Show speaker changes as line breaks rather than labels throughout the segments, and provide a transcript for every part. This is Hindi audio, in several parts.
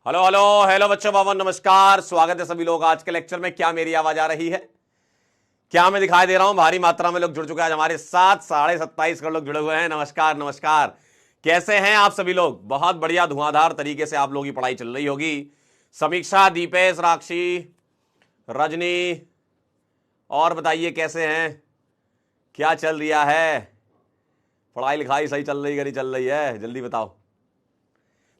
हेलो हेलो हेलो बच्चों, बाबा नमस्कार। स्वागत है सभी लोग आज के लेक्चर में। क्या मेरी आवाज आ रही है? क्या मैं दिखाई दे रहा हूं? भारी मात्रा में लोग जुड़ चुके हैं। आज हमारे साथ 27.5 करोड़ लोग जुड़े हुए हैं। नमस्कार नमस्कार। कैसे हैं आप सभी लोग? बहुत बढ़िया, धुआंधार तरीके से आप लोगों की पढ़ाई चल रही होगी। समीक्षा, दीपेश, राक्षी, रजनी, और बताइए कैसे हैं? क्या चल रहा है? पढ़ाई लिखाई सही चल रही है, नहीं चल रही है? जल्दी बताओ।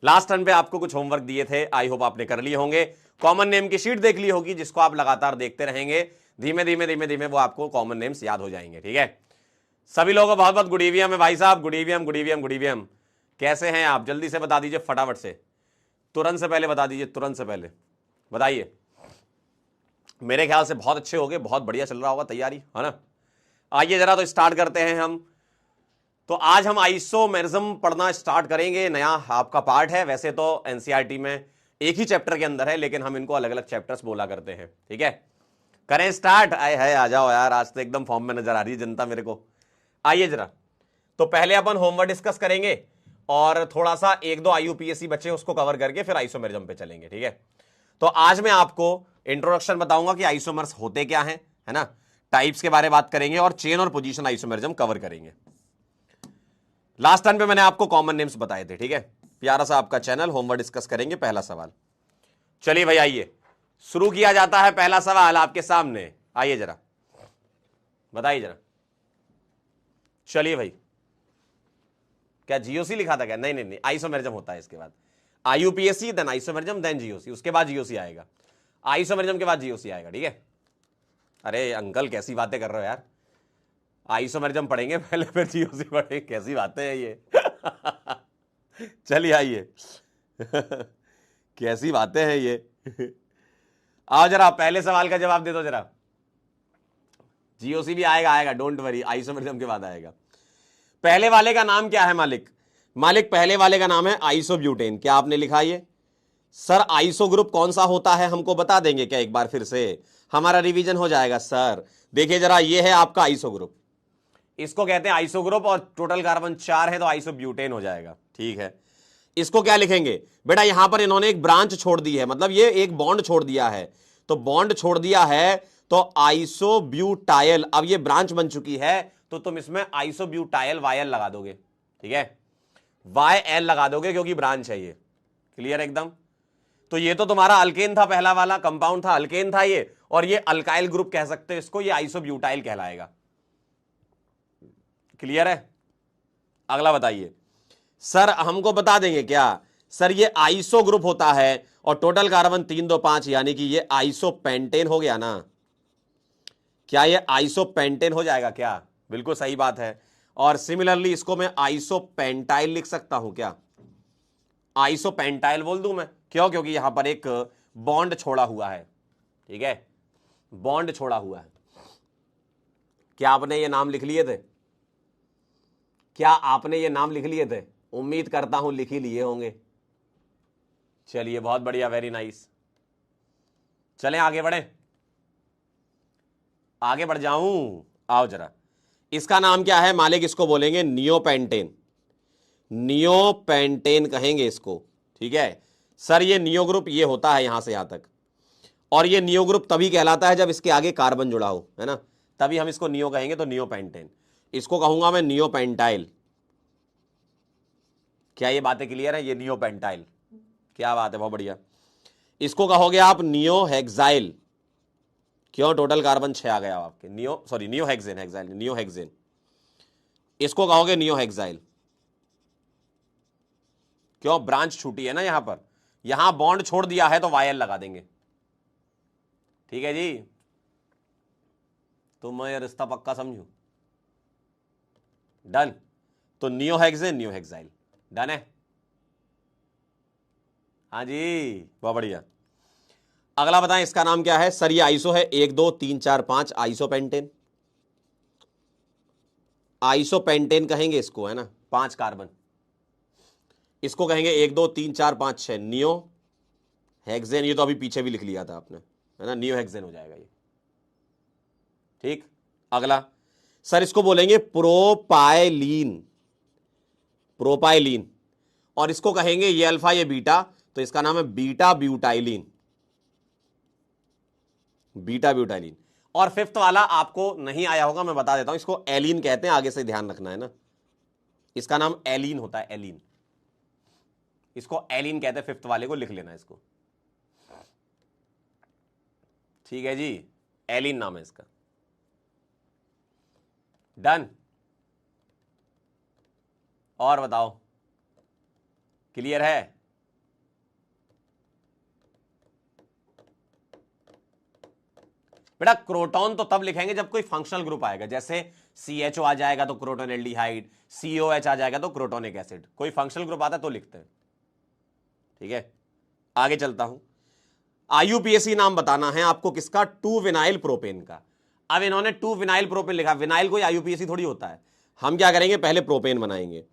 लास्ट टर्न पे आपको कुछ होमवर्क दिए थे, आई होप आपने कर लिए होंगे। कॉमन नेम की शीट देख ली होगी, जिसको आप लगातार देखते रहेंगे। धीमे धीमे धीमे धीमे वो आपको कॉमन नेम्स याद हो जाएंगे। ठीक है, सभी लोगों को बहुत बहुत गुड इवनिंग है भाई साहब। Good evening, good evening, good evening. कैसे हैं आप? जल्दी से बता दीजिए, फटाफट से, तुरंत से पहले बता दीजिए, तुरंत से पहले बताइए। मेरे ख्याल से बहुत अच्छे हो गए, बहुत बढ़िया चल रहा होगा तैयारी, है ना? आइए जरा तो स्टार्ट करते हैं हम। तो आज हम आइसोमेरिज्म पढ़ना स्टार्ट करेंगे। नया आपका पार्ट है। वैसे तो एनसीईआरटी में एक ही चैप्टर के अंदर है, लेकिन हम इनको अलग अलग चैप्टर्स बोला करते हैं। ठीक है, करें स्टार्ट? आए है, आ जाओ यार, आज तो एकदम फॉर्म में नजर आ रही है जनता मेरे को। आइए जरा, तो पहले अपन होमवर्क डिस्कस करेंगे और थोड़ा सा एक दो आईयूपीएससी बच्चे उसको कवर करके फिर आइसोमेरिज्म पे चलेंगे। ठीक है, तो आज मैं आपको इंट्रोडक्शन बताऊंगा कि आइसोमर्स होते क्या हैं, है ना? टाइप्स के बारे में बात करेंगे और चेन और पोजीशन आइसोमेरिज्म कवर करेंगे। लास्ट टाइम पे मैंने आपको कॉमन नेम्स बताए थे। ठीक है, प्यारा सा आपका चैनल। होमवर्क डिस्कस करेंगे। पहला सवाल, चलिए भाई आइए शुरू किया जाता है। पहला सवाल आपके सामने, आइए जरा बताइए जरा। चलिए भाई, क्या जीओसी लिखा था क्या? नहीं नहीं नहीं, आइसोमेरिज्म होता है इसके बाद। IUPAC then isomerism then GOC, उसके बाद जीओसी आएगा। आइसोमेरिज्म के बाद जीओसी आएगा। ठीक है, अरे अंकल कैसी बातें कर रहे हो यार? आइसोमेरिज्म पढ़ेंगे पहले, फिर जीओसी पढ़ेंगे? कैसी बातें हैं ये? चलिए आइए। कैसी बातें हैं ये? आओ जरा, पहले सवाल का जवाब दे दो जरा। जीओसी भी आएगा, आएगा, डोंट वरी, आइसोमेरिज्म के बाद आएगा। पहले वाले का नाम क्या है मालिक? मालिक, पहले वाले का नाम है आइसोब्यूटेन। क्या आपने लिखा ये? सर आइसो ग्रुप कौन सा होता है हमको बता देंगे क्या एक बार फिर से? हमारा रिवीजन हो जाएगा। सर देखिए जरा, ये है आपका आइसो ग्रुप, इसको कहते हैं आइसो ग्रुप, और टोटल कार्बन 4 है तो आइसोब्यूटेन हो जाएगा। ठीक है, इसको क्या लिखेंगे बेटा? यहां पर इन्होंने एक ब्रांच छोड़ दी है, मतलब ये एक बॉन्ड छोड़ दिया है। तो बॉन्ड छोड़ दिया है तो आइसोब्यूटाइल। अब ये ब्रांच बन चुकी है तो तुम इसमें आइसोब्यूटाइल वाई लगा दोगे। ठीक है, वाई एल लगा दोगे क्योंकि ब्रांच है ये। क्लियर एकदम? तो ये तो तुम्हारा अल्केन था, पहला वाला कंपाउंड था, अल्केन था ये, और ये अल्काइल ग्रुप कह सकते हो इसको, ये आइसोब्यूटाइल कहलाएगा। क्लियर है? अगला बताइए। सर हमको बता देंगे क्या? सर ये आइसो ग्रुप होता है और टोटल कार्बन 3 2 5, यानी कि ये आइसोपेंटेन हो गया ना? क्या ये आइसोपेंटेन हो जाएगा क्या? बिल्कुल सही बात है। और सिमिलरली इसको मैं आइसोपेंटाइल लिख सकता हूं क्या? आइसोपेंटाइल बोल दूं मैं? क्यों? क्योंकि यहां पर एक बॉन्ड छोड़ा हुआ है। ठीक है, बॉन्ड छोड़ा हुआ है। क्या आपने ये नाम लिख लिए थे? क्या आपने ये नाम लिख लिए थे? उम्मीद करता हूं लिख ही लिए होंगे। चलिए बहुत बढ़िया, वेरी नाइस। चलें आगे बढ़े, आगे बढ़ जाऊं? आओ जरा, इसका नाम क्या है मालिक? इसको बोलेंगे नियोपेंटेन। नियोपेंटेन कहेंगे इसको। ठीक है सर, ये नियो ग्रुप ये होता है यहां से यहां तक, और ये नियो ग्रुप तभी कहलाता है जब इसके आगे कार्बन जुड़ा हो, है ना? तभी हम इसको नियो कहेंगे। तो नियोपेंटेन, इसको कहूंगा मैं नियोपेंटाइल। क्या ये बातें क्लियर है? ये नियोपेंटाइल, क्या बात है, बहुत बढ़िया। इसको कहोगे आप नियोहेक्साइल। क्यों? टोटल कार्बन 6 आ गया आपके। नियोहेक्सेन, हेक्साइल नियोहेक्सेन, इसको कहोगे नियोहेक्साइल। क्यों? ब्रांच छूटी है ना यहां पर, यहां बॉन्ड छोड़ दिया है तो वायल लगा देंगे। ठीक है जी, तो मैं ये रिश्ता पक्का समझू। डन? तो नियोहेक्सेन नियोहेक्साइल, डन है? हाँ जी, बहुत बढ़िया। अगला बताएं, इसका नाम क्या है? सर ये आइसो है 1 2 3 4 5, आइसोपेंटेन। आइसोपेंटेन कहेंगे इसको, है ना? 5 कार्बन, इसको कहेंगे 1 2 3 4 5 6 नियो हेक्सेन। ये तो अभी पीछे भी लिख लिया था आपने, है ना? नियो हेक्सेन हो जाएगा ये। ठीक, अगला सर इसको बोलेंगे प्रोपाइलीन। प्रोपाइलीन, और इसको कहेंगे ये अल्फा ये बीटा, तो इसका नाम है बीटा ब्यूटाइलिन, बीटा ब्यूटाइलिन। और फिफ्थ वाला आपको नहीं आया होगा, मैं बता देता हूं, इसको एलिन कहते हैं, आगे से ध्यान रखना है ना, इसका नाम एलिन होता है, एलिन, इसको एलिन कहते हैं, फिफ्थ वाले को लिख लेना इसको, ठीक है जी, एलिन नाम है इसका। डन। और बताओ, क्लियर है? बेटा क्रोटॉन तो तब लिखेंगे जब कोई फंक्शनल ग्रुप आएगा, जैसे CHO आ जाएगा तो क्रोटोन एल्डिहाइड, COH आ जाएगा तो क्रोटोनिक एसिड, कोई फंक्शनल ग्रुप आता है तो लिखते हैं, ठीक है। आगे चलता हूं, IUPAC नाम बताना है आपको किसका, 2 विनाइल प्रोपेन का। अब इन्होंने 2 विनाइल प्रोपेन लिखा, विनाइल कोई IUPAC थोड़ी होता है। हम क्या करेंगे, पहले प्रोपेन बनाएंगे।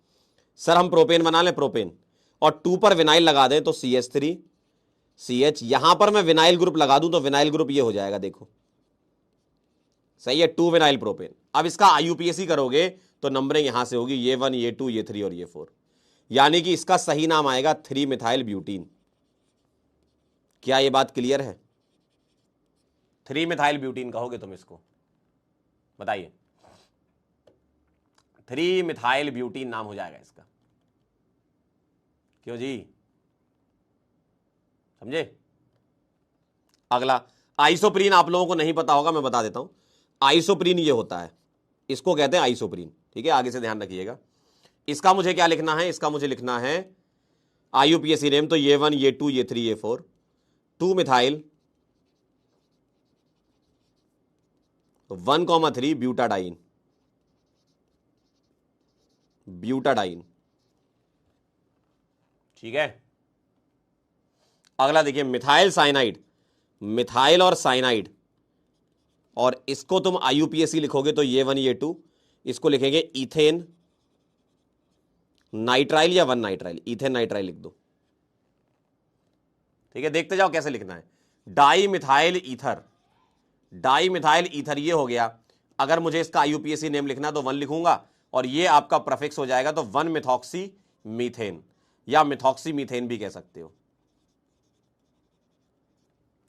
सर हम प्रोपेन बना लें, प्रोपेन, और 2 पर विनाइल लगा दें तो CH3 CH, यहां पर मैं विनाइल ग्रुप लगा दूं तो विनाइल ग्रुप ये हो जाएगा, देखो सही है, 2 विनाइल प्रोपेन। अब इसका IUPAC करोगे तो नंबरिंग यहां से होगी, ये 1 ये 2 ये 3 और ये 4, यानी कि इसका सही नाम आएगा 3 मिथाइल ब्यूटीन। क्या ये बात क्लियर है? 3 मिथाइल ब्यूटीन कहोगे तुम इसको, बताइए, 3 मिथाइल ब्यूटीन नाम हो जाएगा इसका। क्यों जी, समझे? अगला आइसोप्रीन, आप लोगों को नहीं पता होगा, मैं बता देता हूं, आइसोप्रीन ये होता है, इसको कहते हैं आइसोप्रीन, ठीक है, आगे से ध्यान रखिएगा। इसका मुझे क्या लिखना है, इसका मुझे लिखना है IUPAC नेम, तो ये 1 ये 2 ये 3 ये 4, 2 मिथाइल 1,3 ब्यूटाडाइन, ब्यूटाडाइन, ठीक है। अगला देखिए, मिथाइल साइनाइड, मिथाइल और साइनाइड, और इसको तुम IUPAC लिखोगे तो ये 1 ये 2, इसको लिखेंगे इथेन नाइट्राइल या 1 नाइट्राइल, इथेन नाइट्राइल लिख दो, ठीक है। देखते जाओ कैसे लिखना है, di methyl ether, di methyl ether ये हो गया। अगर मुझे इसका IUPAC नेम लिखना तो 1 लिखूंगा, और ये आपका प्रेफिक्स हो जाएगा तो 1 मिथॉक्सी मीथेन, या मिथॉक्सी मीथेन भी कह सकते हो,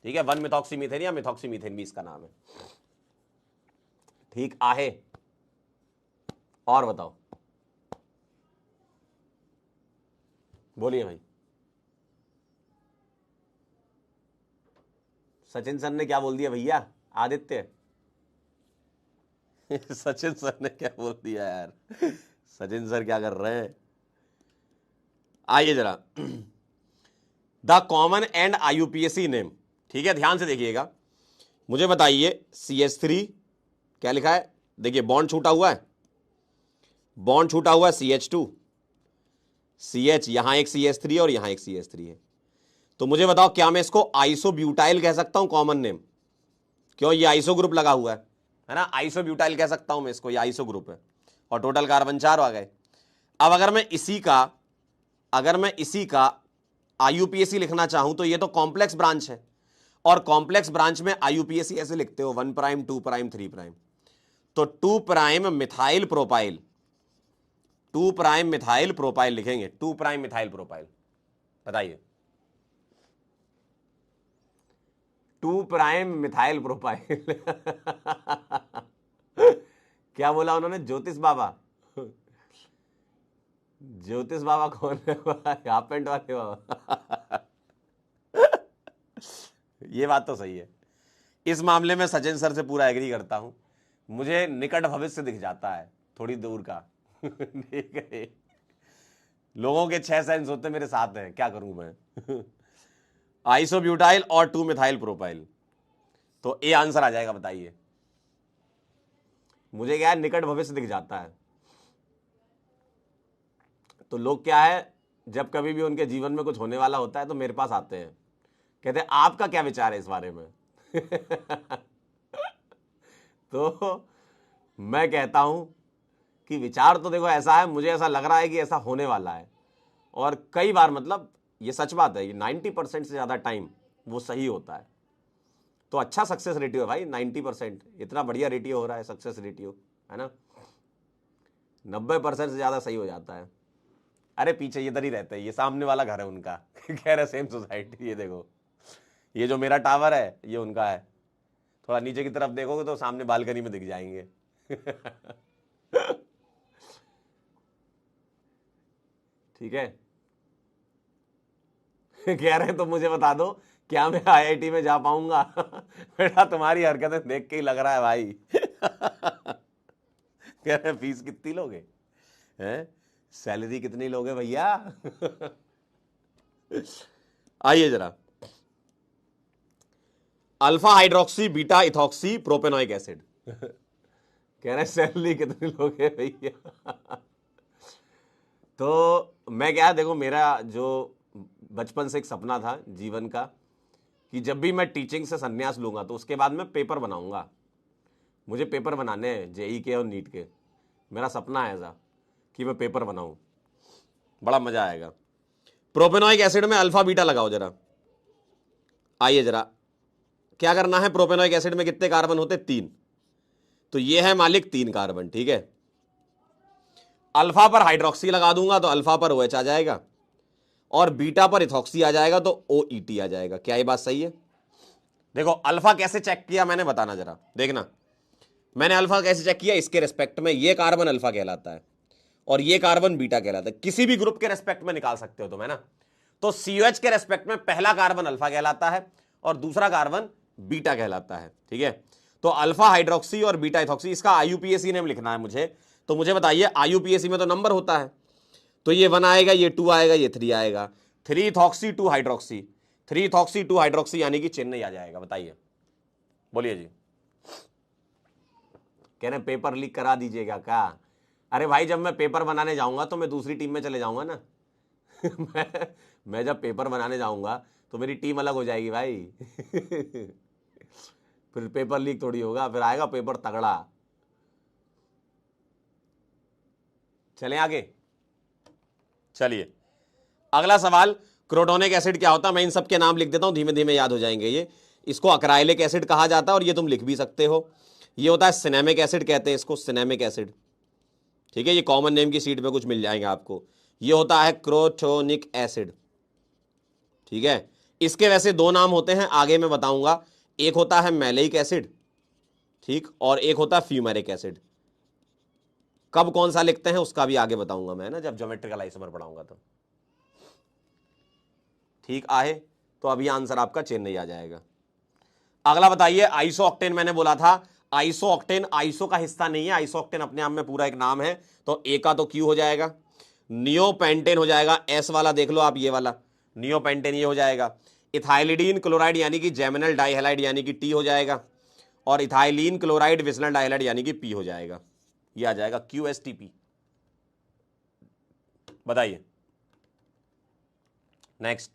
ठीक है, 1 मिथॉक्सी मीथेन या मिथॉक्सी मीथेन भी इसका नाम है, ठीक आहे। और बताओ, बोलिए भाई। सचिन सर ने क्या बोल दिया भैया, आदित्य सचिन सर ने क्या बोल दिया यार, सचिन सर क्या कर रहे हैं? आइए जरा, the common and IUPAC name, ठीक है, ध्यान से देखिएगा, मुझे बताइए CH3 क्या लिखा है, देखिए बॉन्ड छूटा हुआ है, बॉन्ड छूटा हुआ है, CH2 CH, यहां एक CH3 और यहां एक CH3 है, तो मुझे बताओ क्या मैं इसको आइसोब्यूटाइल कह सकता हूं, कॉमन नेम, क्यों, ये आइसो ग्रुप लगा हुआ है ना, आइसोब्यूटाइल कह सकता हूं मैं इसको, ये आइसो ग्रुप है, और टोटल कार्बन 4 आ गए। अब अगर मैं इसी का IUPAC लिखना चाहूं तो ये तो कॉम्प्लेक्स ब्रांच है, और कॉम्प्लेक्स ब्रांच में IUPAC ऐसे लिखते हो 1 प्राइम 2 प्राइम 3 प्राइम, तो 2 prime methyl propyl, 2 prime methyl propyl लिखेंगे, 2 प्राइम मिथाइल प्रोपाइल, बताइए, 2 प्राइम मिथाइल प्रोपाइल क्या बोला उन्होंने, ज्योतिष बाबा, ज्योतिष बाबा कौन है, हाफ पैंट वाले बाबा ये बात तो सही है, इस मामले में सचिन सर से पूरा एग्री करता हूं, मुझे निकट भविष्य दिख जाता है थोड़ी दूर का ठीक है, लोगों के 6 सेंस होते मेरे साथ हैं, क्या करूं मैं आइसोब्यूटाइल और 2 मिथाइल प्रोपाइल, तो ए आंसर आ जाएगा, बताइए, मुझे क्या है, निकट भविष्य दिख जाता है, तो लोग क्या है, जब कभी भी उनके जीवन में कुछ होने वाला होता है तो मेरे पास आते हैं, कहते हैं आपका क्या विचार है इस बारे में तो मैं कहता हूं कि विचार तो देखो ऐसा है, मुझे ऐसा लग रहा है कि ऐसा होने वाला है, और कई बार, मतलब ये सच बात है, ये 90% से ज्यादा टाइम वो सही होता है, तो अच्छा सक्सेस रेटियो है भाई, 90%, इतना बढ़िया रेटियो हो रहा है, सक्सेस रेटियो है ना, 90% से ज्यादा सही हो जाता है, अरे पीछे इधर ही रहते हैं, ये सामने वाला घर है उनका। कह रहे सेम सोसाइटी। ये देखो, ये जो मेरा टावर है ये उनका है। थोड़ा नीचे की तरफ देखोगे तो सामने बालकनी में दिख जाएंगे। ठीक है। कह रहे हैं तो मुझे बता दो, क्या मैं आईआईटी में जा पाऊंगा? बेटा तुम्हारी हरकतें देख के ही लग रहा है भाई। कह रहे फीस कितनी लोगे हैं, सैलरी कितनी लोगे भैया? आइए जरा, alpha hydroxy beta ethoxy propanoic acid. कह रहे सैलरी कितनी लोगे भैया? तो मैं क्या, देखो मेरा जो बचपन से एक सपना था जीवन का कि जब भी मैं टीचिंग से संन्यास लूंगा तो उसके बाद मैं पेपर बनाऊंगा। मुझे पेपर बनाने हैं जेई के और नीट के। मेरा सपना है ऐसा कि मैं पेपर बनाऊं, बड़ा मजा आएगा। प्रोपेनोइक एसिड में अल्फा बीटा लगाओ जरा। आइए जरा, क्या करना है, प्रोपेनोइक एसिड में कितने कार्बन होते? 3। तो ये है मालिक 3 कार्बन, ठीक है। अल्फा पर हाइड्रोक्सी लगा दूंगा तो अल्फा पर OH आ जाएगा, और बीटा पर इथॉक्सी आ जाएगा तो OET आ जाएगा। क्या ये बात सही है? देखो अल्फा कैसे चेक किया मैंने, बताना जरा, देखना। मैंने अल्फा कैसे चेक किया, इसके रेस्पेक्ट में ये कार्बन अल्फा कहलाता है और ये कार्बन बीटा कहलाता है। किसी भी ग्रुप के रेस्पेक्ट में निकाल सकते हो तुम, है ना। तो COH के रेस्पेक्ट में पहला कार्बन अल्फा कहलाता है और दूसरा कार्बन बीटा कहलाता है, ठीक है। तो अल्फा हाइड्रोक्सी और बीटा इथॉक्सी, इसका IUPAC नेम लिखना है मुझे। तो मुझे बताइए, IUPAC में तो नंबर होता है, तो ये 1 आएगा, ये 2 आएगा, ये 3 आएगा। 3 इथॉक्सी 2 हाइड्रोक्सी, 3 इथॉक्सी 2 हाइड्रोक्सी यानी कि चेन्नई आ जाएगा। बताइए, बोलिए जी। कह रहे पेपर लीक करा दीजिएगा क्या? अरे भाई जब मैं पेपर बनाने जाऊंगा तो मैं दूसरी टीम में चले जाऊंगा ना। मैं जब पेपर बनाने जाऊंगा तो मेरी टीम अलग हो जाएगी भाई। फिर पेपर लीक थोड़ी होगा, फिर आएगा पेपर तगड़ा। चलें आगे, चलिए अगला सवाल, क्रोटोनिक एसिड क्या होता है? मैं इन सब के नाम लिख देता हूं, धीमे धीमे याद हो जाएंगे ये। इसको अक्राइलिक एसिड कहा जाता है और ये तुम लिख भी सकते हो। ये होता है सिनेमिक एसिड, कहते हैं इसको सिनेमिक एसिड, ठीक है। ये कॉमन नेम की सीट पे कुछ मिल जाएंगे आपको। ये होता है क्रोटोनिक एसिड, ठीक है। इसके वैसे 2 नाम होते हैं, आगे मैं बताऊंगा। एक होता है मैलेइक एसिड, ठीक, और एक होता है फ्यूमेरिक एसिड। कब कौन सा लिखते हैं उसका भी आगे बताऊंगा मैं ना, जब ज्योमेट्रिकल आइसोमर पढ़ाऊंगा तो, ठीक आहे। तो अभी आंसर आपका चेन्नई आ जाएगा। अगला बताइए, आइसो ऑक्टेन मैंने बोला था। आइसो ऑक्टेन आइसो का हिस्सा नहीं है, आइसो ऑक्टेन अपने आप में पूरा एक नाम है। तो ए का तो क्यू हो जाएगा, नियोपेंटेन हो जाएगा, एस वाला देख लो आप, ये वाला नियोपेंटेन ये हो जाएगा। इथाइलिडीन क्लोराइड यानी कि जेमिनल डाइहैलाइड यानी कि टी हो जाएगा, और इथाइलिन क्लोराइड विसनल डाइहैलाइड यानी कि पी हो जाएगा। ये आ जाएगा QSTP। बताइए नेक्स्ट,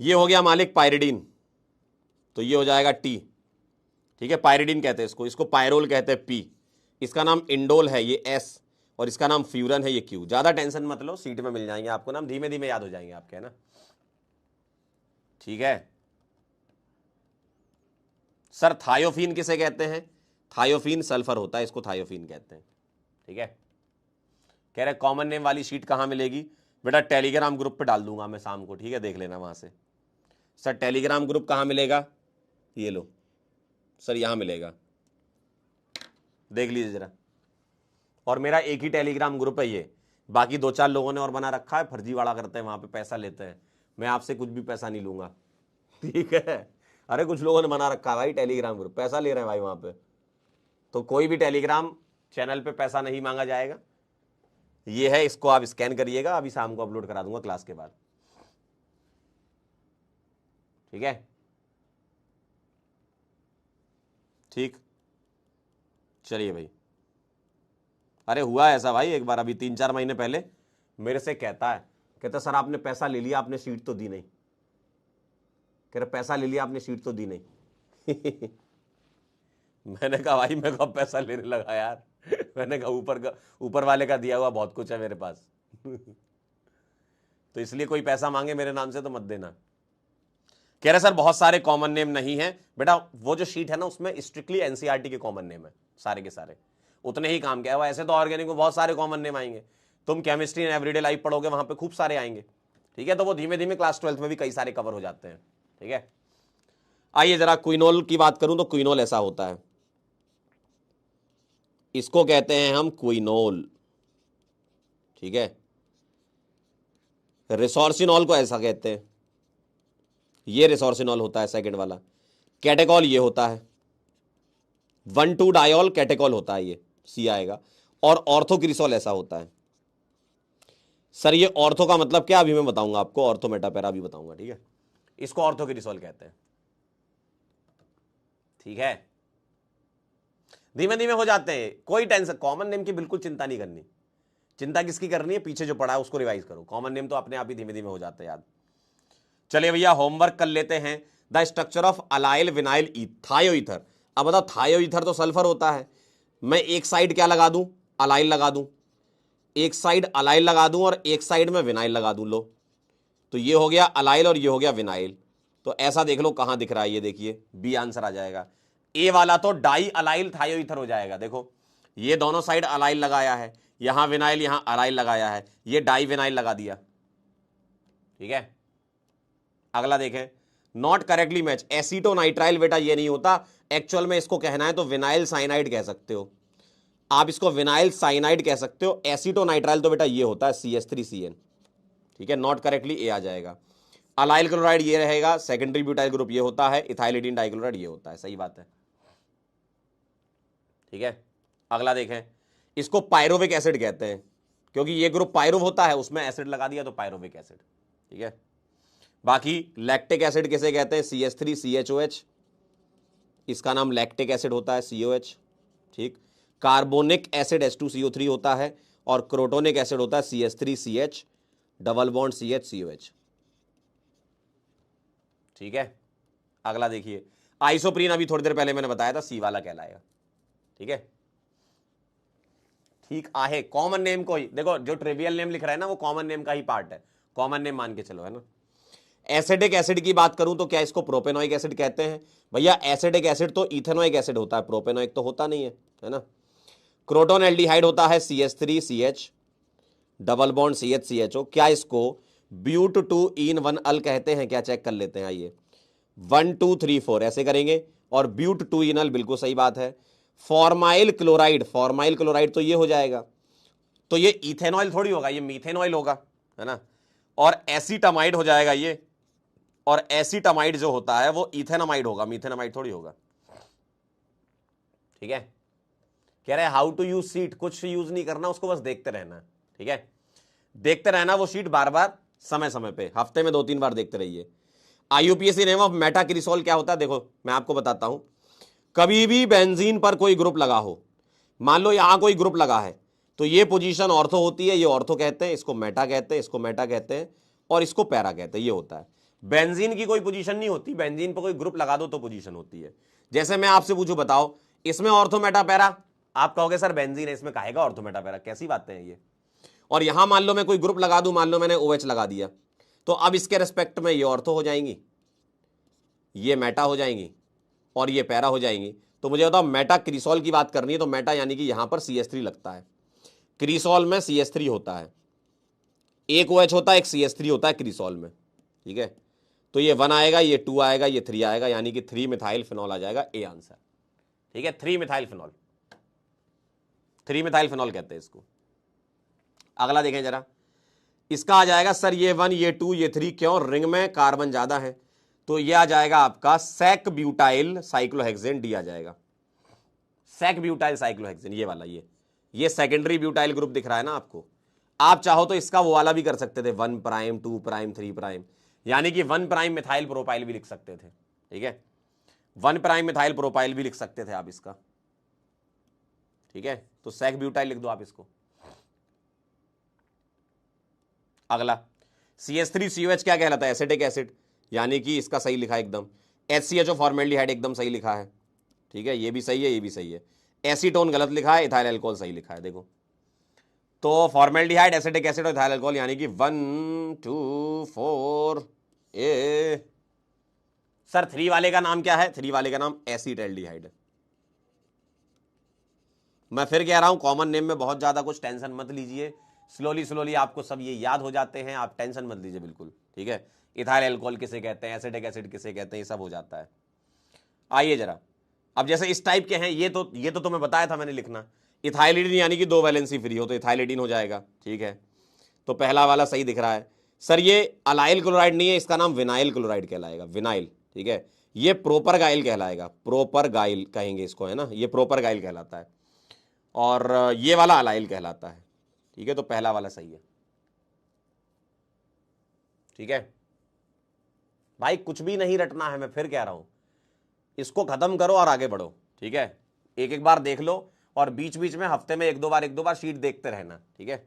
ये हो गया मालिक पायरिडीन, तो ये हो जाएगा टी, ठीक है। पायरिडीन कहते हैं इसको, इसको पायरोल कहते हैं P। इसका नाम इंडोल है, ये S, और इसका नाम फ्यूरन है, ये Q। ज्यादा टेंशन मत लो, सीट में मिल जाएंगे आपको नाम, धीमे धीमे याद हो जाएंगे आपके, है ना, ठीक है। सर थायोफीन किसे कहते हैं? थायोफीन सल्फर होता है, इसको थायोफीन कहते हैं, ठीक है। कह रहे कॉमन नेम वाली शीट कहां मिलेगी? बेटा टेलीग्राम ग्रुप पे डाल दूंगा मैं शाम को, ठीक है, देख लेना वहां से। सर टेलीग्राम ग्रुप कहां मिलेगा? ये लो सर, यहां मिलेगा, देख लीजिए जरा। और मेरा एक ही टेलीग्राम ग्रुप है ये, बाकी 2-4 लोगों ने और बना रखा है, फर्जीवाड़ा करते हैं, वहां पे पैसा लेते हैं। मैं आपसे कुछ भी पैसा नहीं लूंगा, ठीक है। अरे कुछ लोगों ने बना रखा है भाई टेलीग्राम ग्रुप, पैसा ले रहे हैं भाई वहां पे। तो कोई भी टेलीग्राम चैनल पे पैसा नहीं मांगा जाएगा। ये है, इसको आप स्कैन करिएगा, अभी शाम को अपलोड करा दूंगा क्लास के बाद, ठीक है, ठीक। चलिए भाई, अरे हुआ ऐसा भाई एक बार, अभी 3-4 महीने पहले मेरे से कहता सर आपने पैसा ले लिया, आपने सीट तो दी नहीं। कह रहे पैसा ले लिया आपने, सीट तो दी नहीं। मैंने कहा भाई मैं कब पैसा लेने लगा यार। मैंने कहा ऊपर वाले का दिया हुआ बहुत कुछ है मेरे पास। तो इसलिए कोई पैसा मांगे मेरे नाम से तो मत देना। कह रहे सर बहुत सारे कॉमन नेम नहीं है। बेटा वो जो शीट है ना उसमें स्ट्रिक्टली एनसीईआरटी के कॉमन नेम है सारे के सारे, उतने ही काम किया हुआ। ऐसे तो ऑर्गेनिक में बहुत सारे कॉमन नेम आएंगे, तुम केमिस्ट्री एंड एवरीडे लाइफ पढ़ोगे, वहां पे खूब सारे आएंगे, ठीक है। तो वो धीमे धीमे क्लास 12th में भी कई सारे कवर हो जाते हैं, ठीक है। आइए जरा क्विनोल की बात करूं तो क्विनोल ऐसा होता है, इसको कहते हैं हम क्विनोल, ठीक है। रिसोर्सिनॉल को ऐसा कहते हैं, ये रिसोर्सिनॉल होता है सेकंड वाला। कैटेकॉल ये होता है, 1,2 डायोल कैटेकॉल होता है, ये सी आएगा। और ऑर्थोक्रिसॉल ऐसा होता है। सर ये ऑर्थो का मतलब क्या, अभी मैं बताऊंगा आपको, ऑर्थो मेटापेरा भी बताऊंगा, ठीक है। इसको ऑर्थोक्रिसॉल कहते हैं, ठीक है। धीमे धीमे हो जाते हैं, कोई टेंशन, कॉमन नेम की बिल्कुल चिंता नहीं करनी। चिंता किसकी करनी है, पीछे जो पढ़ा है उसको रिवाइज करो, कॉमन नेम तो अपने आप ही धीमे धीमे हो जाते हैं याद। चलिए भैया होमवर्क कर लेते हैं। The structure of allyl vinyl थायोईथर। अब बताओ, थायोईथर तो सल्फर होता है, मैं एक साइड क्या लगा दूं, अलाइल लगा दूं, एक साइड अलाइल लगा दूं और एक साइड में विनाइल लगा दूं, लो तो ये हो गया अलाइल और ये हो गया विनाइल। तो ऐसा देख लो कहां दिख रहा है, ये देखिए बी आंसर आ जाएगा। ए वाला तो डाई अलाइल थायोईथर हो जाएगा, देखो ये दोनों साइड अलाइल लगाया है, यहां विनाइल यहां अलाइल लगाया है, ये डाई विनाइल लगा दिया, ठीक है। अगला देखें, नॉट करेक्टली मैच, एसीटोनाइट्राइल बेटा ये नहीं होता, एक्चुअल में इसको कहना है तो विनाइल साइनाइड कह सकते हो आप, इसको विनाइल साइनाइड कह सकते हो। एसीटोनाइट्राइल तो बेटा ये होता है CH3CN, ठीक है। नॉट करेक्टली ए आ जाएगा। अलाइल क्लोराइड ये रहेगा, सेकेंडरी ब्यूटाइल ग्रुप ये होता है, इथाइलिडीन डाइक्लोराइड ये होता है, सही बात है, ठीक है। अगला देखें, इसको पायरोविक एसिड कहते हैं, क्योंकि ये ग्रुप पायरुव होता है, उसमें एसिड लगा दिया तो पायरोविक एसिड, ठीक है। बाकी लैक्टिक एसिड किसे कहते हैं, CH3CHOH, इसका नाम लैक्टिक एसिड होता है, COH, ठीक। कार्बोनिक एसिड H2CO3 होता है, और क्रोटोनिक एसिड होता है CH3CH डबल बॉन्ड CH ठीक है। अगला देखिए, आइसोप्रीन अभी थोड़ी देर पहले मैंने बताया था, सी वाला कहलाएगा, ठीक है। ठीक आहे, कॉमन नेम को ही देखो, जो ट्रिवियल नेम लिख रहा है ना वो कॉमन नेम का ही पार्ट है, कॉमन नेम मान के चलो, है ना। एसिडिक एसिड की बात करूं तो क्या इसको प्रोपेनोइक एसिड कहते हैं, भैया एसिडिक एसिड तो इथेनोइक एसिड होता है, प्रोपेनोइक तो होता नहीं है ना। क्रोटोन एल्डिहाइड होता है CH3CH डबल बॉन्ड CHCHO, क्या इसको ब्यूट 2 इन 1 अल कहते हैं क्या, चेक कर लेते हैं, आइए 1 2 3 4 ऐसे करेंगे, और ब्यूट 2 इन अल, बिल्कुल सही बात है। फॉर्माइल क्लोराइड, फॉर्माइल क्लोराइड तो ये हो जाएगा, तो ये इथेनॉइल थोड़ी होगा, ये मीथेनॉइल होगा, है ना। और एसीटामाइड हो जाएगा ये, और एसीटामाइड जो होता है वो इथेनामाइड होगा, मीथेनामाइड थोड़ी होगा, ठीक है। कह रहे हैं हाउ टू यूज शीट, कुछ यूज नहीं करना, उसको बस देखते रहना, ठीक है। देखते रहना वो शीट बार बार, समय समय पे, हफ्ते में 2-3 बार देखते रहिए। IUPAC नेम ऑफ मेटाक्रिसोल क्या होता है, देखो मैं आपको बताता हूं। कभी भी बेंजीन पर कोई ग्रुप लगा हो, मान लो यहां कोई ग्रुप लगा है, तो ये पोजीशन ऑर्थो होती है, ये ऑर्थो कहते हैं, इसको मेटा कहते हैं, इसको मेटा कहते हैं, और इसको पैरा कहते हैं, ये होता है। बेंजीन की कोई पोजीशन नहीं होती, बेंजीन पर कोई ग्रुप लगा दो तो पोजीशन होती है। जैसे मैं आपसे पूछूं, बताओ इसमें ऑर्थो मेटा पैरा, आप कहोगे सर बेंजीन है, इसमें काहेगा ऑर्थो मेटा पैरा, कैसी बातें हैं ये। और यहां मान लो मैं कोई ग्रुप लगा दूं, मान लो मैंने OH लगा दिया, तो अब इसके रेस्पेक्ट में ये ऑर्थो हो जाएंगी, ये मेटा हो जाएंगी, और ये पैरा हो जाएंगी। तो मुझे बताओ मेटा क्रिसॉल की बात करनी है, तो मेटा यानी कि यहां पर CH3 लगता है, क्रिसॉल में CH3 होता है, एक OH होता है, एक CH3 होता है क्रिसॉल में, ठीक है। तो ये 1 आएगा, ये 2 आएगा, ये 3 आएगा, यानी कि 3 मिथाइल फिनॉल आ जाएगा, ए आंसर, ठीक है। 3 मिथाइल फिनॉल, 3 मिथाइल फिनॉल कहते हैं इसको। अगला देखें जरा, इसका आ जाएगा सर ये 1 ये 2 ये 3, क्यों, रिंग में कार्बन ज्यादा है, तो ये आ जाएगा आपका सेक ब्यूटाइल साइक्लोहेक्सेन, डी आ जाएगा, सेक ब्यूटाइल साइक्लोहेक्सेन, ये वाला, ये सेकेंडरी ब्यूटाइल ग्रुप दिख रहा है ना आपको। आप चाहो तो इसका वो वाला भी कर सकते थे, 1 प्राइम 2 प्राइम 3 प्राइम, यानी कि 1 प्राइम मिथाइल प्रोपाइल भी लिख सकते थे, ठीक है। 1 प्राइम मिथाइल प्रोपाइल भी लिख सकते थे आप इसका, ठीक है। तो सेक ब्यूटाइल लिख दो आप इसको। अगला CH3COH क्या कहलाता है, एसिटिक एसिड, यानी कि इसका सही लिखा है एकदम। HCHO फॉर्मेल्डिहाइड एकदम सही लिखा है, ठीक है, ये भी सही है, ये भी सही है। एसीटोन गलत लिखा है, इथाइल अल्कोहल सही लिखा है, देखो। तो फॉर्मेल्डिहाइड, एसिटिक एसिड और इथाइल अल्कोहल, यानी कि 1 2 4 ए। सर 3 वाले का नाम क्या है, 3 वाले का नाम एसीटल्डिहाइड है। मैं फिर कह रहा हूं कॉमन नेम में बहुत ज्यादा कुछ टेंशन मत लीजिए, स्लोली स्लोली आपको सब ये याद हो जाते हैं, आप टेंशन मत लीजिए बिल्कुल, ठीक है। इथाइल अल्कोहल किसे कहते हैं, एसिटिक एसिड किसे कहते हैं, ये सब हो जाता है। आइए जरा, अब जैसे इस टाइप के हैं, ये तो तुम्हें बताया था मैंने लिखना। इथाइलिडीन यानी कि 2 वैलेंसी फ्री हो तो इथाइलिडीन हो जाएगा, ठीक है। तो पहला वाला सही दिख रहा है। सर ये अलाइल क्लोराइड नहीं है, इसका नाम विनाइल क्लोराइड कहलाएगा, विनाइल, ठीक है। ये प्रोपर गाइल कहलाएगा, प्रोपर गाइल कहेंगे इसको, है ना, ये प्रोपर गाइल कहलाता है। और ये वाला अलाइल कहलाता है, ठीक है। तो पहला वाला सही है, ठीक है भाई। कुछ भी नहीं रटना है, मैं फिर कह रहा हूं, इसको खत्म करो और आगे बढ़ो, ठीक है। एक एक बार देख लो और बीच बीच में हफ्ते में एक दो बार शीट देखते रहना, ठीक है।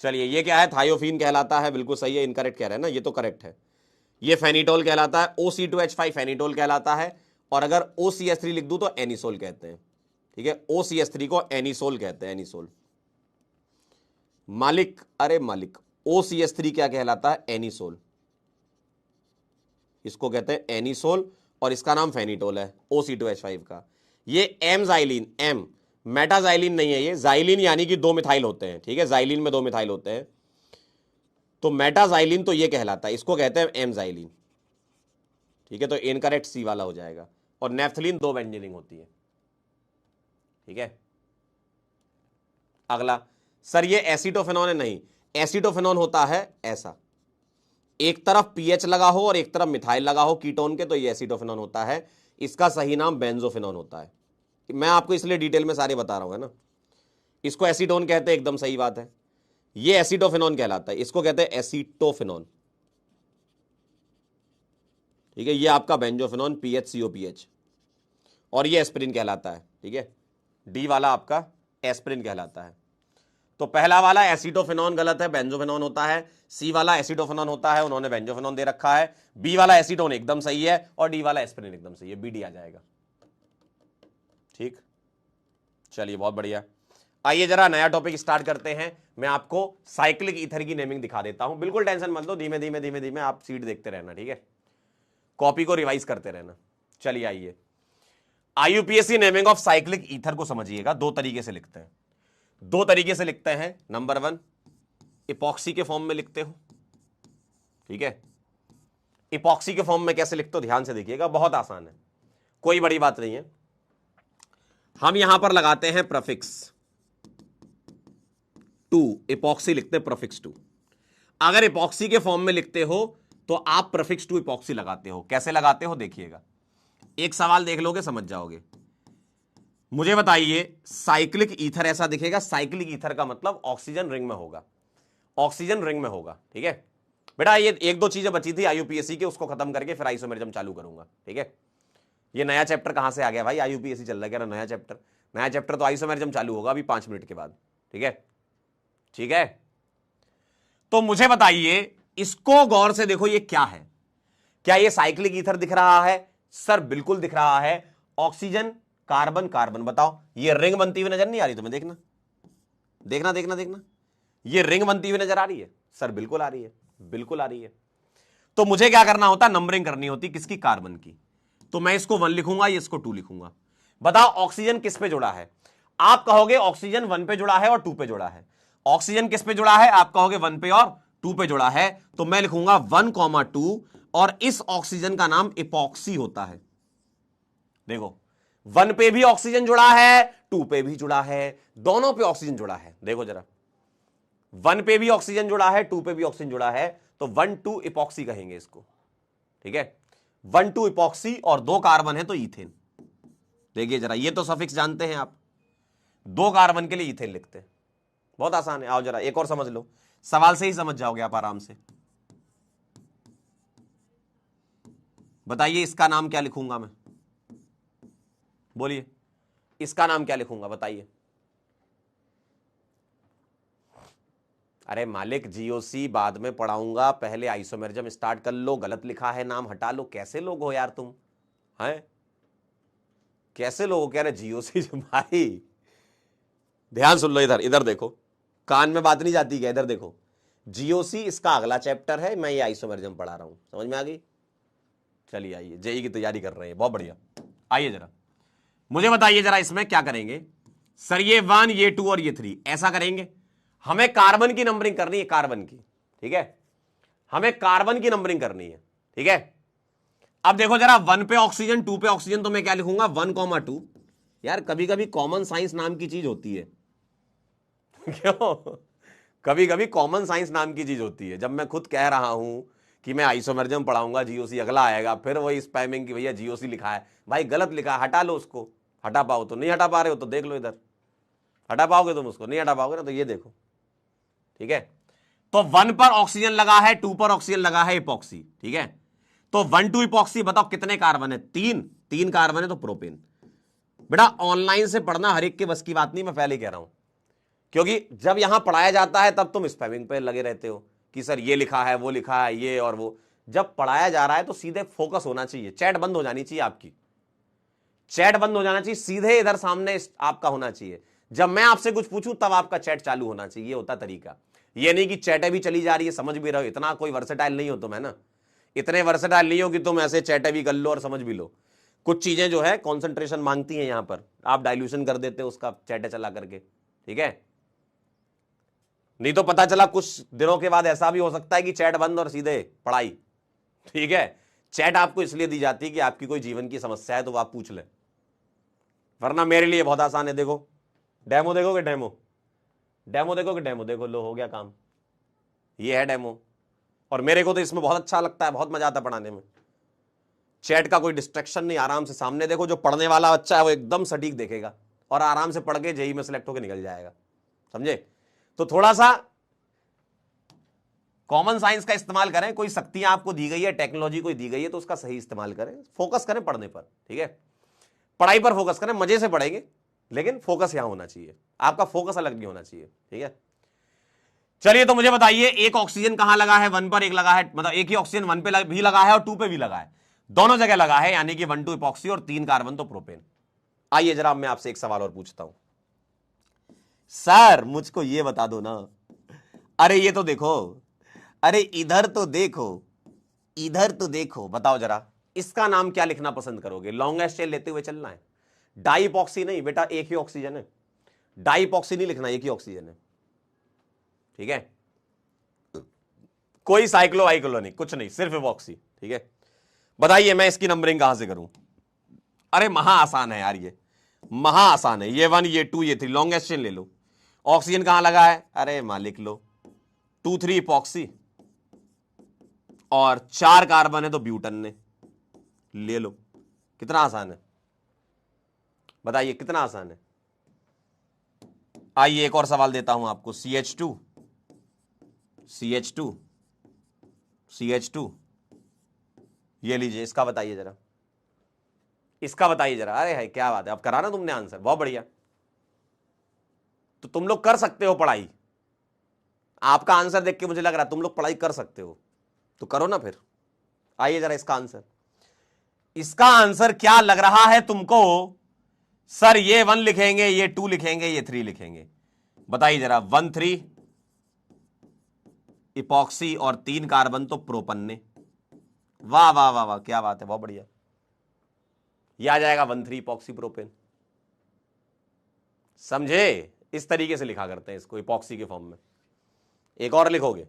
चलिए, ये क्या है, थायोफीन कहलाता है, बिल्कुल सही है। इनकरेक्ट कह रहे हैं ना, ये तो करेक्ट है। ये फेनिटोल कहलाता है, OC2H5 फेनिटोल कहलाता है। और अगर OCH3 लिख दूं तो एनिसोल कहते हैं, ठीक है। OCH3 को एनिसोल कहते हैं, एनिसोल। मालिक, अरे मालिक, OCH3 क्या कहलाता है, एनिसोल, इसको कहते हैं एनिसोल। और इसका नाम फेनिटोल है, OC2H5 का। ये एमजाइलिन, एम मेटाजाइलिन नहीं है, ये जाइलिन यानी कि 2 मिथाइल होते हैं, ठीक है। जाइलिन में 2 मिथाइल होते हैं, तो मेटाजाइलिन तो ये कहलाता है, इसको कहते हैं एमजाइलिन, ठीक है। तो इनकरेक्ट सी वाला हो जाएगा। और नेफ्थलीन 2 बेंजीनिंग होती है, ठीक है। अगला, सर ये एसिटोफेनॉन है, नहीं, एसिटोफेनॉन होता है ऐसा, एक तरफ पीएच लगा हो और एक तरफ मिथाइल लगा हो कीटोन के, तो ये एसिटोफेनॉन होता है। इसका सही नाम बेंजोफेनॉन होता है। मैं आपको इसलिए डिटेल में सारे बता रहा हूं, है ना। इसको एसीटोन कहते हैं, एकदम सही बात है। ये एसिटोफेनॉन कहलाता है, इसको कहते हैं एसीटोफेनॉन, ठीक है। ये आपका बेंजोफेनॉन PHCOPH। और ये एस्पिरिन कहलाता है, ठीक है। डी वाला आपका एस्पिरिन कहलाता है। तो पहला वाला एसिटोफेनॉन गलत है, बेंजोफेनॉन होता है। सी वाला एसिटोफेनॉन होता है, उन्होंने बेंजोफेनॉन दे रखा है। बी वाला एसीटोन एकदम सही है, और डी वाला एस्पिरिन एकदम सही है, BD आ जाएगा, ठीक। चलिए, बहुत बढ़िया। आइए जरा नया टॉपिक स्टार्ट करते हैं। मैं आपको साइक्लिक ईथर की नेमिंग दिखा देता हूं, बिल्कुल टेंशन मत लो, धीमे धीमे धीमे धीमे आप सीट देखते रहना, ठीक है। कॉपी को रिवाइज करते रहना। चलिए आइए, IUPAC naming of cyclic ether को समझिएगा। 2 तरीके से लिखते हैं, 2 तरीके से लिखते हैं। नंबर 1, इपॉक्सी के फॉर्म में लिखते हो, ठीक है। इपॉक्सी के फॉर्म में कैसे लिखते हो, ध्यान से देखिएगा, बहुत आसान है, कोई बड़ी बात नहीं है। हम यहां पर लगाते हैं प्रफिक्स 2, इपॉक्सी लिखते हैं प्रफिक्स 2। अगर इपॉक्सी के फॉर्म में लिखते हो तो आप प्रफिक्स 2 इपॉक्सी लगाते हो। कैसे लगाते हो देखिएगा, एक सवाल देख लोगे समझ जाओगे। मुझे बताइए, साइक्लिक ईथर ऐसा दिखेगा, साइक्लिक ईथर का मतलब ऑक्सीजन रिंग में होगा, ऑक्सीजन रिंग में होगा, ठीक है। बेटा ये 1-2 चीजें बची थी IUPAC के, उसको खत्म करके फिर आइसोमेरिज्म चालू करूंगा, ठीक है। ये नया चैप्टर कहां से आ गया भाई, IUPAC चल रहा है, कह रहा नया चैप्टर, नया चैप्टर तो आइसोमेरिज्म चालू होगा अभी 5 मिनट के बाद, ठीक है, ठीक है। तो मुझे बताइए, इसको गौर से देखो, ये क्या है, क्या ये साइक्लिक ईथर दिख रहा है? सर बिल्कुल दिख रहा है, ऑक्सीजन कार्बन कार्बन। बताओ, ये रिंग बनती हुई नजर नहीं आ रही तुम्हें? देखना देखना देखना देखना, ये रिंग बनती हुई नजर आ रही है? सर बिल्कुल आ रही है, बिल्कुल आ रही है। तो मुझे क्या करना होता, नंबरिंग करनी होती, किसकी, कार्बन की। तो मैं इसको 1 लिखूंगा, ये इसको 2 लिखूंगा। बताओ ऑक्सीजन किस पे जुड़ा है? आप कहोगे ऑक्सीजन 1 पे जुड़ा है और 2 पे जुड़ा है। ऑक्सीजन किस पे जुड़ा है? आप कहोगे 1 पे और 2 पे जुड़ा है। तो मैं लिखूंगा 1,2, और इस ऑक्सीजन का नाम इपॉक्सी होता है। देखो, 1 पे भी ऑक्सीजन जुड़ा है, 2 पे भी जुड़ा है, दोनों पे ऑक्सीजन जुड़ा है। देखो जरा, 1 पे भी ऑक्सीजन जुड़ा है, 2 पे भी ऑक्सीजन जुड़ा है, तो 1,2 इपॉक्सी कहेंगे इसको, ठीक है। 1,2 इपॉक्सी, और 2 कार्बन है तो ईथेन। देखिए जरा, ये तो सफिक्स जानते हैं आप, 2 कार्बन के लिए ईथेन लिखते हैं, बहुत आसान है। आओ जरा एक और समझ लो, सवाल से ही समझ जाओगे आप आराम से। बताइए इसका नाम क्या लिखूंगा मैं, बोलिए इसका नाम क्या लिखूंगा, बताइए। अरे मालिक, GOC बाद में पढ़ाऊंगा, पहले आइसोमेरिज्म स्टार्ट कर लो। गलत लिखा है नाम हटा लो। कैसे लोग हो यार तुम, हैं? कैसे लोग हो? कह रहे GOC भाई ध्यान सुन लो, इधर इधर देखो, कान में बात नहीं जाती क्या? इधर देखो, GOC इसका अगला चैप्टर है, मैं ये आइसोमेरिज्म पढ़ा रहा हूं, समझ में आ गई? चलिए आइए, जेई की तैयारी कर रहे हैं, बहुत बढ़िया। आइए जरा मुझे बताइए जरा, इसमें क्या करेंगे? सर ये 1, ये 2 और ये 3 ऐसा करेंगे। हमें कार्बन की नंबरिंग करनी है, कार्बन की, ठीक है, हमें कार्बन की नंबरिंग करनी है, ठीक है। अब देखो जरा, 1 पे ऑक्सीजन, 2 पे ऑक्सीजन, तो मैं क्या लिखूंगा, 1,2। यार कभी कभी कॉमन साइंस नाम की चीज होती है क्यों, कभी कभी कॉमन साइंस नाम की चीज होती है। जब मैं खुद कह रहा हूं कि मैं आइसोमेरिज्म पढ़ाऊंगा, जीओसी, अगला आएगा फिर वही स्पैमिंग की भैया जीओसी लिखा है, भाई गलत लिखा है, हटा लो उसको। हटा पाओ तो, नहीं हटा पा रहे हो तो देख लो इधर, हटा पाओगे तुम उसको, नहीं हटा पाओगे ना तो ये देखो, ठीक है। तो 1 पर ऑक्सीजन लगा है, 2 पर ऑक्सीजन लगा है, इपॉक्सी, ठीक है। तो 1,2 इपॉक्सी, बताओ कितने कार्बन है, 3 कार्बन है, तो प्रोपेन। बेटा ऑनलाइन से पढ़ना हर एक के बस की बात नहीं, मैं पहले ही कह रहा हूं, क्योंकि जब यहां पढ़ाया जाता है तब तुम स्पैमिंग पे लगे रहते हो कि सर ये लिखा है, वो लिखा है, ये और वो। जब पढ़ाया जा रहा है तो सीधे फोकस होना चाहिए, चैट बंद हो जानी चाहिए आपकी, चैट बंद हो जाना चाहिए, सीधे इधर सामने आपका होना चाहिए। जब मैं आपसे कुछ पूछूं तब आपका चैट चालू होना चाहिए, ये होता तरीका। ये नहीं कि चैटे भी चली जा रही है, समझ भी रहो, इतना कोई वर्सेटाइल नहीं हो तुम, है ना, इतने वर्सेटाइल नहीं हो कि तुम ऐसे चैटे भी कर लो और समझ भी लो। कुछ चीजें जो है कॉन्सेंट्रेशन मांगती हैं, यहां पर आप डाइल्यूशन कर देते हो उसका चैटे चला करके, ठीक है। नहीं तो पता चला कुछ दिनों के बाद ऐसा भी हो सकता है कि चैट बंद और सीधे पढ़ाई, ठीक है। चैट आपको इसलिए दी जाती है कि आपकी कोई जीवन की समस्या है तो आप पूछ ले, वरना मेरे लिए बहुत आसान है। देखो डेमो, देखोगे डेमो, डेमो देखोगे, डेमो देखो, लो हो गया काम, ये है डेमो। और मेरे को तो इसमें बहुत अच्छा लगता है, बहुत मजा आता है पढ़ाने में। चैट का कोई डिस्ट्रैक्शन नहीं, आराम से सामने देखो, जो पढ़ने वाला बच्चा है वो एकदम सटीक देखेगा और आराम से पढ़ के जेई में सिलेक्ट होकर निकल जाएगा, समझे। तो थोड़ा सा कॉमन साइंस का इस्तेमाल करें, कोई शक्तियां आपको दी गई है, टेक्नोलॉजी कोई दी गई है तो उसका सही इस्तेमाल करें, फोकस करें पढ़ने पर, ठीक है। पढ़ाई पर फोकस करें, मजे से पढ़ेंगे लेकिन फोकस यहां होना चाहिए, आपका फोकस अलग नहीं होना चाहिए, ठीक है। चलिए तो मुझे बताइए, एक ऑक्सीजन कहां लगा है, 1 पर एक लगा है, मतलब एक ही ऑक्सीजन 1 पे भी लगा है और 2 पे भी लगा है, दोनों जगह लगा है, यानी कि 1,2 इपॉक्सी और 3 कार्बन तो प्रोपेन। आइए जरा मैं आपसे एक सवाल और पूछता हूं, सर मुझको ये बता दो ना, अरे ये तो देखो, अरे इधर तो देखो, इधर तो देखो, बताओ जरा इसका नाम क्या लिखना पसंद करोगे, लॉन्गेस्ट चेन लेते हुए चलना है, डाइपॉक्सी नहीं बेटा, एक ही ऑक्सीजन है, डाइपॉक्सी नहीं लिखना, एक ही ऑक्सीजन है, ठीक है। कोई साइक्लो वाइक्लो नहीं, कुछ नहीं, सिर्फ इपॉक्सी, ठीक है। बताइए मैं इसकी नंबरिंग कहां से करूं, अरे महा आसान है यार, ये महा आसान है, ये 1, ये 2, ये 3, लॉन्गेस्ट चेन ले लो। ऑक्सीजन कहां लगा है, अरे मां लिख लो, 2, 3 इपॉक्सी और 4 कार्बन है तो ब्यूटन ने, ले लो। कितना आसान है, बताइए कितना आसान है। आइए एक और सवाल देता हूं आपको, CH2, CH2, CH2, ये लीजिए, इसका बताइए जरा, इसका बताइए जरा। अरे है क्या बात है, अब करा ना तुमने आंसर, बहुत बढ़िया। तो तुम लोग कर सकते हो पढ़ाई, आपका आंसर देख के मुझे लग रहा है तुम लोग पढ़ाई कर सकते हो, तो करो ना फिर। आइए जरा इसका आंसर, इसका आंसर क्या लग रहा है तुमको, सर ये 1 लिखेंगे, ये 2 लिखेंगे, ये 3 लिखेंगे, बताइए जरा। 1, 3 इपॉक्सी और 3 कार्बन तो प्रोपन ने, वाह वाह वाह वाह, क्या बात है, बहुत बढ़िया। ये आ जाएगा 1, 3 इपॉक्सी प्रोपेन, समझे। इस तरीके से लिखा करते हैं इसको, इपॉक्सी के फॉर्म में। एक और लिखोगे,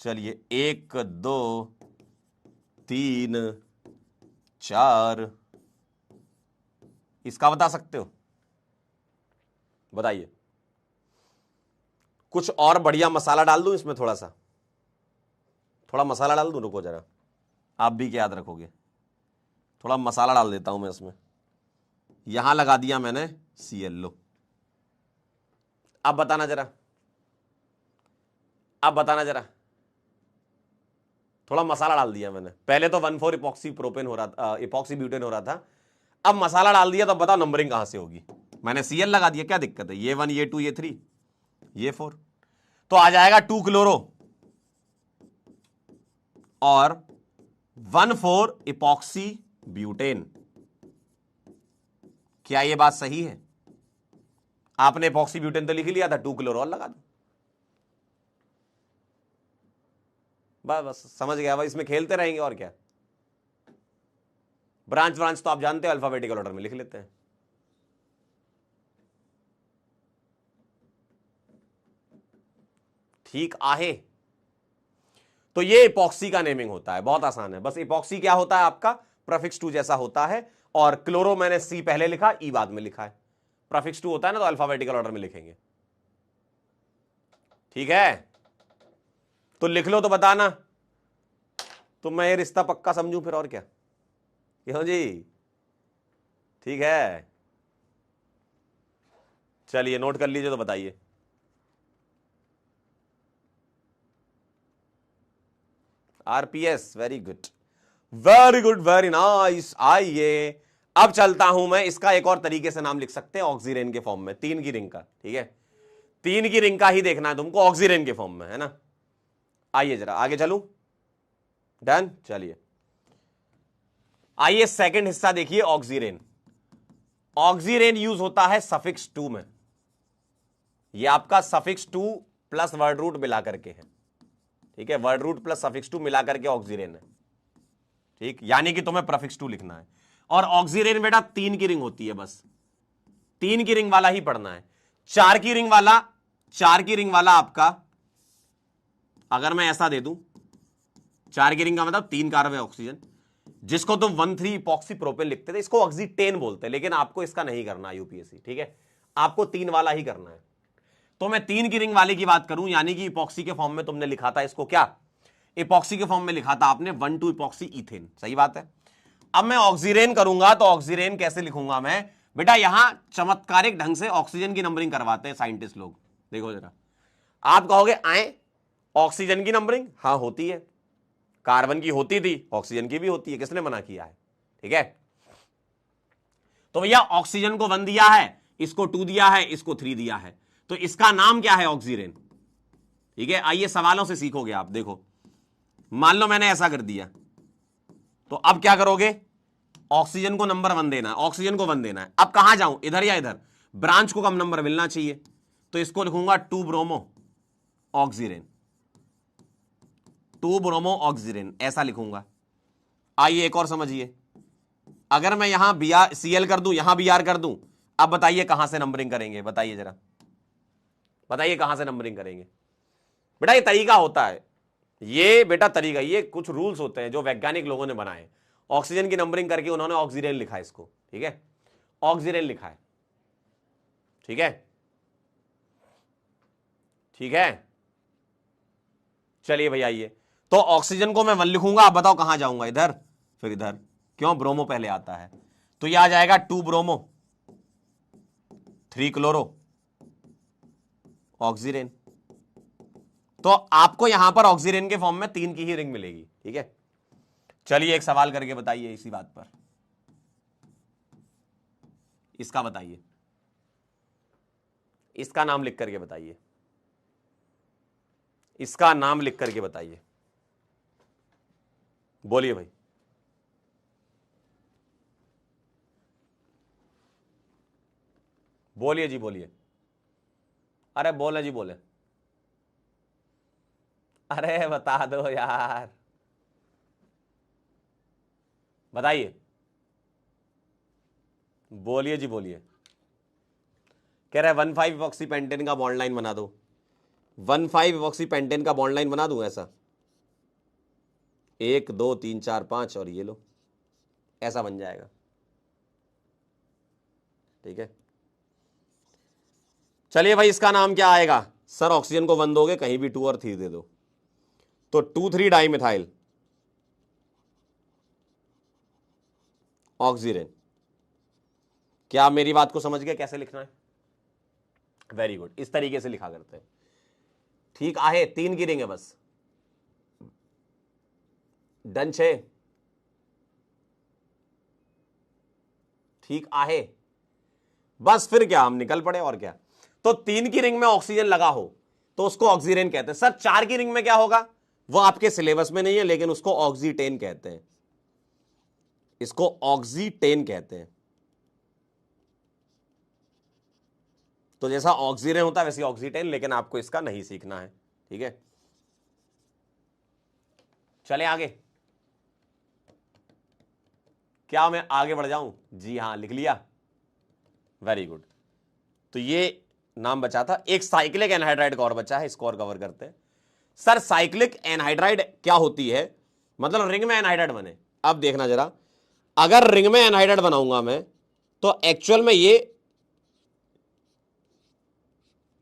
चलिए 1, 2, 3, 4, इसका बता सकते हो, बताइए। कुछ और बढ़िया मसाला डाल दूं इसमें, थोड़ा मसाला डाल दूं, रुको जरा, आप भी क्या याद रखोगे, थोड़ा मसाला डाल देता हूं मैं इसमें। यहां लगा दिया मैंने Cl, लो। अब बताना जरा, अब बताना जरा, थोड़ा मसाला डाल दिया मैंने, पहले तो 1, 4 इपॉक्सी प्रोपेन हो रहा था, इपॉक्सी ब्यूटेन हो रहा था, अब मसाला डाल दिया, तो बताओ नंबरिंग कहां से होगी। मैंने Cl लगा दिया, क्या दिक्कत है, ये 1, ये 2, ये 3, ये 4, तो आ जाएगा 2 क्लोरो और 1, 4 इपॉक्सी ब्यूटेन। क्या ये बात सही है, आपने इपॉक्सी ब्यूटेन तो लिख लिया था, 2 क्लोरो और लगा दो, बस बस समझ गया, बस इसमें खेलते रहेंगे और क्या। ब्रांच तो आप जानते हो अल्फाबेटिकल ऑर्डर में लिख लेते हैं। ठीक आहे। तो ये इपॉक्सी का नेमिंग होता है, बहुत आसान है। बस इपॉक्सी क्या होता है आपका, प्रीफिक्स टू जैसा होता है। और क्लोरो मैंने सी पहले लिखा, ई बाद में लिखा है। प्रीफिक्स टू होता है ना तो अल्फाबेटिकल ऑर्डर में लिखेंगे, ठीक है। तो लिख लो तो बताना, तो मैं ये रिश्ता पक्का समझूं फिर, और क्या। क्यों जी, ठीक है। चलिए नोट कर लीजिए तो बताइए। RPS, very good, very good, very nice. आइए अब चलता हूं मैं, इसका एक और तरीके से नाम लिख सकते हैं ऑक्सीरेन के फॉर्म में, 3 की रिंग का, ठीक है। 3 की रिंग का ही देखना है तुमको, ऑक्सीरेन के फॉर्म में, है ना। आइए जरा आगे चलूं, डन। चलिए आइए सेकंड हिस्सा देखिए, ऑक्सीरेन। ऑक्सीरेन यूज होता है सफिक्स टू में। ये आपका suffix two plus word root मिला करके है, ठीक है। Word root plus suffix two मिला करके ऑक्सीरेन है, ठीक। यानी कि तुम्हें प्रीफिक्स टू लिखना है। और ऑक्सीरेन बेटा 3 की रिंग होती है, बस 3 की रिंग वाला ही पढ़ना है। 4 की रिंग वाला, 4 की रिंग वाला आपका, अगर मैं ऐसा दे दूं, 4 की रिंग का मतलब 3 कार्बन ऑक्सीजन, जिसको तुम 1,3 इपॉक्सी प्रोपेन लिखते थे, इसको ऑक्सीटेन बोलते हैं, लेकिन आपको इसका नहीं करना यूपीएससी, ठीक है। आपको 3 वाला ही करना है। तो मैं 3 की रिंग वाले की बात करूं, यानी कि इपॉक्सी के फॉर्म में तुमने लिखा था इसको, क्या इपॉक्सी के फॉर्म में लिखा था आपने 1,2 इपॉक्सी इथेन, सही बात है। अब मैं ऑक्सीरेन करूंगा तो ऑक्सीरेन कैसे लिखूंगा मैं बेटा, यहां चमत्कारिक ढंग से ऑक्सीजन की नंबरिंग करवाते हैं साइंटिस्ट लोग। देखो जरा, आप कहोगे आए ऑक्सीजन की नंबरिंग, हाँ होती है, कार्बन की होती थी, ऑक्सीजन की भी होती है, किसने मना किया है, ठीक है। तो भैया ऑक्सीजन को 1 दिया है, इसको 2 दिया है, इसको 3 दिया है, तो इसका नाम क्या है, ऑक्सीरेन, ठीक है। आइए सवालों से सीखोगे आप। देखो मान लो मैंने ऐसा कर दिया, तो अब क्या करोगे, ऑक्सीजन को नंबर 1 देना है, ऑक्सीजन को 1 देना है। अब कहां जाऊं, इधर या इधर, ब्रांच को कम नंबर मिलना चाहिए, तो इसको लिखूंगा 2 ब्रोमो ऑक्सीरेन, 2 ब्रोमो ऑक्सीरेन, ऐसा लिखूंगा। आइए एक और समझिए, अगर मैं यहां Br Cl कर दूं, यहां Br कर दूं, अब बताइए कहां से नंबरिंग करेंगे, बताइए जरा, बताइए कहां से नंबरिंग करेंगे। बेटा ये तरीका होता है, ये बेटा तरीका, ये कुछ रूल्स होते हैं जो वैज्ञानिक लोगों ने बनाए। ऑक्सीजन की नंबरिंग करके उन्होंने ऑक्सीरेन लिखा है इसको, ठीक है, ऑक्सीरेन लिखा है, ठीक है, ठीक है। चलिए भैया आइए, तो ऑक्सीजन को मैं 1 लिखूंगा, आप बताओ कहां जाऊंगा, इधर, फिर इधर, क्यों ब्रोमो पहले आता है, तो यह आ जाएगा 2 ब्रोमो 3 क्लोरो ऑक्सीरेन। तो आपको यहां पर ऑक्सीरेन के फॉर्म में 3 की ही रिंग मिलेगी, ठीक है। चलिए एक सवाल करके बताइए इसी बात पर, इसका बताइए, इसका नाम लिख करके बताइए, इसका नाम लिख करके बताइए, बोलिए भाई। बोलिए जी बोलिए, अरे बोले जी बोले, अरे बता दो यार, बताइए, बोलिए जी बोलिए। कह रहे 1,5 इपॉक्सी पेंटेन का बॉन्ड लाइन बना दो, 1,5 इपॉक्सी पेंटेन का बॉन्ड लाइन बना दूं ऐसा, 1 2 3 4 5 और ये लो, ऐसा बन जाएगा, ठीक है। चलिए भाई इसका नाम क्या आएगा, सर ऑक्सीजन को 1 दोगे, कहीं भी 2 और 3 दे दो, तो 2,3 डाइमिथाइल ऑक्सीरेन। क्या आप मेरी बात को समझ गए कैसे लिखना है, वेरी गुड, इस तरीके से लिखा करते हैं, ठीक आहे। 3 की रिंग है बस, डन छे, ठीक आहे, बस फिर क्या हम निकल पड़े, और क्या। तो 3 की रिंग में ऑक्सीजन लगा हो तो उसको ऑक्सीरेन कहते हैं। सर 4 की रिंग में क्या होगा, वो आपके सिलेबस में नहीं है, लेकिन उसको ऑक्सीटेन कहते हैं, इसको ऑक्सीटेन कहते हैं। तो जैसा ऑक्सीजन होता है वैसे ऑक्सीटेन, लेकिन आपको इसका नहीं सीखना है, ठीक है। चले आगे, क्या मैं आगे बढ़ जाऊं, जी हां लिख लिया, वेरी गुड। तो ये नाम बचा था, एक साइक्लिक एनहाइड्राइड का और बचा है, इसको और कवर करते हैं। सर साइक्लिक एनहाइड्राइड क्या होती है, मतलब रिंग में एनहाइड्राइड बने। अब देखना जरा, अगर रिंग में एनहाइड्राइड बनाऊंगा मैं तो एक्चुअल में ये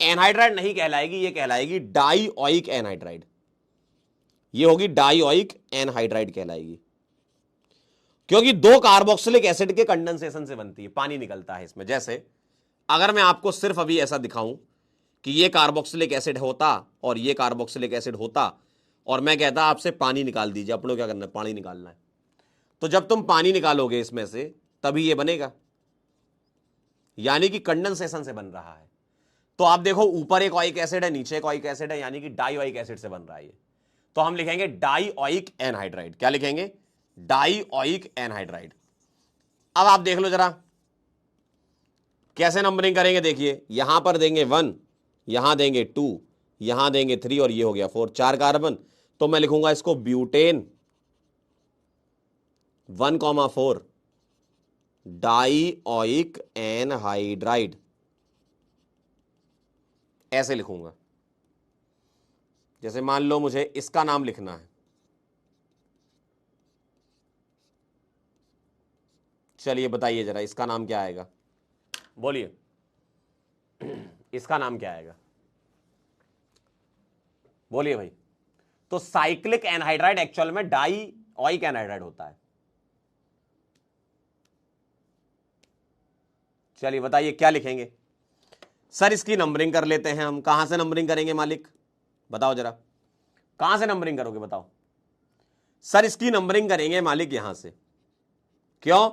एनहाइड्राइड नहीं कहलाएगी, ये कहलाएगी डाइओइक एनहाइड्राइड। ये होगी डाइओइक एनहाइड्राइड कहलाएगी, क्योंकि दो कार्बोक्सिलिक एसिड के कंडेंसेशन से बनती है, पानी निकलता है इसमें। जैसे अगर मैं आपको सिर्फ अभी ऐसा दिखाऊं कि ये कार्बोक्सिलिक एसिड होता और ये कार्बोक्सिलिक एसिड होता और मैं कहता आपसे पानी निकाल दीजिए, अपनों क्या करना है, पानी निकालना है, तो जब तुम पानी निकालोगे इसमें से तभी ये बनेगा, यानी कि कंडेंसेशन से बन रहा है। तो आप देखो ऊपर एक ओइक एसिड है, नीचे एक ओइक एसिड है, यानी कि डाइओइक एसिड से बन रहा है ये। तो हम लिखेंगे डाइओइक एनहाइड्राइड। क्या लिखेंगे? Dioic anhydride. अब आप देख लो जरा कैसे नंबरिंग करेंगे। देखिए यहां पर देंगे 1, यहां देंगे 2, यहां देंगे 3 और ये हो गया 4, 4 कार्बन। तो मैं लिखूंगा इसको ब्यूटेन 1,4 डाइओइक एनहाइड्राइड, ऐसे लिखूंगा। जैसे मान लो मुझे इसका नाम लिखना है, चलिए बताइए जरा इसका नाम क्या आएगा, बोलिए इसका नाम क्या आएगा, बोलिए भाई। तो साइक्लिक एनहाइड्राइड एक्चुअल में डाइओइक एनहाइड्राइड होता है। चलिए बताइए क्या लिखेंगे। सर इसकी नंबरिंग कर लेते हैं हम। कहां से नंबरिंग करेंगे मालिक, बताओ जरा, कहां से नंबरिंग करोगे बताओ। सर इसकी नंबरिंग करेंगे मालिक यहां से। क्यों?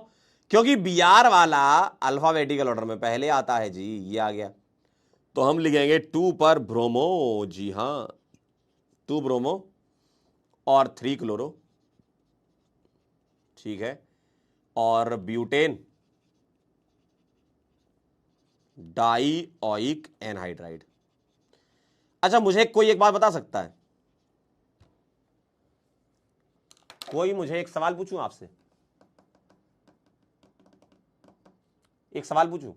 क्योंकि बीआर वाला अल्फाबेटिकल ऑर्डर में पहले आता है जी, ये आ गया। तो हम लिखेंगे 2 पर ब्रोमो, जी हां 2 ब्रोमो और 3 क्लोरो, ठीक है, और ब्यूटेन डाइओइक एनहाइड्राइड। अच्छा मुझे कोई एक बात बता सकता है, कोई मुझे एक सवाल पूछूं आपसे, एक सवाल पूछूं,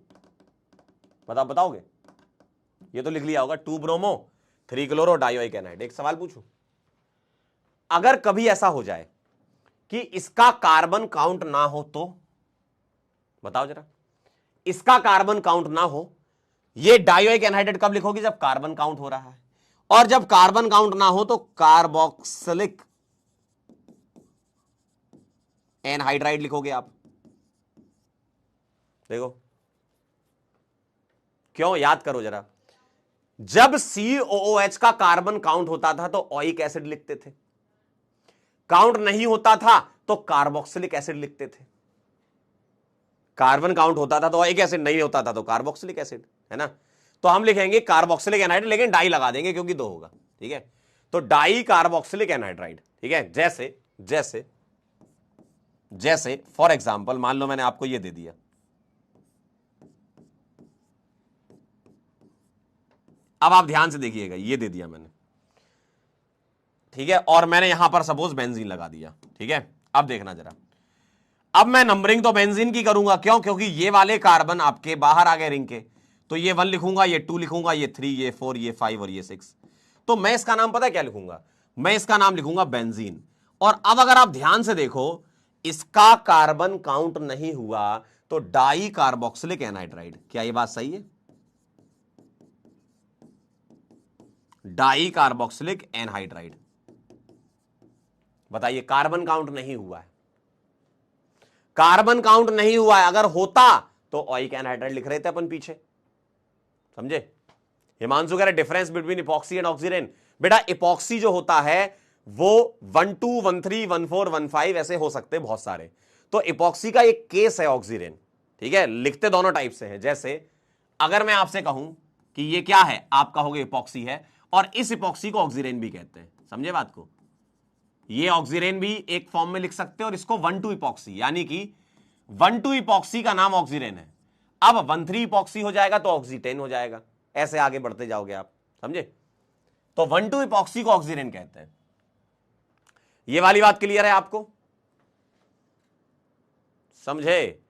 बताओगे? ये तो लिख लिया होगा 2 ब्रोमो 3 क्लोरो डाइओइक एनहाइड। एक सवाल पूछूं, अगर कभी ऐसा हो जाए कि इसका कार्बन काउंट ना हो तो बताओ जरा, इसका कार्बन काउंट ना हो, ये डाइओइक एनहाइड्राइड कब लिखोगे? जब कार्बन काउंट हो रहा है। और जब कार्बन काउंट ना हो तो कार्बोक्सिलिक एनहाइड्राइड लिखोगे आप। देखो क्यों, याद करो जरा, जब COOH का कार्बन काउंट होता था तो ओइक एसिड लिखते थे, काउंट नहीं होता था तो कार्बोक्सिलिक एसिड लिखते थे। कार्बन काउंट होता था तो ओइक एसिड, नहीं होता था तो कार्बोक्सिलिक एसिड, है ना। तो हम लिखेंगे कार्बोक्सिलिक एनहाइड्राइड, लेकिन डाई लगा देंगे क्योंकि 2 होगा, ठीक है। तो डाई कार्बोक्सिलिक एनहाइड्राइड, ठीक है। जैसे जैसे जैसे फॉर एग्जांपल मान लो मैंने आपको ये दे दिया, अब आप ध्यान से देखिएगा, ये दे दिया मैंने, ठीक है, और मैंने यहां पर सपोज बेंजीन लगा दिया, ठीक है। अब देखना जरा, अब मैं नंबरिंग तो बेंजीन की करूंगा, क्यों? क्योंकि ये वाले कार्बन आपके बाहर आ गए रिंग के, तो ये 1 लिखूंगा, ये 2 लिखूंगा, ये 3, ये 4, ये 5 और ये 6। तो मैं इसका नाम पता है क्या लिखूंगा? मैं इसका नाम लिखूंगा बेंजीन। और अब अगर आप ध्यान से देखो, इसका कार्बन काउंट नहीं हुआ तो डाई कार्बोक्सिलिक एनहाइड्राइड। क्या ये बात सही है? डाई कार्बोक्सिलिक एनहाइड्राइड, बताइए, कार्बन काउंट नहीं हुआ है, कार्बन काउंट नहीं हुआ है। अगर होता तो ओइक एनहाइड्राइड लिख रहे थे अपन पीछे, समझे? हिमांशु कह रहे difference between epoxy and oxirane. बेटा इपॉक्सी जो होता है वो 1, 2, 1, 3, 1, 4, 1, 5 ऐसे हो सकते हैं बहुत सारे। तो इपॉक्सी का एक केस है ऑक्सीरेन, ठीक है। लिखते दोनों टाइप से हैं। जैसे अगर मैं आपसे कहूं कि ये क्या है, आप कहोगे इपॉक्सी है, और इस इपॉक्सी को ऑक्सीरेन भी कहते हैं, समझे बात को? ये ऑक्सीरेन भी एक फॉर्म में लिख सकते हैं, और इसको 1,2 इपॉक्सी, यानी कि 1,2 इपॉक्सी का नाम ऑक्सीरेन है। अब 1,3 इपॉक्सी हो जाएगा तो ऑक्सीटेन हो जाएगा, ऐसे आगे बढ़ते जाओगे आप, समझे? तो 1,2 इपॉक्सी को ऑक्सीरेन कहते हैं। ये वाली बात क्लियर है आपको, समझे?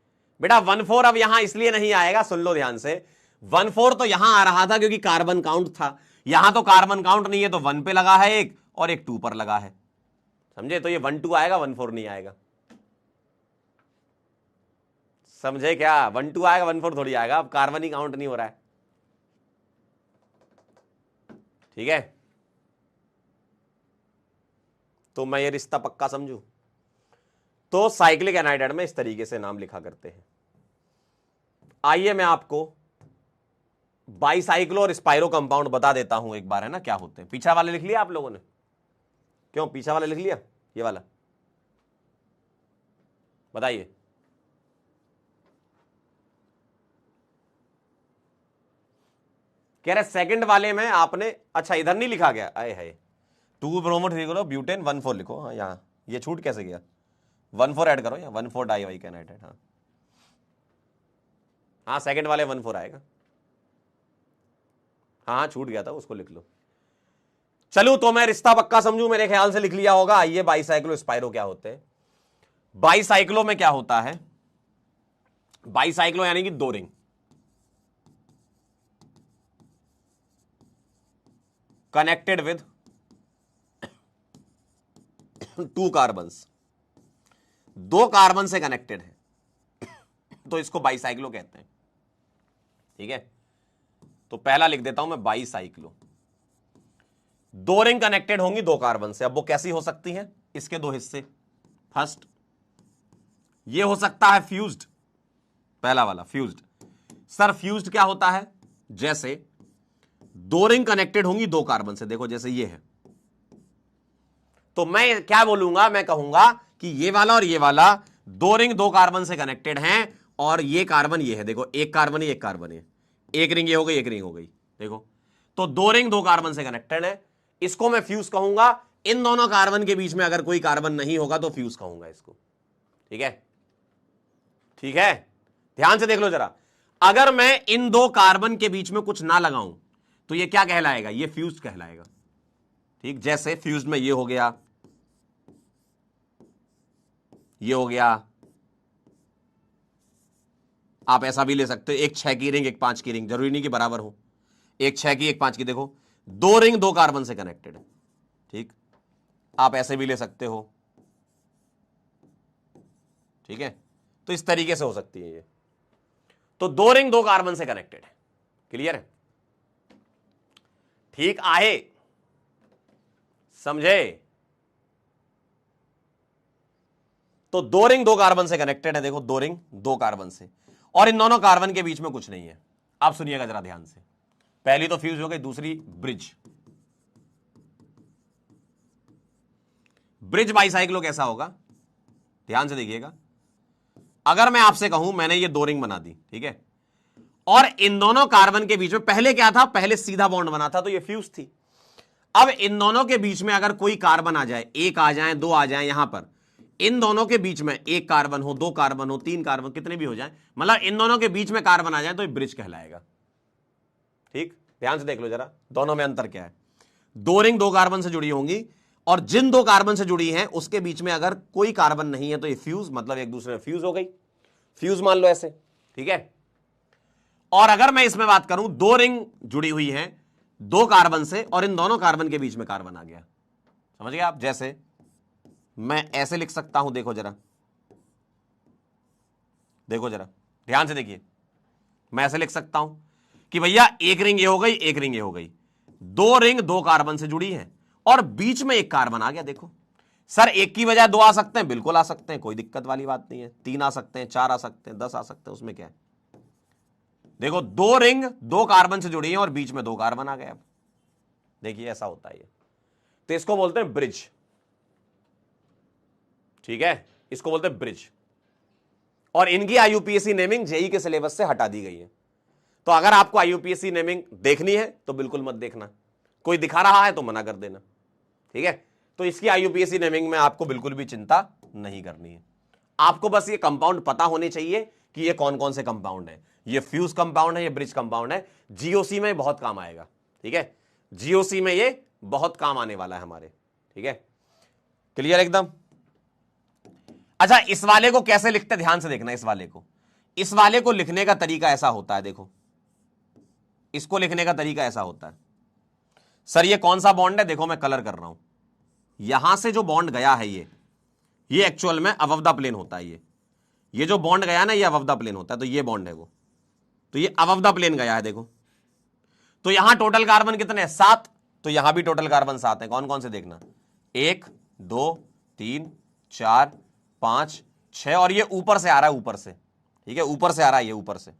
बेटा 1,4 अब यहां इसलिए नहीं आएगा, सुन लो ध्यान से। 1,4 तो यहां आ रहा था क्योंकि कार्बन काउंट था, यहां तो कार्बन काउंट नहीं है, तो 1 पे लगा है एक और एक 2 पर लगा है, समझे? तो ये 1 2 आएगा, 1 4 नहीं आएगा, समझे क्या? 1 2 आएगा, 1 4 थोड़ी आएगा, अब कार्बन ही काउंट नहीं हो रहा है, ठीक है? तो मैं ये रिश्ता पक्का समझू। तो साइक्लिक एनाइड्राइड में इस तरीके से नाम लिखा करते हैं। आइए मैं आपको बाईसाइक्लो और स्पाइरो कंपाउंड बता देता हूं एक बार, है ना, क्या होते हैं। पीछा वाले लिख लिया आप लोगों ने? क्यों, पीछा वाले लिख लिया? ये वाला बताइए। कह रहे सेकंड वाले में आपने, अच्छा इधर नहीं लिखा गया, आए है 2 ब्रोमो 3 करो ब्यूटेन 1 4 लिखो। हाँ यहाँ ये छूट कैसे गया? 1 4 ऐड करो, या 1 4 डाई वाई कैनाइड्राइड। हाँ हाँ सेकंड वाले 1 4 आएगा। हाँ छूट गया था, उसको लिख लो। चलो तो मैं रिश्ता पक्का समझू, मेरे ख्याल से लिख लिया होगा। आइए बाईसाइक्लो स्पाइरो क्या होते हैं। बाईसाइक्लो में क्या होता है? बाईसाइक्लो यानी कि 2 ring connected with 2 carbons, 2 carbon से कनेक्टेड है, तो इसको बाईसाइक्लो कहते हैं, ठीक है? तो पहला लिख देता हूं मैं बाईसाइक्लो। 2 रिंग कनेक्टेड होंगी 2 कार्बन से। अब वो कैसी हो सकती हैं? इसके 2 हिस्से। फर्स्ट ये हो सकता है फ्यूज्ड, पहला वाला फ्यूज्ड। सर फ्यूज्ड क्या होता है? जैसे 2 रिंग कनेक्टेड होंगी 2 कार्बन से, देखो जैसे ये है, तो मैं क्या बोलूंगा? मैं कहूंगा कि ये वाला और ये वाला 2 रिंग 2 कार्बन से कनेक्टेड हैं, और ये कार्बन ये है, देखो एक कार्बन ही एक कार्बन है, एक रिंग ये हो गई, एक रिंग हो गई, देखो। तो 2 रिंग 2 कार्बन से कनेक्टेड है, इसको मैं फ्यूज कहूंगा। इन दोनों कार्बन के बीच में अगर कोई कार्बन नहीं होगा तो फ्यूज कहूंगा इसको, ठीक है? ठीक है, ध्यान से देख लो जरा। अगर मैं इन 2 कार्बन के बीच में कुछ ना लगाऊं तो ये क्या कहलाएगा? ये फ्यूज कहलाएगा, ठीक? जैसे फ्यूज में ये हो गया, ये हो गया। आप ऐसा भी ले सकते हो, एक 6 की रिंग एक 5 की रिंग, जरूरी नहीं कि बराबर हो, एक 6 की एक 5 की, देखो 2 रिंग 2 कार्बन से कनेक्टेड है, ठीक? आप ऐसे भी ले सकते हो, ठीक है? तो इस तरीके से हो सकती है ये। तो 2 रिंग 2 कार्बन से कनेक्टेड है, क्लियर है? ठीक आहे, समझे? तो 2 रिंग 2 कार्बन से कनेक्टेड है, देखो 2 रिंग 2 कार्बन से, और इन दोनों कार्बन के बीच में कुछ नहीं है। आप सुनिएगा जरा ध्यान से। पहली तो फ्यूज हो गई, दूसरी ब्रिज। ब्रिज बाईसाइक्लो कैसा होगा? ध्यान से देखिएगा। अगर मैं आपसे कहूं मैंने ये 2 रिंग बना दी, ठीक है, और इन दोनों कार्बन के बीच में पहले क्या था? पहले सीधा बॉन्ड बना था, तो ये फ्यूज थी। अब इन दोनों के बीच में अगर कोई कार्बन आ जाए, 1 आ जाए, 2 आ जाए, यहां पर इन दोनों के बीच में 1 कार्बन हो, 2 कार्बन हो, 3 कार्बन, कितने भी हो जाए, मतलब इन दोनों के बीच में कार्बन आ जाए तो ये ब्रिज कहलाएगा, ठीक? ध्यान से देख लो जरा, दोनों में अंतर क्या है। 2 रिंग 2 कार्बन से जुड़ी होंगी, और जिन 2 कार्बन से जुड़ी हैं उसके बीच में अगर कोई कार्बन नहीं है तो ये फ्यूज, मतलब एक दूसरे में फ्यूज हो गई, फ्यूज मान लो ऐसे, ठीक है? और अगर मैं इसमें बात करूं, 2 रिंग जुड़ी हुई है 2 कार्बन से, और इन दोनों कार्बन के बीच में कार्बन आ गया, समझ गए आप? जैसे मैं ऐसे लिख सकता हूं, देखो जरा, देखो जरा ध्यान से देखिए। मैं ऐसे लिख सकता हूं कि भैया एक रिंग ये हो गई, एक रिंग ये हो गई, 2 रिंग 2 कार्बन से जुड़ी है, और बीच में एक कार्बन आ गया। देखो सर, 1 की बजाय 2 आ सकते हैं, बिल्कुल आ सकते हैं, कोई दिक्कत वाली बात नहीं है। 3 आ सकते हैं, 4 आ सकते हैं, 10 आ सकते हैं, उसमें क्या है? देखो 2 रिंग 2 कार्बन से जुड़ी है और बीच में 2 कार्बन आ गए। अब देखिए ऐसा होता है, तो इसको बोलते हैं ब्रिज, ठीक है? इसको बोलते हैं ब्रिज। और इनकी आईयूपीएसी नेमिंग जेई के सिलेबस से हटा दी गई है। तो अगर आपको आईयूपीएसी नेमिंग देखनी है तो बिल्कुल मत देखना, कोई दिखा रहा है तो मना कर देना, ठीक है? तो इसकी आईयूपीएसी नेमिंग में आपको बिल्कुल भी चिंता नहीं करनी है। आपको बस ये कंपाउंड पता होने चाहिए कि ये कौन कौन से कंपाउंड है। ये फ्यूज कंपाउंड है, ये ब्रिज कंपाउंड है, जीओसी में बहुत काम आएगा, ठीक है? जीओसी में ये बहुत काम आने वाला है हमारे, ठीक है? क्लियर एकदम? अच्छा, इस वाले को कैसे लिखते, ध्यान से देखना। इस वाले को लिखने का तरीका ऐसा होता है, देखो इसको लिखने का तरीका ऐसा होता है। सर ये कौन सा बॉन्ड है, देखो मैं कलर कर रहा हूं, यहां से जो बॉन्ड गया है ये एक्चुअल में अबव द प्लेन होता है। ये जो बॉन्ड गया ना ये अबव द प्लेन होता है, तो ये बॉन्ड है वो, तो ये अबव द प्लेन गया है देखो। तो यहां टोटल कार्बन कितने हैं, 7, तो यहां भी टोटल कार्बन 7 है। कौन कौन से देखना, 1 2 3 4 5 6, और ये ऊपर से आ रहा है, ऊपर से, ठीक है, ऊपर से आ रहा है ये, ऊपर से,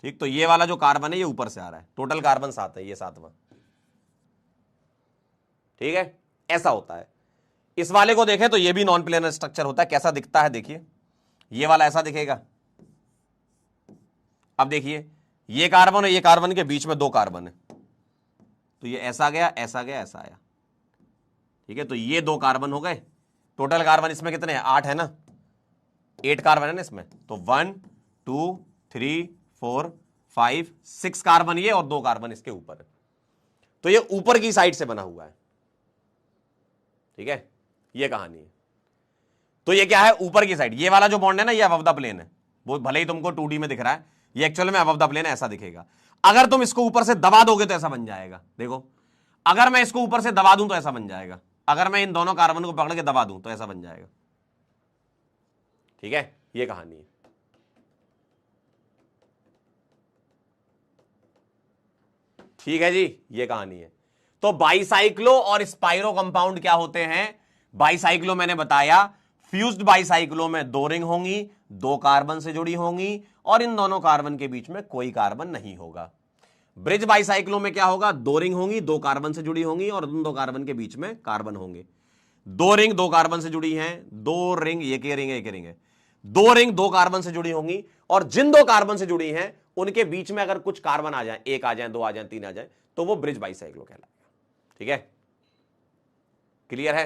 ठीक। तो ये वाला जो कार्बन है ये ऊपर से आ रहा है, टोटल कार्बन 7 है, ये 7वां, ठीक है, ऐसा होता है। इस वाले को देखें तो ये भी नॉन प्लेनर स्ट्रक्चर होता है। कैसा दिखता है देखिए, ये वाला ऐसा दिखेगा। अब देखिए ये कार्बन और ये कार्बन के बीच में 2 कार्बन है, तो ये ऐसा गया, ऐसा गया, ऐसा आया, ठीक है। तो ये 2 कार्बन हो गए। टोटल कार्बन इसमें कितने हैं, 8 है ना, 8 कार्बन है ना इसमें। तो 1 2 3 4 5 6 कार्बन ये और 2 कार्बन इसके ऊपर है। तो ये ऊपर की साइड से बना हुआ है, ठीक है, ये कहानी है। तो ये क्या है, ऊपर की साइड। ये वाला जो बॉन्ड है ना ये अबव द प्लेन है, वो भले ही तुमको 2D में दिख रहा है, ये एक्चुअल में अबव द प्लेन ऐसा दिखेगा। अगर तुम इसको ऊपर से दबा दोगे तो ऐसा बन जाएगा। देखो अगर मैं इसको ऊपर से दबा दूं तो ऐसा बन जाएगा, अगर मैं इन दोनों कार्बन को पकड़ के दबा दूं तो ऐसा बन जाएगा, ठीक है, ये कहानी है। ठीक है जी, ये कहानी है। तो बाईसाइक्लो और स्पाइरो कंपाउंड क्या होते हैं, बाईसाइक्लो मैंने बताया, फ्यूज्ड बाईसाइक्लो में 2 रिंग होंगी, 2 कार्बन से जुड़ी होंगी, और इन दोनों कार्बन के बीच में कोई कार्बन नहीं होगा। ब्रिज बाईसाइक्लो में क्या होगा, 2 रिंग होंगी, 2 कार्बन से जुड़ी होंगी, और उन 2 कार्बन के बीच में कार्बन होंगे। 2 रिंग 2 कार्बन से जुड़ी हैं, 2 रिंग, ये क्या रिंग है, एक रिंग है, 2 रिंग 2 कार्बन से जुड़ी होंगी, और जिन 2 कार्बन से जुड़ी हैं उनके बीच में अगर कुछ कार्बन आ जाए, 1 आ जाए, 2 आ जाए, 3 आ जाए, तो वो ब्रिज बाईसाइक्लो कहलाएगा। ठीक है, क्लियर है।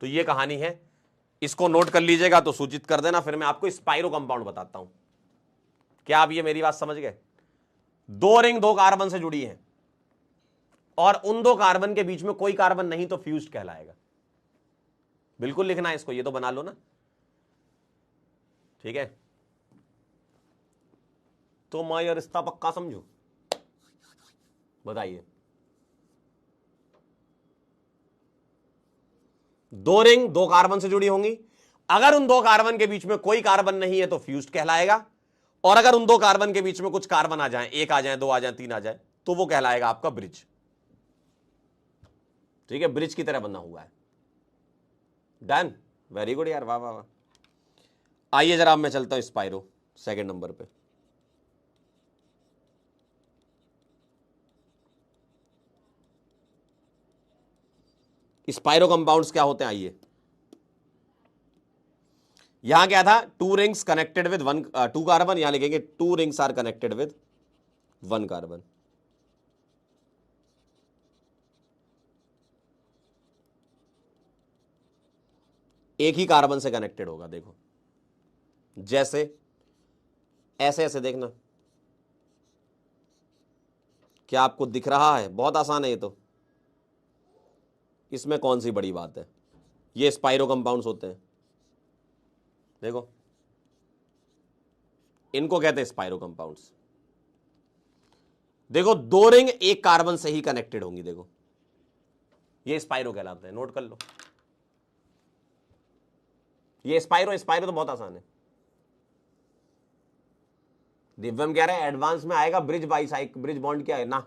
तो ये कहानी है, इसको नोट कर लीजिएगा, तो सूचित कर देना, फिर मैं आपको स्पाइरो कंपाउंड बताता हूं। क्या आप ये मेरी बात समझ गए, 2 रिंग 2 कार्बन से जुड़ी है और उन 2 कार्बन के बीच में कोई कार्बन नहीं, तो फ्यूज्ड कहलाएगा। बिल्कुल लिखना है इसको, ये तो बना लो ना, ठीक है। तो मैं ये रिश्ता पक्का समझू, बताइए। 2 रिंग 2 कार्बन से जुड़ी होंगी, अगर उन 2 कार्बन के बीच में कोई कार्बन नहीं है तो फ्यूज्ड कहलाएगा, और अगर उन 2 कार्बन के बीच में कुछ कार्बन आ जाए, 1 आ जाए, 2 आ जाए, 3 आ जाए, तो वो कहलाएगा आपका ब्रिज। ठीक है, ब्रिज की तरह बना हुआ है। डन, वेरी गुड यार, वाह वाह वाह। आइए जरा अब मैं चलता हूं स्पाइरो सेकंड नंबर पे। स्पाइरो कंपाउंड्स क्या होते हैं, आइए। यहां क्या था, 2 रिंग्स कनेक्टेड विद 2 कार्बन, यहां लिखेंगे 2 rings are connected with 1 carbon. एक ही कार्बन से कनेक्टेड होगा, देखो जैसे ऐसे ऐसे देखना, क्या आपको दिख रहा है, बहुत आसान है ये तो, इसमें कौन सी बड़ी बात है। ये स्पाइरो कंपाउंड्स होते हैं, देखो इनको कहते हैं स्पाइरो कंपाउंड्स। देखो 2 रिंग 1 कार्बन से ही कनेक्टेड होंगी, देखो ये स्पाइरो कहलाते हैं, नोट कर लो। ये स्पाइरो, स्पाइरो तो बहुत आसान है। दिव्यम कह रहे हैं एडवांस में आएगा ब्रिज ब्रिज बॉन्ड, क्या है ना,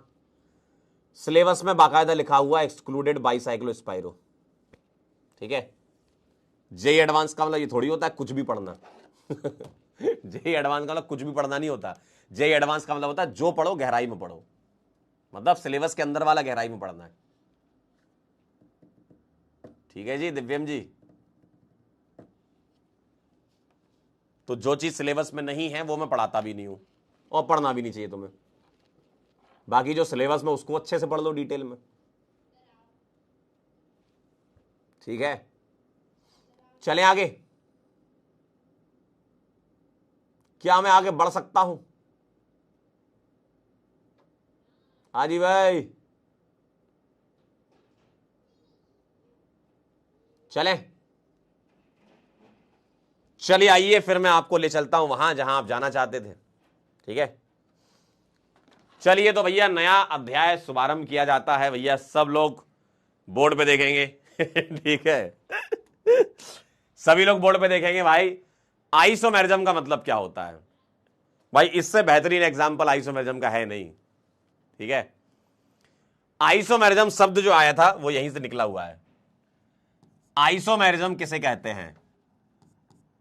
सिलेबस में बाकायदा लिखा हुआ एक्सक्लूडेड बाईसाइक्लो स्पाइरो। ठीक है, जेई एडवांस का मतलब ये थोड़ी होता है कुछ भी पढ़ना जेई एडवांस का मतलब कुछ भी पढ़ना नहीं होता। जेई एडवांस का मतलब होता है जो पढ़ो गहराई में पढ़ो, मतलब सिलेबस के अंदर वाला गहराई में पढ़ना है। ठीक है जी दिव्यम जी, तो जो चीज सिलेबस में नहीं है वो मैं पढ़ाता भी नहीं हूं, और पढ़ना भी नहीं चाहिए तुम्हें। बाकी जो सिलेबस में उसको अच्छे से पढ़ लो डिटेल में। ठीक है, चलें आगे। क्या मैं आगे बढ़ सकता हूं, हाजी भाई, चलें। चलिए आइए, फिर मैं आपको ले चलता हूं वहां जहां आप जाना चाहते थे। ठीक है, चलिए तो भैया नया अध्याय शुभारंभ किया जाता है भैया, सब लोग बोर्ड पे देखेंगे ठीक है सभी लोग बोर्ड पे देखेंगे भाई आइसोमेरिज्म का मतलब क्या होता है। भाई इससे बेहतरीन एग्जांपल आइसोमेरिज्म का है नहीं, ठीक है। आइसोमेरिज्म शब्द जो आया था वो यहीं से निकला हुआ है। आइसोमेरिज्म किसे कहते हैं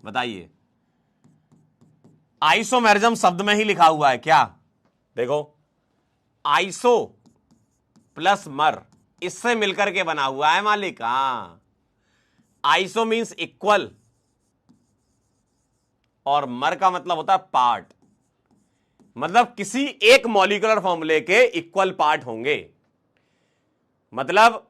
बताइए? आइसोमेरिज्म शब्द में ही लिखा हुआ है क्या? देखो आइसो प्लस मर, इससे मिलकर के बना हुआ है मालिक। हां, आइसो मींस इक्वल और मर का मतलब होता है पार्ट, मतलब किसी एक मॉलिक्यूलर फॉर्मूले के इक्वल पार्ट होंगे। मतलब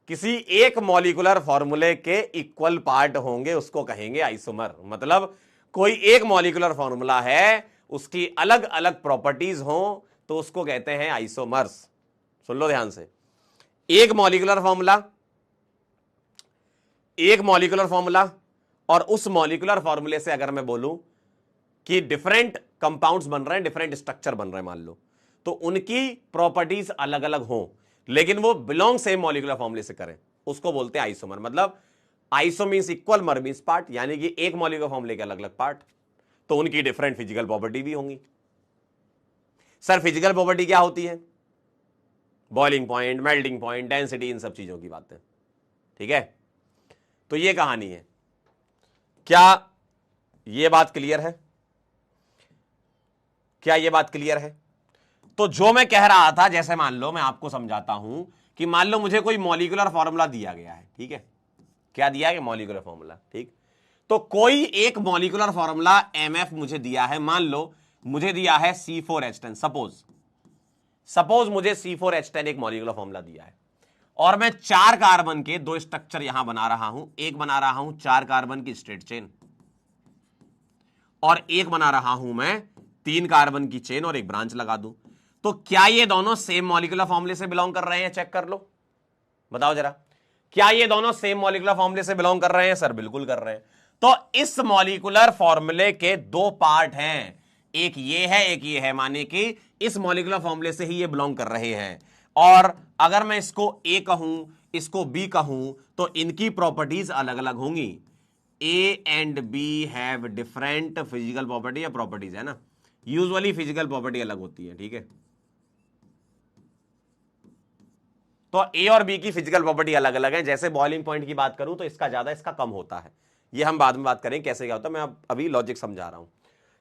किसी एक मॉलिक्यूलर फॉर्मूले के इक्वल पार्ट होंगे, उसको कहेंगे आइसोमर। मतलब कोई एक मॉलिक्यूलर फॉर्मूला है, उसकी अलग अलग प्रॉपर्टीज हो तो उसको कहते हैं आइसोमर्स। सुन लो ध्यान से, एक मॉलिक्यूलर फॉर्मूला और उस मॉलिक्यूलर फॉर्मूले से अगर मैं बोलूं कि डिफरेंट कंपाउंड्स बन रहे हैं, डिफरेंट स्ट्रक्चर बन रहे हैं मान लो, तो उनकी प्रॉपर्टीज अलग अलग हों लेकिन वो बिलोंग सेम मॉलिक्यूलर फॉर्मूले से करें, उसको बोलते हैं आइसोमर। मतलब आइसो मींस इक्वल, मर मींस पार्ट, यानी कि एक मॉलिक्यूलर फॉर्मूले के अलग अलग पार्ट, तो उनकी डिफरेंट फिजिकल प्रॉपर्टी भी होंगी। सर फिजिकल प्रॉपर्टी क्या होती है? Boiling point, melting point, density, इन सब चीजों की बातें, ठीक है। तो ये कहानी है। क्या ये बात क्लियर है? क्या ये बात क्लियर है? तो जो मैं कह रहा था, जैसे मान लो मैं आपको समझाता हूं कि मान लो मुझे कोई मॉलिक्यूलर फॉर्मूला दिया गया है, ठीक है। क्या दिया है? मॉलिक्यूलर फॉर्मूला, ठीक। तो कोई एक मॉलिक्यूलर फॉर्मूला MF मुझे दिया है, मान लो मुझे दिया है C4H10, सपोज मुझे C4H10 एक मॉलिक्यूलर फॉर्मूला दिया है और मैं 4 कार्बन के 2 स्ट्रक्चर यहां बना रहा हूं। एक बना रहा हूं 4 कार्बन की स्ट्रेट चेन और एक बना रहा हूं मैं 3 कार्बन की चेन और एक ब्रांच लगा दूं। तो क्या ये दोनों सेम मॉलिक्यूलर फॉर्मूले से बिलोंग कर रहे हैं? चेक कर लो, बताओ जरा, क्या ये दोनों सेम मॉलिक्यूलर फॉर्मूले से बिलोंग कर रहे हैं? सर बिल्कुल कर रहे हैं। तो इस मॉलिक्यूलर फॉर्मूले के 2 पार्ट हैं, एक ये है एक ये है, माने कि इस मॉलिक्यूलर फॉर्मूले से ही ये बिलोंग कर रहे हैं। और अगर मैं इसको A कहूं, इसको B कहूं, तो इनकी प्रॉपर्टीज अलग अलग होंगी। A and B have different physical property या प्रॉपर्टीज, है ना। यूजुअली फिजिकल प्रॉपर्टी अलग होती है, ठीक है। तो ए और बी की फिजिकल प्रॉपर्टी अलग अलग है। जैसे बॉइलिंग पॉइंट की बात करूं तो इसका ज्यादा, इसका कम होता है। ये हम बाद में बात करें कैसे क्या होता है, मैं अभी लॉजिक समझा रहा हूं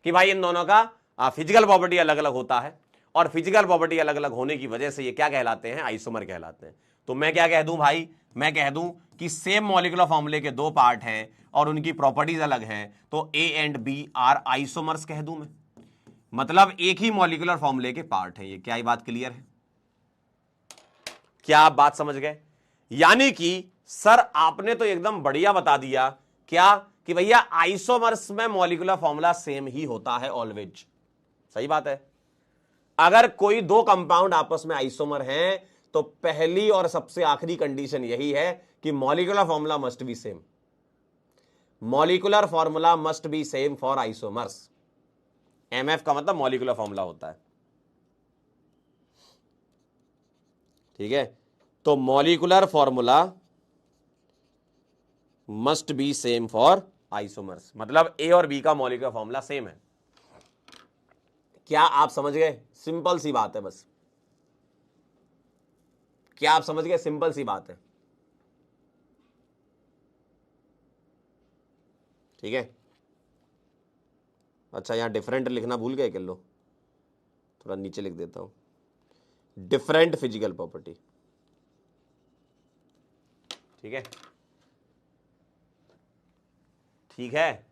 कि भाई इन दोनों का फिजिकल प्रॉपर्टी अलग अलग होता है और फिजिकल प्रॉपर्टी अलग अलग होने की वजह से ये क्या कहलाते हैं? आइसोमर कहलाते हैं। तो मैं क्या कह दूं भाई? मैं कह दूं कि सेम मॉलिक्यूलर फॉर्मूले के 2 पार्ट हैं और उनकी प्रॉपर्टीज अलग हैं, तो A and B are isomers कह दूं मैं। मतलब एक ही मॉलिक्यूलर फॉर्मूले के पार्ट है ये। क्या ये बात क्लियर है? क्या आप बात समझ गए? यानी कि सर आपने तो एकदम बढ़िया बता दिया क्या कि भैया आइसोमर्स में मॉलिक्यूलर फॉर्मूला सेम ही होता है ऑलवेज। सही बात है। अगर कोई 2 कंपाउंड आपस में आइसोमर हैं तो पहली और सबसे आखिरी कंडीशन यही है कि molecular formula must be same. Molecular formula must be same for isomers. MF का मतलब मॉलिक्यूलर फॉर्मूला होता है, ठीक है। तो molecular formula must be same for isomers, मतलब ए और बी का मॉलिक्यूलर फॉर्मूला सेम है। क्या आप समझ गए? सिंपल सी बात है बस। क्या आप समझ गए? सिंपल सी बात है, ठीक है। अच्छा यहां डिफरेंट लिखना भूल गए, कर लो, थोड़ा नीचे लिख देता हूं, डिफरेंट फिजिकल प्रॉपर्टी, ठीक है। ठीक है,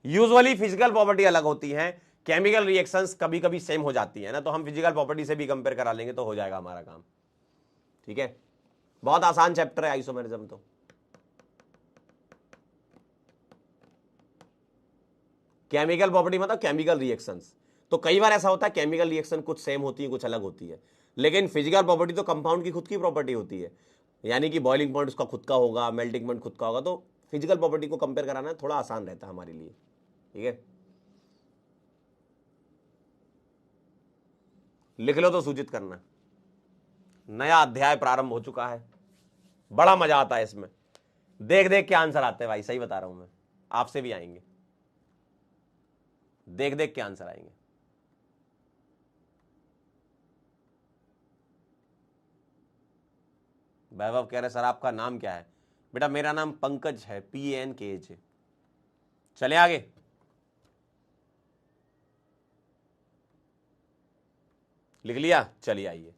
यूजुअली फिजिकल प्रॉपर्टी अलग होती है, केमिकल रिएक्शंस कभी कभी सेम हो जाती है ना, तो हम फिजिकल प्रॉपर्टी से भी कंपेयर करा लेंगे तो हो जाएगा हमारा काम, ठीक है। बहुत आसान चैप्टर है आइसोमेरिज्म तो। केमिकल प्रॉपर्टी मतलब केमिकल रिएक्शंस, तो कई बार ऐसा होता है केमिकल रिएक्शन कुछ सेम होती है कुछ अलग होती है, लेकिन फिजिकल प्रॉपर्टी तो कंपाउंड की खुद की प्रॉपर्टी होती है, यानी कि बॉइलिंग पॉइंट उसका खुद का होगा, मेल्टिंग पॉइंट खुद का होगा, तो फिजिकल प्रॉपर्टी को कंपेयर कराना थोड़ा आसान रहता है हमारे लिए, ठीक है। लिख लो तो सूचित करना। नया अध्याय प्रारंभ हो चुका है, बड़ा मजा आता है इसमें, देख देख के आंसर आते हैं भाई, सही बता रहा हूं मैं, आपसे भी आएंगे, देख देख के आंसर आएंगे। वैभव कह रहे सर आपका नाम क्या है? बेटा मेरा नाम पंकज है, PNKH। चले आगे। लिख लिया? चलिए आइए,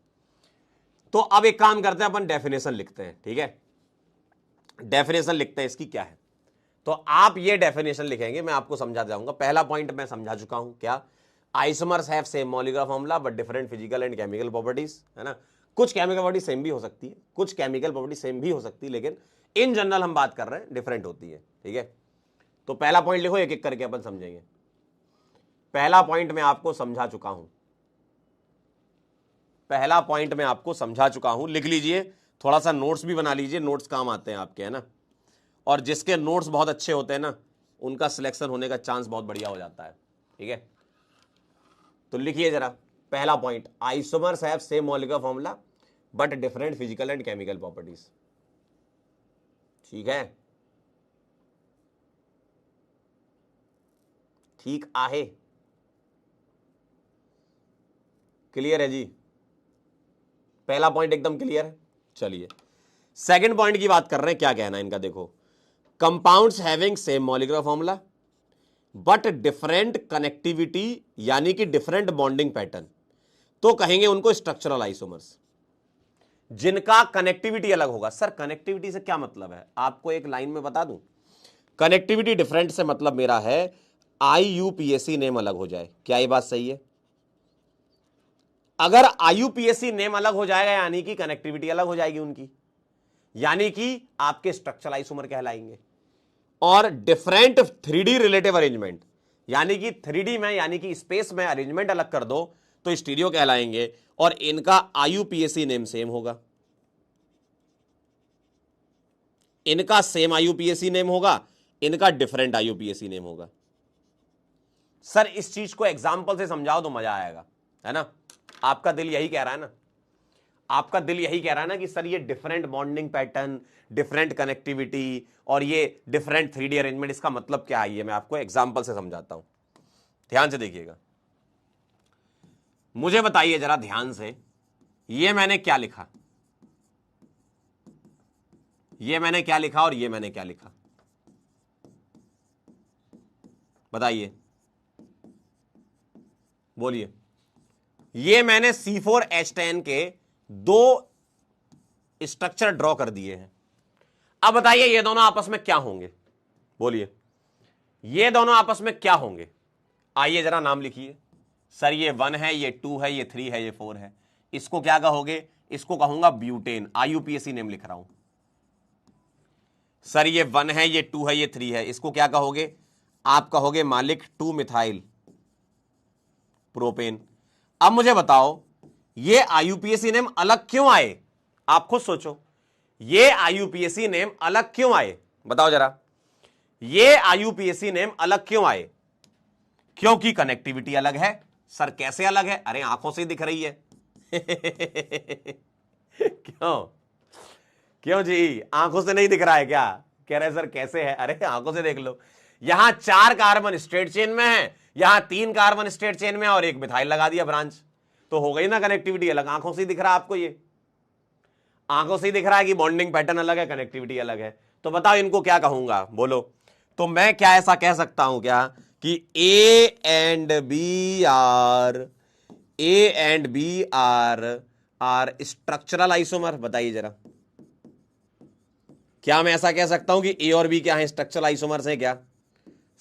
तो अब एक काम करते हैं, अपन डेफिनेशन लिखते हैं, ठीक है? डेफिनेशन लिखते हैं इसकी क्या है, तो आप ये डेफिनेशन लिखेंगे, मैं आपको समझा जाऊंगा। पहला पॉइंट मैं समझा चुका हूं, क्या? Isomers have same molecular formula but different physical and chemical properties, है ना? कुछ केमिकल प्रॉपर्टी सेम भी हो सकती है, कुछ केमिकल प्रॉपर्टी सेम भी हो सकती है, लेकिन इन जनरल हम बात कर रहे हैं डिफरेंट होती है, ठीक है? तो पहला पॉइंट लिखो, एक एक करके अपन समझेंगे। पहला पॉइंट मैं आपको समझा चुका हूं, पहला पॉइंट मैं आपको समझा चुका हूं, लिख लीजिए, थोड़ा सा नोट्स भी बना लीजिए, नोट्स काम आते हैं आपके, है ना? और जिसके नोट्स बहुत अच्छे होते हैं ना, उनका सिलेक्शन होने का चांस बहुत बढ़िया हो जाता है, ठीक है? तो लिखिए जरा पहला point, isomers have same molecular formula but different physical and chemical properties, ठीक है? ठीक आहे? क्लियर है जी? पहला पॉइंट एकदम क्लियर है। चलिए सेकंड पॉइंट की बात कर रहे हैं, क्या कहना है इनका, देखो, compounds having same molecular formula but different connectivity, यानी कि डिफरेंट बॉन्डिंग पैटर्न, तो कहेंगे उनको स्ट्रक्चरल आइसोमर्स। जिनका कनेक्टिविटी अलग होगा। सर कनेक्टिविटी से क्या मतलब है, आपको एक लाइन में बता दूं, कनेक्टिविटी डिफरेंट से मतलब मेरा है IUPAC नेम अलग हो जाए। क्या ये बात सही है? अगर IUPAC नेम अलग हो जाएगा यानी कि कनेक्टिविटी अलग हो जाएगी उनकी, यानी कि आपके स्ट्रक्चरल आइसोमर कहलाएंगे। और डिफरेंट 3D रिलेटिव अरेंजमेंट, यानी कि 3D में, यानी कि स्पेस में अरेंजमेंट अलग कर दो तो स्टीरियो कहलाएंगे, और इनका IUPAC नेम सेम होगा, इनका सेम IUPAC नेम होगा, इनका डिफरेंट IUPAC नेम होगा। सर इस चीज को एग्जाम्पल से समझाओ तो मजा आएगा, है ना? आपका दिल यही कह रहा है ना, आपका दिल यही कह रहा है ना कि सर ये different bonding pattern, different connectivity और ये डिफरेंट 3D अरेंजमेंट, इसका मतलब क्या है? ये मैं आपको एग्जाम्पल से समझाता हूं, ध्यान से देखिएगा। मुझे बताइए जरा ध्यान से, ये मैंने क्या लिखा, ये मैंने क्या लिखा और ये मैंने क्या लिखा, बताइए, बोलिए। ये मैंने C4H10 के दो स्ट्रक्चर ड्रॉ कर दिए हैं। अब बताइए ये दोनों आपस में क्या होंगे, बोलिए, ये दोनों आपस में क्या होंगे? आइए जरा नाम लिखिए। सर ये 1 है, ये 2 है, ये 3 है, ये 4 है। इसको क्या कहोगे? इसको कहूंगा ब्यूटेन, IUPAC नेम लिख रहा हूं। सर ये 1 है, ये 2 है, ये 3 है, इसको क्या कहोगे? आप कहोगे मालिक 2 मिथाइल प्रोपेन। अब मुझे बताओ ये IUPAC नेम अलग क्यों आए? आप खुद सोचो, ये IUPAC नेम अलग क्यों आए? बताओ जरा, ये IUPAC नेम अलग क्यों आए? क्योंकि कनेक्टिविटी अलग है। सर कैसे अलग है? अरे आंखों से दिख रही है। क्यों क्यों जी, आंखों से नहीं दिख रहा है क्या? कह रहे सर कैसे है? अरे आंखों से देख लो, यहां 4 कार्बन स्ट्रेट चेन में है, यहां 3 कार्बन स्ट्रेट चेन में और एक मिथाइल लगा दिया ब्रांच, तो हो गई ना कनेक्टिविटी अलग। आंखों से दिख रहा है आपको, ये आंखों से दिख रहा है कि बॉन्डिंग पैटर्न अलग है, कनेक्टिविटी अलग है। तो बताओ इनको क्या कहूंगा, बोलो। तो मैं क्या ऐसा कह सकता हूं क्या कि A and B are structural isomer? बताइए जरा, क्या मैं ऐसा कह सकता हूं कि A और B क्या है, स्ट्रक्चरल आइसोमर्स हैं क्या?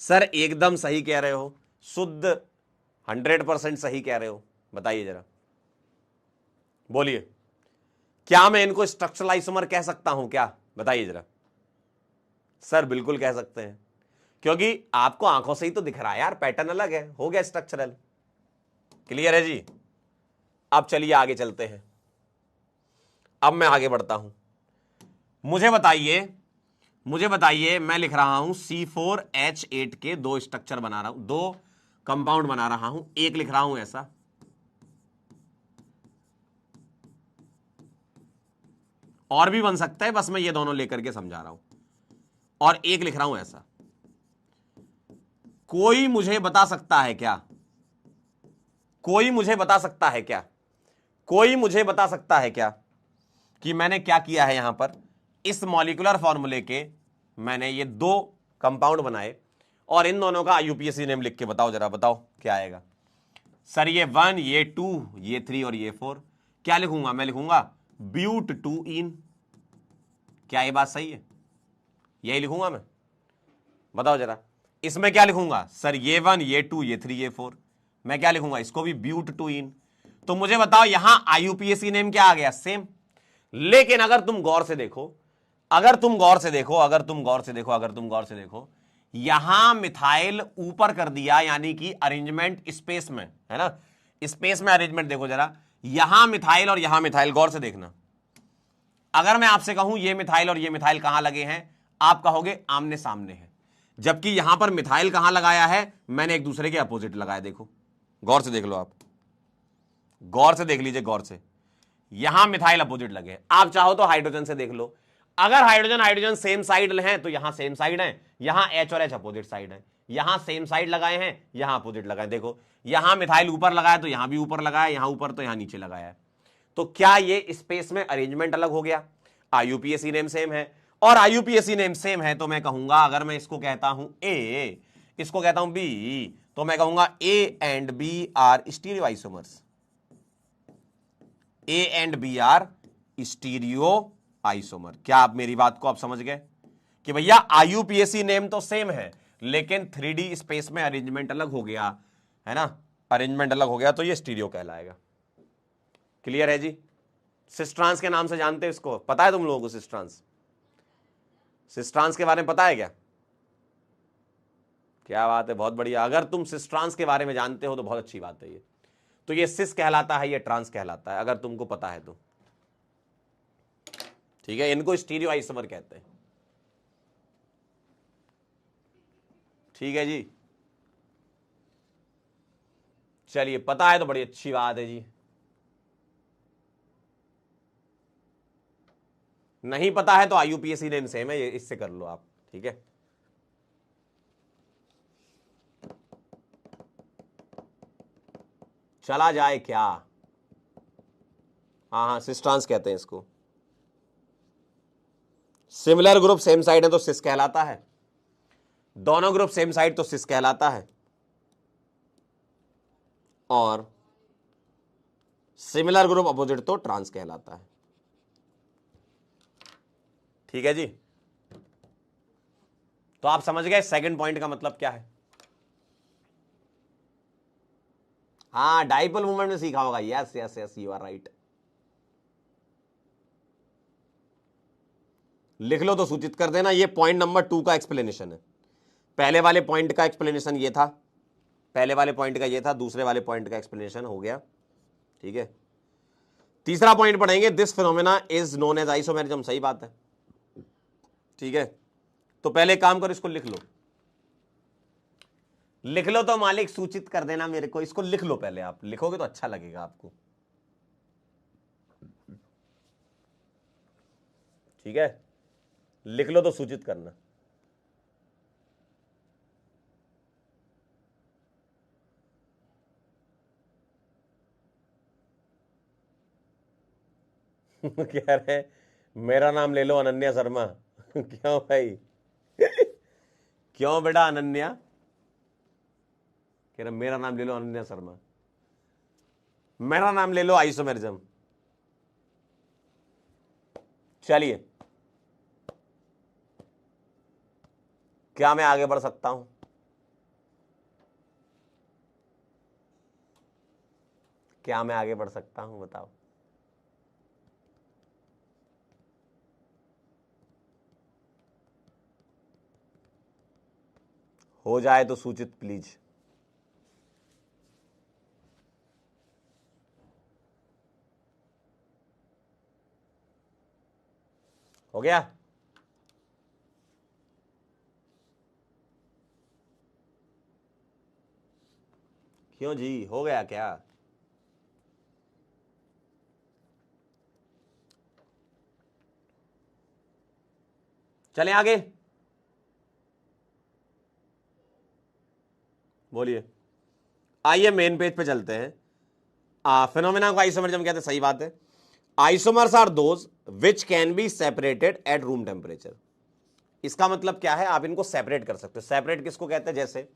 सर एकदम सही कह रहे हो, शुद्ध 100% सही कह रहे हो। बताइए जरा, बोलिए, क्या मैं इनको स्ट्रक्चरल आइसोमर कह सकता हूं क्या? बताइए जरा। सर बिल्कुल कह सकते हैं, क्योंकि आपको आंखों से ही तो दिख रहा है यार, पैटर्न अलग है, हो गया स्ट्रक्चरल। क्लियर है जी? अब चलिए आगे चलते हैं, अब मैं आगे बढ़ता हूं। मुझे बताइए मैं लिख रहा हूं C4H8 के 2 स्ट्रक्चर बना रहा हूं, 2 कंपाउंड बना रहा हूं, एक लिख रहा हूं ऐसा, और भी बन सकता है, बस मैं ये दोनों लेकर के समझा रहा हूं, और एक लिख रहा हूं ऐसा। कोई मुझे बता सकता है क्या, कोई मुझे बता सकता है क्या, कोई मुझे बता सकता है क्या कि मैंने क्या किया है यहां पर, इस मॉलिक्यूलर फॉर्मूले के मैंने ये दो कंपाउंड बनाए और इन दोनों का आईयूपीएसी नेम लिख के बताओ जरा, बताओ क्या आएगा। सर ये 1, ये 2, ये 3 और ये 4, क्या लिखूंगा मैं, लिखूंगा ब्यूट 2 इन। क्या ये बात सही है, यही लिखूंगा मैं, बताओ जरा। इसमें क्या लिखूंगा सर, ये 1, ये 2, ये 3, ये 4, मैं क्या लिखूंगा, इसको भी ब्यूट 2 इन। तो मुझे बताओ यहां आईयूपीएसी नेम क्या आ गया, सेम। लेकिन अगर तुम गौर से देखो, अगर तुम गौर से देखो, अगर तुम गौर से देखो, अगर तुम गौर से देखो, यहां मिथाइल ऊपर कर दिया, यानी कि अरेंजमेंट स्पेस में, है ना, स्पेस में अरेंजमेंट देखो जरा, यहां मिथाइल और यहां मिथाइल, गौर से देखना। अगर मैं आपसे कहूं ये मिथाइल और ये मिथाइल कहां लगे हैं, आप कहोगे आमने सामने है, जबकि यहां पर मिथाइल कहां लगाया है, मैंने एक दूसरे के अपोजिट लगाया। देखो गौर से देख लो, आप गौर से देख लीजिए, गौर से, यहां मिथाइल अपोजिट लगे। आप चाहो तो हाइड्रोजन से देख लो, अगर हाइड्रोजन हाइड्रोजन सेम साइड हैं तो यहां सेम साइड है, यहां एच और एच अपोजिट साइड है, यहां सेम साइड लगाए हैं, यहां अपोजिट लगाए। देखो यहां मिथाइल ऊपर लगाया तो यहां भी ऊपर लगाया, यहां ऊपर तो यहां नीचे लगाया है। तो क्या ये स्पेस में अरेंजमेंट अलग हो गया, आईयूपीएसी नेम सेम है, और आईयूपीएसी नेम सेम है तो मैं कहूंगा, अगर मैं इसको कहता हूं ए, इसको कहता हूं बी, तो मैं कहूंगा A and B are stereo isomers, A and B are stereo isomer. क्या आप मेरी बात को आप समझ गए कि भैया आईयूपीएसी नेम तो सेम है, लेकिन 3D स्पेस में अरेंजमेंट अलग हो गया, है ना, अरेंजमेंट अलग हो गया, तो ये स्टीरियो कहलाएगा। क्लियर है जी। सिस्ट्रांस के नाम से जानते हो इसको, पता है तुम लोगों को सिस्ट्रांस, सिस्ट्रांस के बारे में पता है क्या? क्या बात है, बहुत बढ़िया। अगर तुम सिस्ट्रांस के बारे में जानते हो तो बहुत अच्छी बात है। ये तो ये सिस कहलाता है, ये ट्रांस कहलाता है, अगर तुमको पता है तो। ठीक है, इनको स्टीरियो आइसोमर कहते हैं। ठीक है जी, चलिए, पता है तो बड़ी अच्छी बात है जी। नहीं पता है तो आईयूपीएसी नेम सेम है, ये इससे कर लो आप। ठीक है, चला जाए क्या? हाँ हाँ, सिस ट्रांस कहते हैं इसको। सिमिलर ग्रुप सेम साइड है तो सिस कहलाता है, दोनों ग्रुप सेम साइड तो सिस कहलाता है, और सिमिलर ग्रुप अपोजिट तो ट्रांस कहलाता है। ठीक है जी, तो आप समझ गए सेकंड पॉइंट का मतलब क्या है। हाँ, डाइपोल मूवमेंट में सीखा होगा, yes yes yes, you are right. लिख लो तो सूचित कर देना, ये पॉइंट नंबर 2 का एक्सप्लेनेशन है। पहले वाले पॉइंट का एक्सप्लेनेशन ये था, पहले वाले पॉइंट का ये था, दूसरे वाले पॉइंट का एक्सप्लेनेशन हो गया। ठीक है, तीसरा पॉइंट पढ़ेंगे, this phenomena is known as isomerism. सही बात है। ठीक है, तो पहले काम करो, इसको लिख लो, लिख लो तो मालिक सूचित कर देना मेरे को, इसको लिख लो पहले, आप लिखोगे तो अच्छा लगेगा आपको। ठीक है, लिख लो तो सूचित करना। कह रहे मेरा नाम ले लो अनन्या शर्मा। क्यों भाई? क्यों बेटा अनन्या? कह रहे मेरा नाम ले लो अनन्या शर्मा, मेरा नाम ले लो आइसोमेरिज्म। चलिए, क्या मैं आगे बढ़ सकता हूं? क्या मैं आगे बढ़ सकता हूं, बताओ। हो जाए तो सूचित प्लीज। हो गया? क्यों जी, हो गया क्या? चलें आगे, बोलिए। आइए मेन पेज पे चलते हैं। फिनोमेना को आइसोमर जब कहते हैं, सही बात है। Isomers are those which can be separated at room temperature. इसका मतलब क्या है, आप इनको सेपरेट कर सकते हो। सेपरेट किसको कहते हैं, जैसे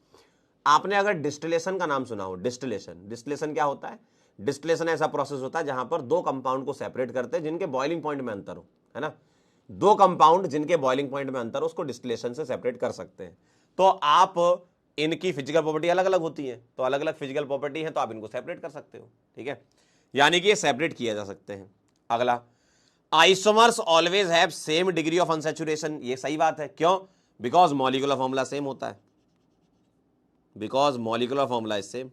आपने अगर डिस्टिलेशन का नाम सुना हो, डिस्टिलेशन क्या होता है, डिस्टिलेशन ऐसा प्रोसेस होता है जहां पर दो कंपाउंड को सेपरेट करते हैं जिनके बॉइलिंग पॉइंट में अंतर हो, है ना। दो कंपाउंड जिनके बॉइलिंग पॉइंट में अंतर हो, उसको डिस्टिलेशन से सेपरेट कर सकते हैं। तो आप इनकी फिजिकल प्रॉपर्टी अलग अलग होती है, तो अलग अलग फिजिकल प्रॉपर्टी है, तो आप इनको सेपरेट कर सकते हो, ठीक है। यानी कि ये सेपरेट किया जा सकते हैं। अगला, isomers always have same degree of unsaturation. ये सही बात है, क्यों, बिकॉज मॉलिक्यूलर फॉर्मूला सेम होता है, because molecular formula is same.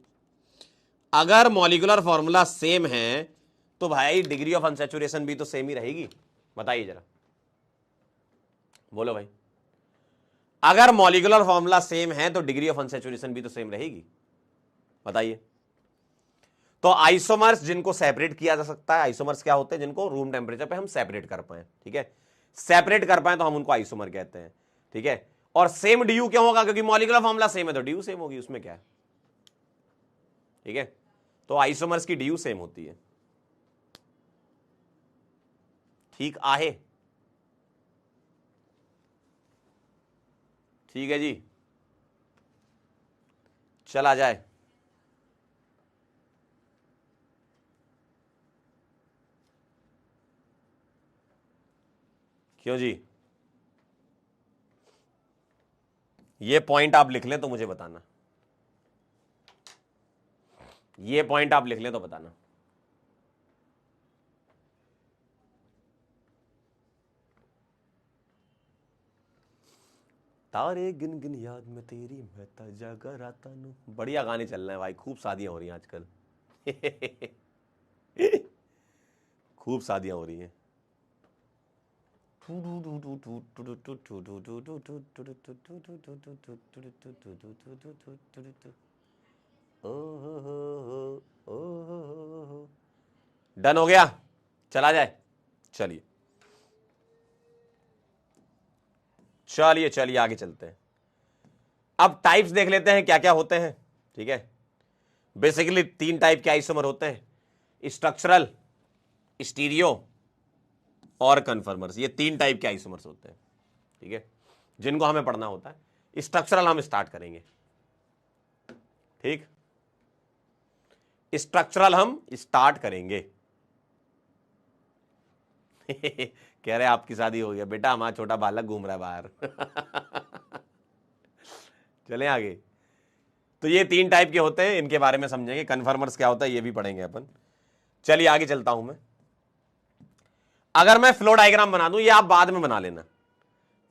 अगर मॉलिक्यूलर फॉर्मूला सेम है तो भाई डिग्री ऑफ अनसैचुरेशन भी तो सेम ही रहेगी। बताइए जरा, बोलो भाई, अगर मॉलिक्यूलर फॉर्मूला सेम है तो डिग्री ऑफ अनसैचुरेशन भी तो सेम रहेगी। बताइए। तो आइसोमर्स जिनको सेपरेट किया जा सकता है, आइसोमर्स क्या होते हैं, जिनको रूम टेम्परेचर पे हम सेपरेट कर पाए, ठीक है, सेपरेट कर पाए तो हम उनको आइसोमर कहते हैं, ठीक है। और सेम ड्यू क्यों होगा, क्योंकि मॉलिक्यूलर फॉर्मूला सेम है तो ड्यू सेम होगी, उसमें क्या है, ठीक है। तो आइसोमर्स की ड्यू सेम होती है, ठीक आहे, ठीक है जी, चला जाए। क्यों जी, ये पॉइंट आप लिख लें तो मुझे बताना, ये पॉइंट आप लिख लें तो बताना। तारे गिन गिन याद में तेरी मैं जागा राता नू। बढ़िया गाने चल रहे हैं भाई, खूब शादियां हो रही हैं आजकल। खूब शादियां हो रही हैं। डन हो गया, चला जाए। चलिए चलिए चलिए आगे चलते हैं। अब टाइप्स देख लेते हैं क्या क्या होते हैं, ठीक है। बेसिकली तीन टाइप के आइसोमर होते हैं, स्ट्रक्चरल, स्टीरियो और कन्फर्मर्स। ये तीन टाइप के आइसोमर्स होते हैं, ठीक है, जिनको हमें पढ़ना होता है। स्ट्रक्चरल हम स्टार्ट करेंगे, ठीक, स्ट्रक्चरल हम स्टार्ट करेंगे। कह रहे आपकी शादी हो गया बेटा, हमारा छोटा बालक घूम रहा है बाहर। चलें आगे। तो ये तीन टाइप के होते हैं, इनके बारे में समझेंगे। कन्फर्मर्स क्या होता है ये भी पढ़ेंगे अपन। चलिए आगे चलता हूं मैं। अगर मैं फ्लो डायग्राम बना दूं, ये आप बाद में बना लेना,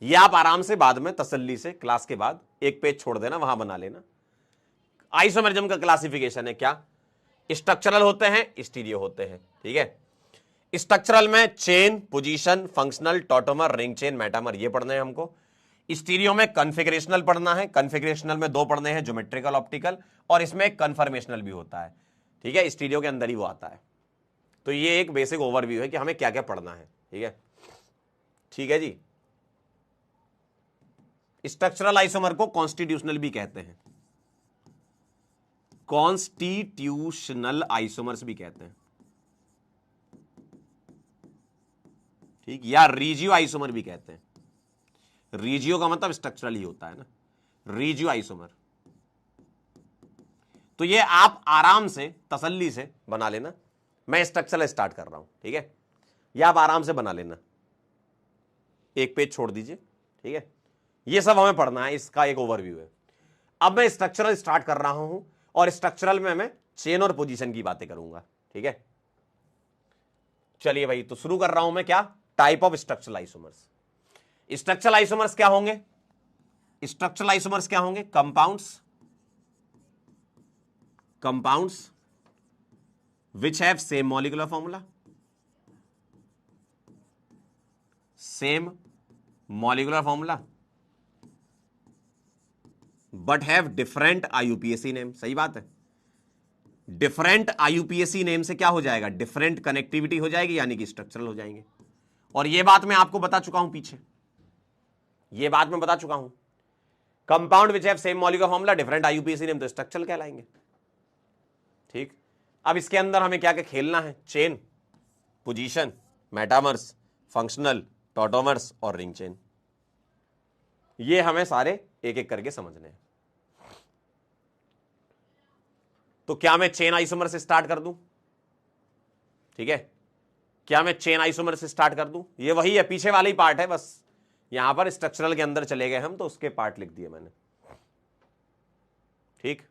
ये आप आराम से बाद में तसल्ली से क्लास के बाद एक पेज छोड़ देना, वहां बना लेना। आइसोमेरिज्म का क्लासिफिकेशन है क्या, स्ट्रक्चरल होते हैं, स्टीरियो होते हैं, ठीक है। स्ट्रक्चरल में chain, position, functional, tautomer, ring chain, metamer, ये पढ़ने हैं हमको। स्टीरियो में कन्फिगरेशनल पढ़ना है, कन्फिगरेशनल में दो पढ़ने हैं, ज्योमेट्रिकल, ऑप्टिकल, और इसमें कन्फर्मेशनल भी होता है, ठीक है, स्टीरियो के अंदर ही वो आता है। तो ये एक बेसिक ओवरव्यू है कि हमें क्या क्या पढ़ना है, ठीक है, ठीक है जी। स्ट्रक्चरल आइसोमर को कॉन्स्टिट्यूशनल भी कहते हैं, कॉन्स्टिट्यूशनल आइसोमर्स भी कहते हैं, ठीक, या रीजियो आइसोमर भी कहते हैं। रीजियो का मतलब स्ट्रक्चरल ही होता है ना, रीजियो आइसोमर। तो ये आप आराम से तसल्ली से बना लेना, मैं स्ट्रक्चरल स्टार्ट कर रहा हूं, ठीक है, ये आप आराम से बना लेना, एक पेज छोड़ दीजिए, ठीक है। ये सब हमें पढ़ना है, इसका एक ओवरव्यू है। अब मैं स्ट्रक्चरल स्टार्ट कर रहा हूं और स्ट्रक्चरल में मैं चेन और पोजीशन की बातें करूंगा, ठीक है। चलिए भाई, तो शुरू कर रहा हूं मैं, क्या type of structural isomers. Structural isomers क्या होंगे, स्ट्रक्चरल आइसोमर्स क्या होंगे, compounds which have same molecular formula, same molecular formula but have different IUPAC name। सही बात है, डिफरेंट IUPAC नेम से क्या हो जाएगा, डिफरेंट कनेक्टिविटी हो जाएगी, यानी कि स्ट्रक्चरल हो जाएंगे। और यह बात मैं आपको बता चुका हूं पीछे, ये बात मैं बता चुका हूं। Compound which have same molecular formula different IUPAC name तो स्ट्रक्चरल कहलाएंगे। ठीक, अब इसके अंदर हमें क्या क्या खेलना है, chain, position, metamers, functional, tautomers और रिंग चेन, ये हमें सारे एक एक करके समझने हैं। तो क्या मैं चेन आइसोमर से स्टार्ट कर दूं? ठीक है, क्या मैं चेन आइसोमर से स्टार्ट कर दूं? ये वही है, पीछे वाला ही पार्ट है, बस यहां पर स्ट्रक्चरल के अंदर चले गए हम तो उसके पार्ट लिख दिए मैंने। ठीक,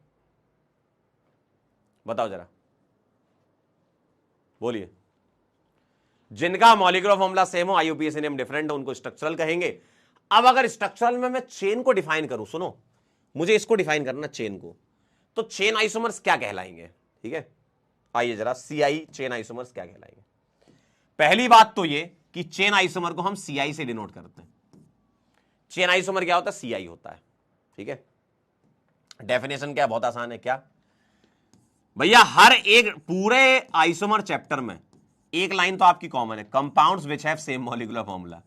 बताओ जरा, बोलिए। जिनका मॉलिक्यूलर फॉर्मूला सेम हो, आईयूपीएसी नेम डिफरेंट हो, उनको स्ट्रक्चरल कहेंगे। अब अगर स्ट्रक्चरल में मैं चेन को डिफाइन करूं, सुनो, मुझे इसको डिफाइन करना चेन को, तो चेन आइसोमर्स क्या कहलाएंगे? ठीक है, आइए जरा, सीआई चेन आइसोमर्स क्या कहलाएंगे? पहली बात तो ये कि चेन आइसोमर को हम सीआई से डिनोट करते हैं। चेन आइसोमर क्या होता है? सीआई होता है। ठीक है, डेफिनेशन क्या, बहुत आसान है। क्या भैया, हर एक पूरे आइसोमर चैप्टर में एक लाइन तो आपकी कॉमन है, compounds which have same molecular formula.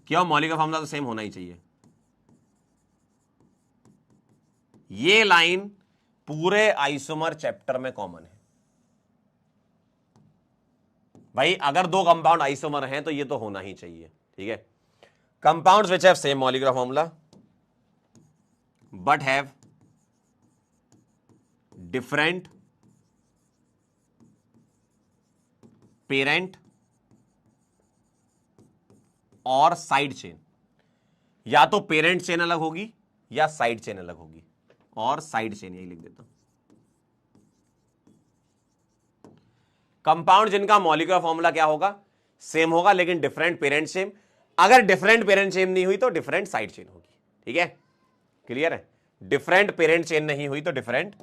क्यों? मॉलिक्यूलर फॉर्मूला तो सेम होना ही चाहिए। ये लाइन पूरे आइसोमर चैप्टर में कॉमन है। भाई अगर दो कंपाउंड आइसोमर हैं तो ये तो होना ही चाहिए। ठीक है, compounds which have same molecular formula but have different parent और साइड चेन, या तो पेरेंट चेन अलग होगी या साइड चेन अलग होगी, और साइड चेन यही लिख देता हूं। कंपाउंड जिनका मॉलिक्यूलर फॉर्मूला क्या होगा? सेम होगा, लेकिन डिफरेंट पेरेंट चेन। अगर डिफरेंट पेरेंट चेन नहीं हुई तो डिफरेंट साइड चेन होगी। ठीक है, क्लियर है? डिफरेंट पेरेंट चेन नहीं हुई तो डिफरेंट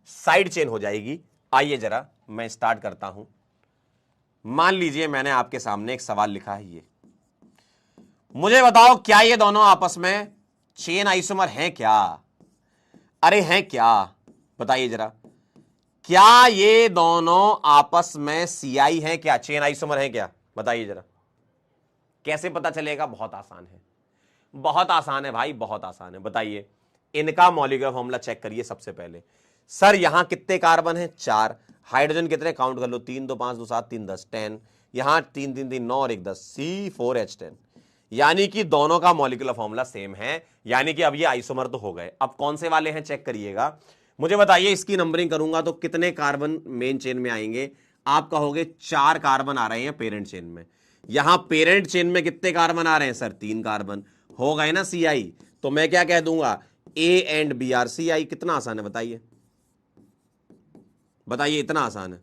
साइड चेन हो जाएगी। आइए जरा मैं स्टार्ट करता हूं। मान लीजिए मैंने आपके सामने एक सवाल लिखा है, ये मुझे बताओ क्या ये दोनों आपस में चेन आइसोमर हैं क्या? अरे हैं क्या? बताइए जरा, क्या ये दोनों आपस में सीआई हैं क्या? चेन आइसोमर हैं क्या? बताइए जरा, कैसे पता चलेगा? बहुत आसान है, बहुत आसान है भाई, बहुत आसान है। बताइए, इनका मॉलिक्यूलर फॉर्मूला चेक करिए सबसे पहले। सर यहां कितने कार्बन हैं? 4। हाइड्रोजन कितने? काउंट कर लो, 3 2 5 2 7 3 10 10। यहां 3 3 3 9 और 1 10, C4H10। यानी कि दोनों का मॉलिक्यूलर फॉर्मूला सेम है, यानी कि अब ये आइसोमर तो हो गए। अब कौन से वाले हैं चेक करिएगा। मुझे बताइए, इसकी नंबरिंग करूंगा तो कितने कार्बन मेन चेन में आएंगे? आप कहोगे 4 कार्बन आ रहे हैं पेरेंट चेन में। यहां पेरेंट चेन में कितने कार्बन आ रहे हैं? Sir 3 carbon. हो गए ना सीआई। तो मैं क्या कह दूंगा? A and B are CI. कितना आसान है बताइए, बताइए, इतना आसान है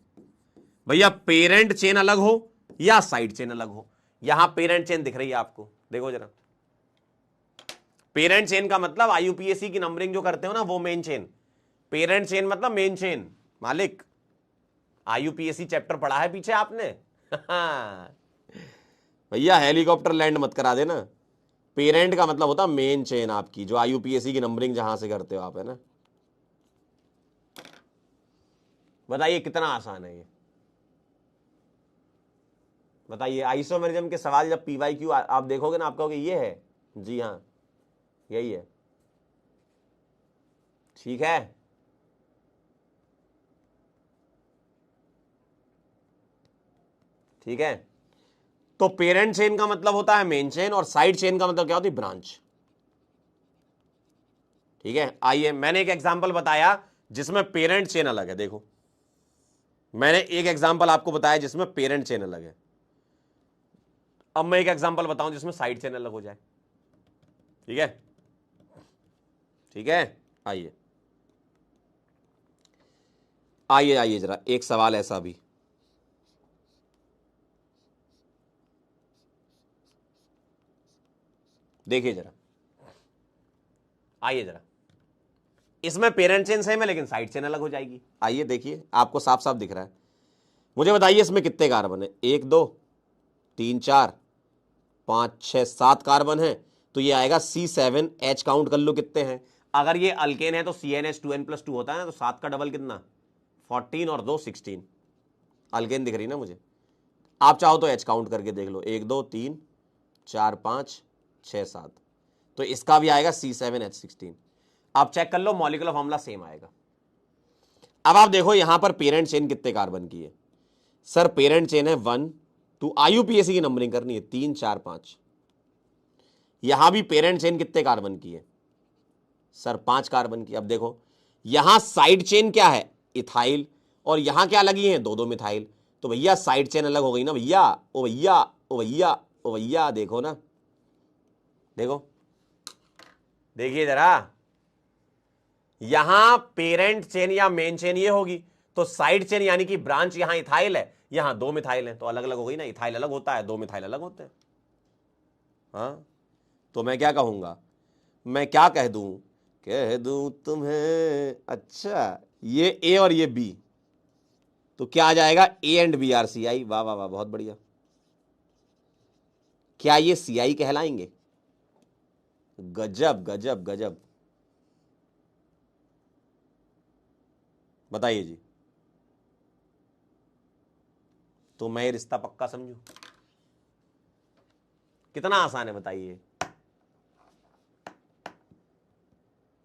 भैया। पेरेंट चेन अलग हो या साइड चेन अलग हो। यहां पेरेंट चेन दिख रही है आपको, देखो जरा। पेरेंट चेन का मतलब आईयूपीएसी की नंबरिंग जो करते हो ना, वो मेन चेन। पेरेंट चेन मतलब मेन चेन। मालिक, आईयूपीएसी चैप्टर पढ़ा है पीछे आपने? भैया हेलीकॉप्टर लैंड मत करा देना। पेरेंट का मतलब होता मेन चेन आपकी, जो आईयूपीएसी की नंबरिंग जहां से करते हो आप, है ना। बताइए कितना आसान है ये, बताइए। आइसोमेरिज्म के सवाल जब पीवाईक्यू आप देखोगे ना, आप कहोगे ये है, जी हाँ यही है। ठीक है, ठीक है। तो पेरेंट चेन का मतलब होता है मेन चेन, और साइड चेन का मतलब क्या होती है? ब्रांच। ठीक है, आइए मैंने एक एग्जांपल बताया जिसमें पेरेंट चेन अलग है। देखो, मैंने एक एग्जांपल आपको बताया जिसमें पेरेंट चेन अलग है। अब मैं एक एग्जांपल बताऊं जिसमें साइड चेन अलग हो जाए। ठीक है, ठीक है। आइए आइए आइए जरा, एक सवाल ऐसा भी। देखिए जरा, आइए जरा। इसमें पेरेंट चेन सेम है लेकिन साइड चेन अलग हो जाएगी। आइए देखिए, आपको साफ साफ दिख रहा है। मुझे बताइए इसमें कितने कार्बन है? 1 2 3 4 5 6 7 कार्बन है। तो ये आएगा C7H। काउंट कर लो कितने हैं। अगर ये अल्केन है तो CnH2n+2 होता है ना, तो 7 का डबल कितना? 14 और 2 16। अल्केन दिख रही ना मुझे। आप चाहो तो H काउंट करके देख लो, 1 2 3 4 5 6 7। तो इसका भी आएगा C7H16। आप चेक कर लो, मॉलिक्यूलर फॉर्मूला सेम आएगा। अब आप देखो यहां पर पेरेंट चेन कितने कार्बन की है। सर पेरेंट चेन है 1 2, IUPAC की नंबरिंग करनी है 3 4 5। यहां भी पेरेंट चेन कितने कार्बन की है सर? 5 कार्बन की। अब देखो यहां साइड चेन क्या है? इथाइल। और यहां क्या लगी है? 2 2 मिथाइल। तो भैया साइड चेन अलग हो गई ना भैया। ओ भैया ओ भैया ओ भैया, देखो ना, देखो, देखिए जरा, यहां पेरेंट चेन या मेन चेन ये होगी, तो साइड चेन यानी कि ब्रांच यहां इथाइल है, यहां 2 मिथाइल है, तो अलग अलग हो गई ना। इथाइल अलग होता है, 2 मिथाइल अलग होते हैं। हाँ, तो मैं क्या कहूंगा? मैं क्या कह दूं तुम्हें? अच्छा, ये ए और ये बी, तो क्या आ जाएगा? A and B R C I. वाह वाह वाह, बहुत बढ़िया। क्या ये सी आई कहलाएंगे? गजब गजब गजब। बताइए जी, तो मैं ये रिश्ता पक्का समझू? कितना आसान है बताइए,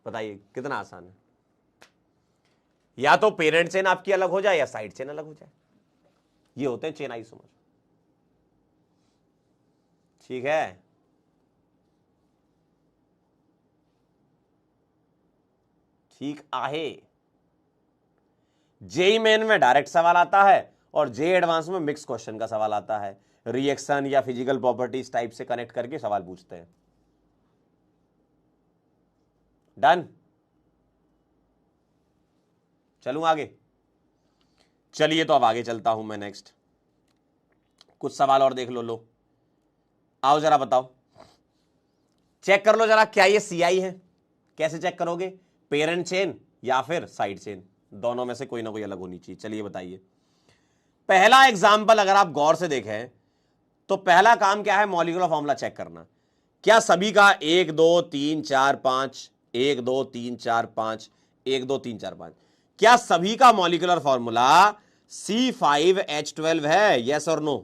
बताइए कितना आसान है। या तो पेरेंट चेन आपकी अलग हो जाए या साइड चेन अलग हो जाए, ये होते हैं चेन आइसोमर। ठीक है, ठीक आहे। जेई मेन में डायरेक्ट सवाल आता है और जे एडवांस में मिक्स क्वेश्चन का सवाल आता है। रिएक्शन या फिजिकल प्रॉपर्टीज टाइप से कनेक्ट करके सवाल पूछते हैं। डन, चलूं आगे? चलिए, तो अब आगे चलता हूं मैं। नेक्स्ट कुछ सवाल और देख लो। आओ जरा बताओ, चेक कर लो जरा, क्या ये सीआई है? कैसे चेक करोगे? पेरेंट चेन या फिर साइड चेन, दोनों में से कोई ना कोई अलग होनी चाहिए। चलिए बताइए। पहला एग्जाम्पल अगर आप गौर से देखें तो पहला काम क्या है? मॉलिक्यूलर फॉर्मूला चेक करना। क्या सभी का 1 2 3 4 5, 1 2 3 4 5, 1 2 3 4 5, क्या सभी का मॉलिक्यूलर फॉर्मूला C5H12 है? यस और नो?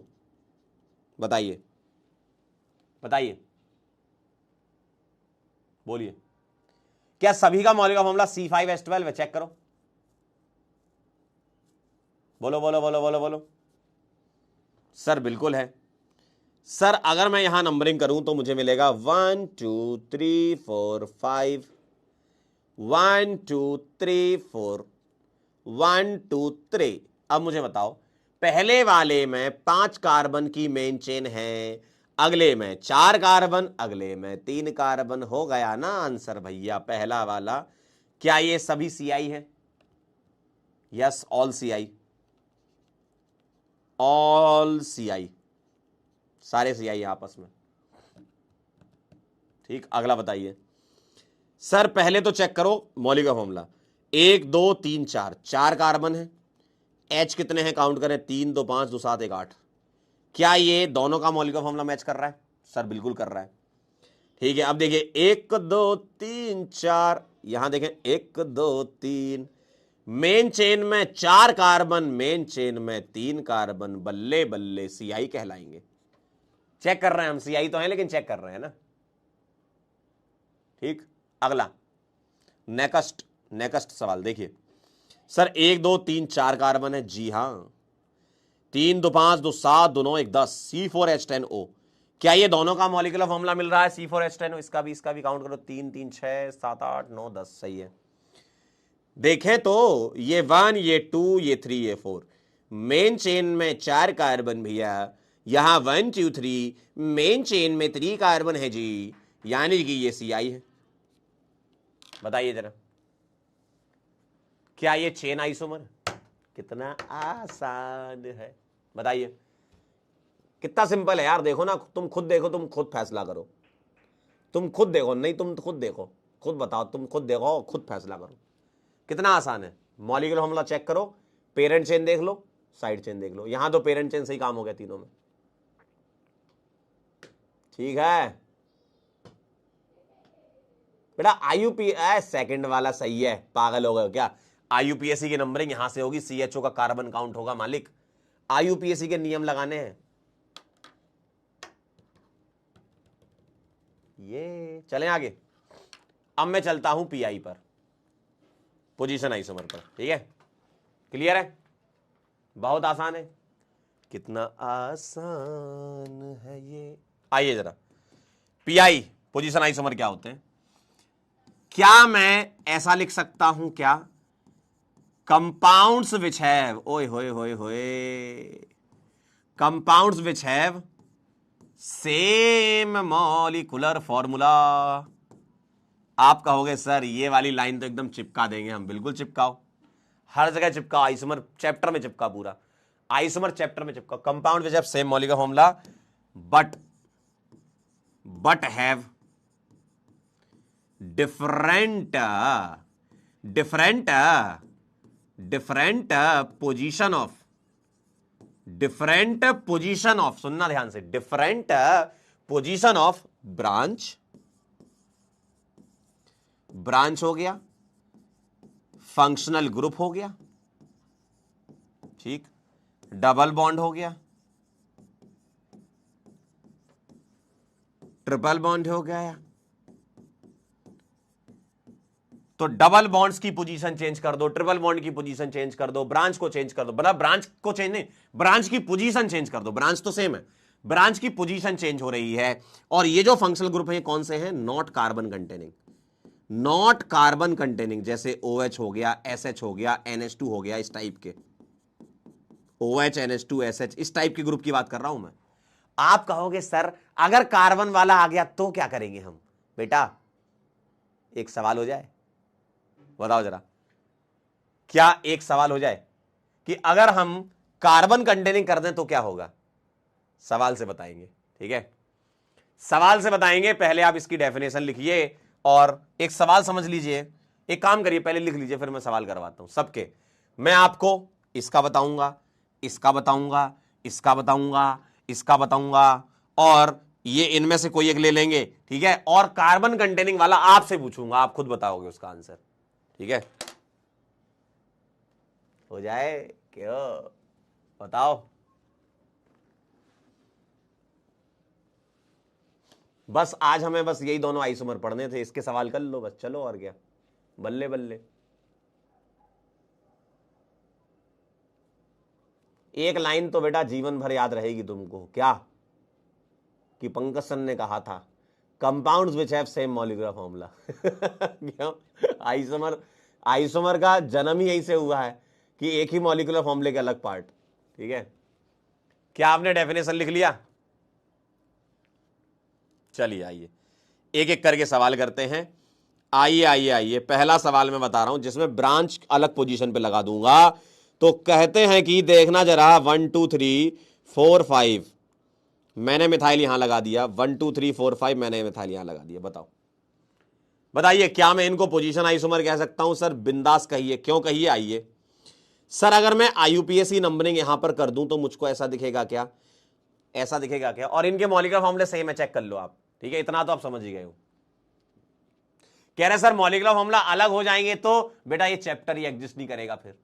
बताइए, बताइए, बोलिए। क्या सभी का मॉलिक्यूलर फॉर्मूला C5H12 है? चेक करो, बोलो बोलो बोलो बोलो बोलो। सर बिल्कुल है। सर अगर मैं यहां नंबरिंग करूं तो मुझे मिलेगा 1 2 3 4 5, 1 2 3 4, 1 2 3। अब मुझे बताओ, पहले वाले में 5 कार्बन की मेन चेन है, अगले में 4 कार्बन, अगले में 3 कार्बन। हो गया ना आंसर भैया पहला वाला। क्या ये सभी सीआई है? Yes, all CI, all CI, सारे सीआई आपस में। ठीक, अगला बताइए। सर पहले तो चेक करो मॉलिक्यूलर फॉर्मूला। 1 2 3 4, 4 कार्बन है। एच कितने हैं? काउंट करें, 3 2 5 2 7 1 8। क्या ये दोनों का मॉलिक्यूलर फॉर्मूला मैच कर रहा है? सर बिल्कुल कर रहा है। ठीक है, अब देखिए 1 2 3 4, यहां देखें 1 2 3, मेन चेन में 4 कार्बन, मेन चेन में 3 कार्बन। बल्ले बल्ले, सीआई कहलाएंगे। चेक कर रहे हैं हम, सीआई तो है लेकिन चेक कर रहे हैं ना। ठीक, अगला नेक्स्ट, नेक्स्ट सवाल देखिए। सर 1 2 3 4 कार्बन है, जी हां। 3 2 5 2 7 2 9 1 10, C4H10O। क्या ये दोनों का मॉलिक्यूलर फॉर्मूला मिल रहा है? C4H10O। इसका भी काउंट करो, 3 3 6 7 8 9 10, सही है। देखें तो ये 1 ये 2 ये 3 ये 4, मेन चेन में 4 कार्बन भैया, यहां 1 2 3, मेन चेन में 3 कार्बन है जी, यानी कि ये सीआई है। बताइए जरा, क्या ये चेन आइसोमर? कितना आसान है, बताइए। कितना सिंपल है यार, देखो ना, तुम खुद देखो, तुम खुद फैसला करो, तुम खुद देखो, नहीं तुम खुद देखो, खुद बताओ, तुम खुद देखो, खुद फैसला करो। कितना आसान है। मॉलिक्यूलर फॉर्मूला चेक करो, पेरेंट चेन देख लो, साइड चेन देख लो। यहां तो पेरेंट चेन से ही काम हो गया तीनों में। ठीक है बेटा, आईयूपीएस सेकंड वाला सही है, पागल हो गए क्या? आईयूपीएससी की नंबरिंग यहां से होगी, सीएचओ का कार्बन काउंट होगा मालिक। आईयूपीएससी के नियम लगाने हैं। ये चलें आगे। अब मैं चलता हूं पीआई पर, पोजीशन आइसोमर पर। ठीक है, क्लियर है? बहुत आसान है। कितना आसान है ये। आइए जरा, पीआई पोजीशन आइसोमर क्या होते हैं? क्या मैं ऐसा लिख सकता हूं क्या? कंपाउंड्स विच हैव, ओए होए होए होए, compounds which have same molecular formula. आप कहोगे सर ये वाली लाइन तो एकदम चिपका देंगे हम। बिल्कुल चिपकाओ, हर जगह चिपकाओ। आइसोमर चैप्टर में चिपका, पूरा आइसोमर चैप्टर में चिपकाओ। Compound which have same molecular formula but have different position of, सुनना ध्यान से, डिफरेंट पोजीशन ऑफ ब्रांच हो गया, फंक्शनल ग्रुप हो गया, ठीक, डबल बॉन्ड हो गया, ट्रिपल बॉन्ड हो गया। तो डबल बॉन्ड्स की पोजीशन चेंज कर दो, ट्रिपल बॉन्ड की पोजीशन चेंज कर दो, ब्रांच को चेंज कर दो। मतलब ब्रांच को चेंज नहीं, ब्रांच की पोजीशन चेंज कर दो। ब्रांच तो सेम है, ब्रांच की पोजीशन चेंज हो रही है। और ये जो फंक्शनल ग्रुप है कौन से हैं? Not carbon containing, not carbon containing, जैसे OH हो गया, SH हो गया, NH2 हो गया, इस टाइप के OH NH2 SH, इस टाइप के ग्रुप की बात कर रहा हूं मैं। आप कहोगे सर अगर कार्बन वाला आ गया तो क्या करेंगे हम? बेटा एक सवाल हो जाए, बताओ जरा, क्या एक सवाल हो जाए कि अगर हम कार्बन कंटेनिंग कर दें तो क्या होगा? सवाल से बताएंगे, ठीक है, सवाल से बताएंगे। पहले आप इसकी डेफिनेशन लिखिए और एक सवाल समझ लीजिए। एक काम करिए, पहले लिख लीजिए, फिर मैं सवाल करवाता हूं सबके। मैं आपको इसका बताऊंगा, इसका बताऊंगा, इसका बताऊंगा, इसका बताऊंगा, और ये इनमें से कोई एक ले लेंगे, ठीक है, और कार्बन कंटेनिंग वाला आपसे पूछूंगा, आप खुद बताओगे उसका आंसर, ठीक है? हो जाए क्यों? बताओ। बस आज हमें बस यही दोनों आइसोमर पढ़ने थे, इसके सवाल कर लो बस, चलो और क्या, बल्ले बल्ले। एक लाइन तो बेटा जीवन भर याद रहेगी तुमको, क्या? कि पंकज सर ने कहा था compounds which have same molecular formula. क्यों? आइसोमर का जन्म ही यही से हुआ है कि एक ही मॉलिक्यूलर फॉर्मूले के अलग पार्ट, ठीक है? क्या आपने डेफिनेशन लिख लिया? चलिए आइए एक एक करके सवाल करते हैं। आइए आइए आइए, पहला सवाल मैं बता रहा हूं जिसमें ब्रांच अलग पोजीशन पे लगा दूंगा। तो कहते हैं कि देखना जरा, 1 2 3 4 5, मैंने मिथाइल यहां लगा दिया, 1 2 3 4 5 मैंने मिथाइल यहां लगा दिया। बताओ, बताइए क्या मैं इनको पोजीशन आइसोमर कह सकता हूं? सर बिंदास कहिए, क्यों कहिए। आइए सर, अगर मैं IUPAC नंबरिंग यहां पर कर दूं तो मुझको ऐसा दिखेगा क्या? ऐसा दिखेगा क्या? और इनके मॉलिक्यूलर फॉर्मूले सेम है, चेक कर लो आप, ठीक है? इतना तो आप समझ ही गए हो। कह रहे सर मॉलिक्यूलर फॉर्मूला अलग हो जाएंगे तो बेटा ये चैप्टर ही एग्जिस्ट नहीं करेगा, फिर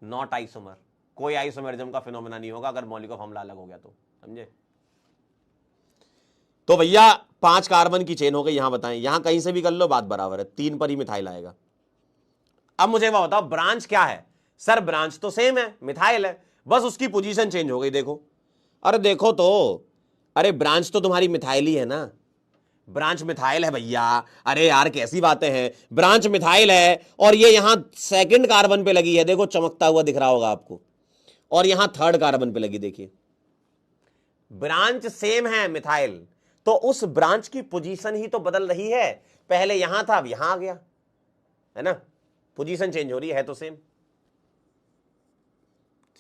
नॉट आइसोमर, कोई आइसोमरिज्म का फिनोमेना नहीं होगा अगर मॉलिक्यूलर फॉर्मूला अलग हो गया तो, समझे? तो भैया 5 कार्बन की चेन हो गई, यहां बताएं, यहां कहीं से भी कर लो बात बराबर है, 3 पर ही मिथाइल आएगा। अब मुझे वो बताओ ब्रांच क्या है? सर ब्रांच तो सेम है, मिथाइल है, बस उसकी पोजीशन चेंज हो गई। देखो, अरे देखो तो, अरे ब्रांच तो तुम्हारी मिथाइल ही है ना, ब्रांच मिथाइल है भैया। अरे यार कैसी बातें हैं, ब्रांच मिथाइल है और ये यहां सेकंड कार्बन पे लगी है, देखो चमकता हुआ दिख रहा होगा आपको, और यहां थर्ड कार्बन पे लगी, देखिए ब्रांच सेम है मिथाइल, तो उस ब्रांच की पोजीशन ही तो बदल रही है। पहले यहां था, अब यहां आ गया, है ना? पोजीशन चेंज हो रही है तो सेम,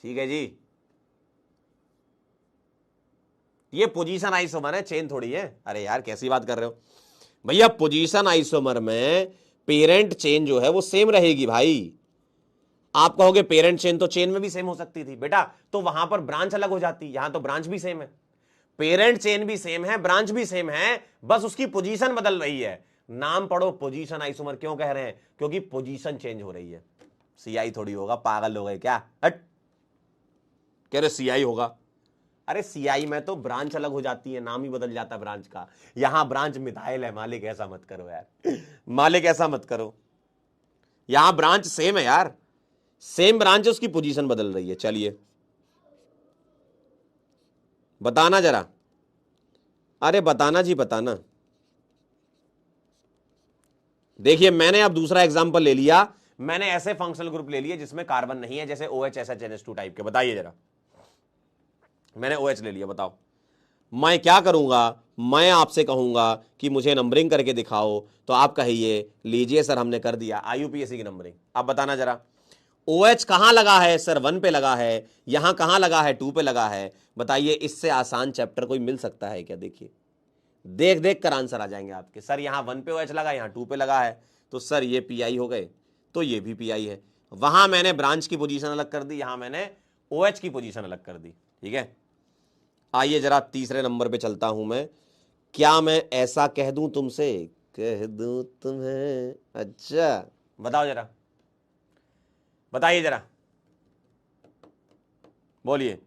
ठीक है जी। ये पोजीशन आइसोमर है, चेन थोड़ी है। अरे यार कैसी बात कर रहे हो भैया, पोजीशन आइसोमर में पेरेंट चेन जो है वो सेम रहेगी भाई। आप कहोगे पेरेंट चेन तो चेन में भी सेम हो सकती थी बेटा, तो वहां पर ब्रांच अलग हो जाती, यहां तो ब्रांच भी सेम है, पेरेंट चेन भी सेम है, ब्रांच भी सेम है, बस उसकी पोजीशन बदल रही है। नाम पढ़ो पोजीशन आइसोमर। क्यों कह रहे हैं? क्योंकि पोजीशन चेंज हो रही है। CI थोड़ी होगा, पागल हो गए क्या? हट, कह रहे CI होगा। अरे सीआई में तो ब्रांच अलग हो जाती है, नाम ही बदल जाता है ब्रांच का। यहां ब्रांच मिथाइल है मालिक, ऐसा मत करो यार मालिक, ऐसा मत करो। यहां ब्रांच सेम है यार, सेम ब्रांच है, उसकी पोजीशन बदल रही है। चलिए बताना जरा, अरे बताना जी बताना। देखिए मैंने अब दूसरा एग्जांपल ले लिया, मैंने ऐसे फंक्शनल ग्रुप ले लिए जिसमें कार्बन नहीं है, जैसे OH SHNH2 टाइप के। बताइए जरा, मैंने OH ले लिया, बताओ मैं क्या करूंगा? मैं आपसे कहूंगा कि मुझे नंबरिंग करके दिखाओ, तो आप कहिए लीजिए सर हमने कर दिया IUPAC की नंबरिंग। अब बताना जरा, OH कहां लगा है सर? 1 पे लगा है। यहां कहां लगा है? 2 पे लगा है। बताइए इससे आसान चैप्टर कोई मिल सकता है क्या? देखिए देख देख कर आंसर आ जाएंगे आपके। सर यहां 1 पे OH लगा, यहां 2 पे लगा है, तो सर ये PI हो गए, तो ये भी PI है। वहां मैंने ब्रांच की पोजीशन अलग कर दी, यहां मैंने OH की पोजीशन अलग कर दी। ठीक है, आइए जरा तीसरे नंबर पे चलता हूं मैं। क्या मैं ऐसा कह दूं तुमसे, कह दूं तुम्हें? अच्छा बताओ जरा, बताइए जरा, बोलिए।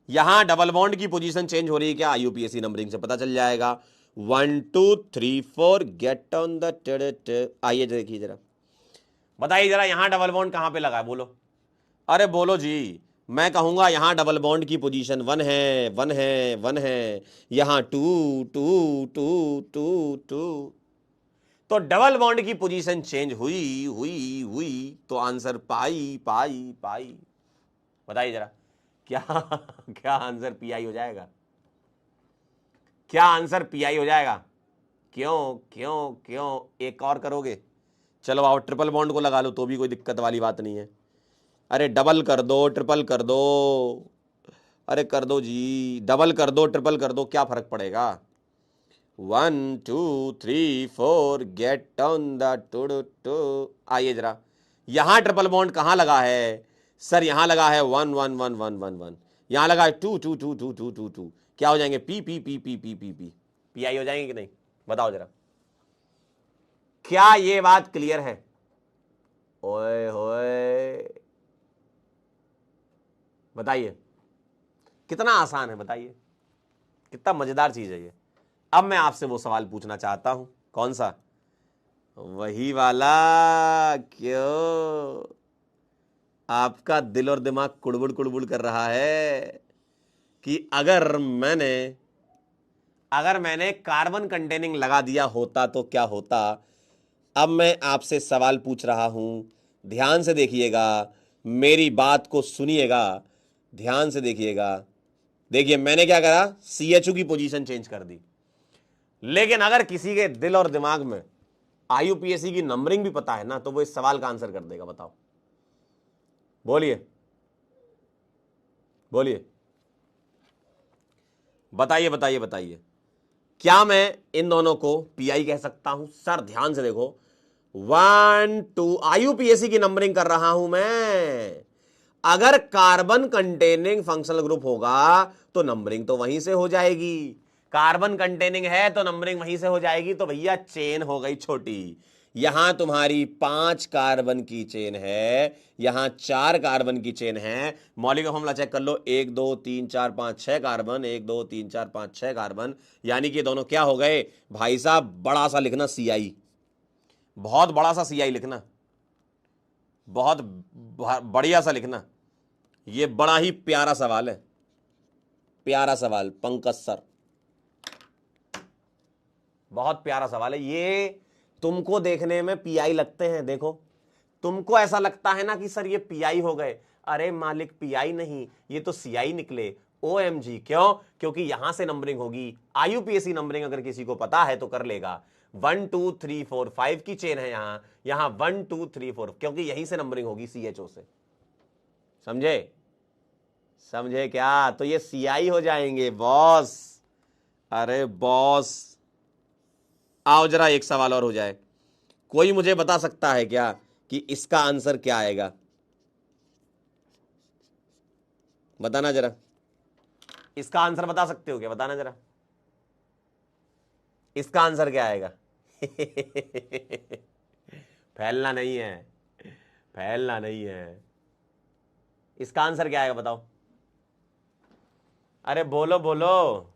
यहां डबल बॉन्ड की पोजीशन चेंज हो रही है क्या? IUPAC नंबरिंग से पता चल जाएगा। 1 2 3 4 गेट ऑन द। आइए देखिए जरा, बताइए जरा, यहां डबल बॉन्ड कहां पे लगा है? बोलो, अरे बोलो जी। मैं कहूंगा यहां डबल बॉन्ड की पोजीशन 1 है, 1 है, 1 है। यहां 2 2 2 2 2। तो डबल बॉन्ड की पोजीशन चेंज हुई हुई हुई, तो आंसर पाई पाई पाई। बताइए जरा, क्या क्या आंसर PI हो जाएगा? क्या आंसर PI हो जाएगा? क्यों क्यों क्यों? एक और करोगे? चलो आओ ट्रिपल बॉन्ड को लगा लो, तो भी कोई दिक्कत वाली बात नहीं है। अरे डबल कर दो, ट्रिपल कर दो, अरे कर दो जी, डबल कर दो, ट्रिपल कर दो, क्या फर्क पड़ेगा? 1 2 3 4 गेट ऑन द टू। आइए जरा, यहां ट्रिपल बॉन्ड कहां लगा है? सर यहां लगा है 1 1 1 1 1 1। यहां लगा है 2 2 2 2 2 2 2। क्या हो जाएंगे? P P P P P P P PI हो जाएंगे कि नहीं? बताओ जरा, क्या ये बात क्लियर है? ओए होए, बताइए कितना आसान है, बताइए कितना मजेदार चीज है ये। अब मैं आपसे वो सवाल पूछना चाहता हूं, कौन सा? वही वाला। क्यों आपका दिल और दिमाग कुड़बुड़ कुड़बुड़ कर रहा है कि अगर मैंने कार्बन कंटेनिंग लगा दिया होता तो क्या होता? अब मैं आपसे सवाल पूछ रहा हूं, ध्यान से देखिएगा, मेरी बात को सुनिएगा, ध्यान से देखिएगा। देखिए मैंने क्या करा, CHO की पोजीशन चेंज कर दी। लेकिन अगर किसी के दिल और दिमाग में IUPAC की नंबरिंग भी पता है ना, तो वो इस सवाल का आंसर कर देगा। बताओ, बोलिए बोलिए, बताइए बताइए बताइए, क्या मैं इन दोनों को PI कह सकता हूं? सर ध्यान से देखो, 1 2 IUPAC की नंबरिंग कर रहा हूं मैं। अगर कार्बन कंटेनिंग फंक्शनल ग्रुप होगा तो नंबरिंग तो वहीं से हो जाएगी। कार्बन कंटेनिंग है तो नंबरिंग वहीं से हो जाएगी। तो भैया चेन हो गई छोटी। यहां तुम्हारी 5 कार्बन की चेन है, यहां 4 कार्बन की चेन है। मौलिक फॉर्मूला चेक कर लो, 1 2 3 4 5 6 कार्बन, 1 2 3 4 5 6 कार्बन। यानी कि दोनों क्या हो गए भाई साहब? बड़ा सा लिखना CI, बहुत बड़ा सा CI लिखना, बहुत बढ़िया सा लिखना। ये बड़ा ही प्यारा सवाल है, प्यारा सवाल पंकज सर, बहुत प्यारा सवाल है ये। तुमको देखने में PI लगते हैं, देखो तुमको ऐसा लगता है ना कि सर ये PI हो गए। अरे मालिक PI नहीं, ये तो CI निकले। OMG, क्यों? क्योंकि यहां से नंबरिंग होगी। IUPAC नंबरिंग अगर किसी को पता है तो कर लेगा। 1 2 3 4 5 की चेन है यहां, यहां 1 2 3 4, क्योंकि यहीं से नंबरिंग होगी CHO से। समझे? समझे क्या? तो ये CI हो जाएंगे बॉस। अरे बॉस, आओ जरा एक सवाल और हो जाए। कोई मुझे बता सकता है क्या कि इसका आंसर क्या आएगा? बताना जरा, इसका आंसर बता सकते हो क्या? बताना जरा, इसका आंसर क्या आएगा? फैलना नहीं है, फैलना नहीं है। इसका आंसर क्या आएगा बताओ? अरे बोलो बोलो,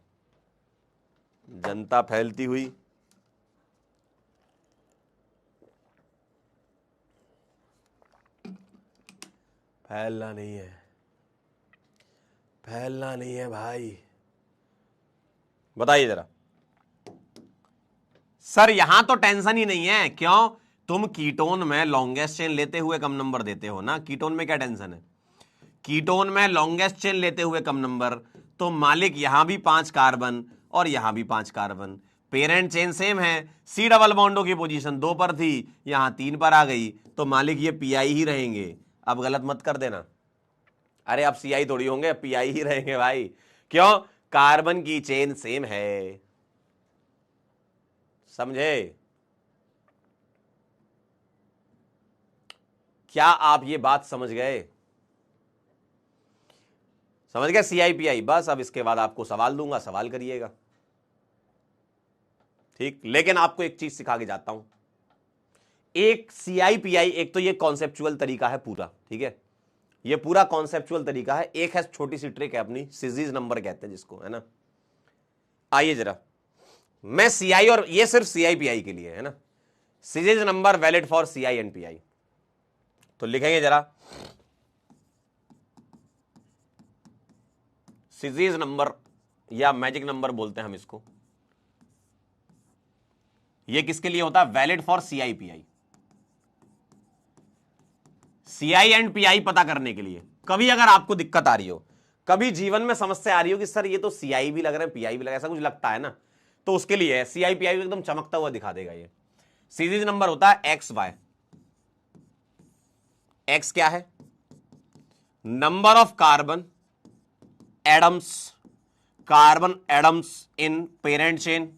जनता फैलती हुई। फैलना नहीं है, फैलना नहीं है भाई। बताइए जरा। सर यहां तो टेंशन ही नहीं है, क्यों? तुम कीटोन में लॉन्गेस्ट चेन लेते हुए कम नंबर देते हो ना, कीटोन में क्या टेंशन है? कीटोन में लॉन्गेस्ट चेन लेते हुए कम नंबर, तो मालिक यहां भी 5 कार्बन और यहां भी 5 कार्बन, पेरेंट चेन सेम है, सी डबल बॉन्डों की पोजीशन 2 पर थी, यहां 3 पर आ गई, तो मालिक ये पीआई ही रहेंगे। अब गलत मत कर देना, अरे अब सीआई थोड़ी होंगे, पीआई ही रहेंगे भाई। क्यों? कार्बन की चेन सेम है, समझे? क्या आप ये बात समझ गए? समझ गए सीआई पीआई? बस अब इसके बाद आपको सवाल दूंगा, सवाल करिएगा, ठीक? लेकिन आपको एक चीज सिखा के जाता हूं, एक सीआई पीआई, एक तो ये कॉन्सेप्चुअल तरीका है पूरा, ठीक है, ये पूरा कॉन्सेप्चुअल तरीका है। एक है छोटी सी ट्रिक है अपनी, सिजीज नंबर कहते हैं जिसको, है ना। आइए जरा, मैं सीआई, और ये सिर्फ सीआई पीआई के लिए है ना, series number valid for CI and pi, तो लिखेंगे जरा सीरीज नंबर, या मैजिक नंबर बोलते हैं हम इसको। ये किसके लिए होता है? Valid for CI pi, CI and pi पता करने के लिए। कभी अगर आपको दिक्कत आ रही हो, कभी जीवन में समस्या आ रही हो कि सर ये तो सीआई भी लग रहा है पीआई भी लग रहा है, ऐसा कुछ लगता है ना, तो उसके लिए है सीआई पीआई एकदम चमकता हुआ दिखा देगा। ये सीरीज नंबर होता है एक्स वाई। एक्स क्या है? Number of carbon atoms, carbon atoms in parent chain,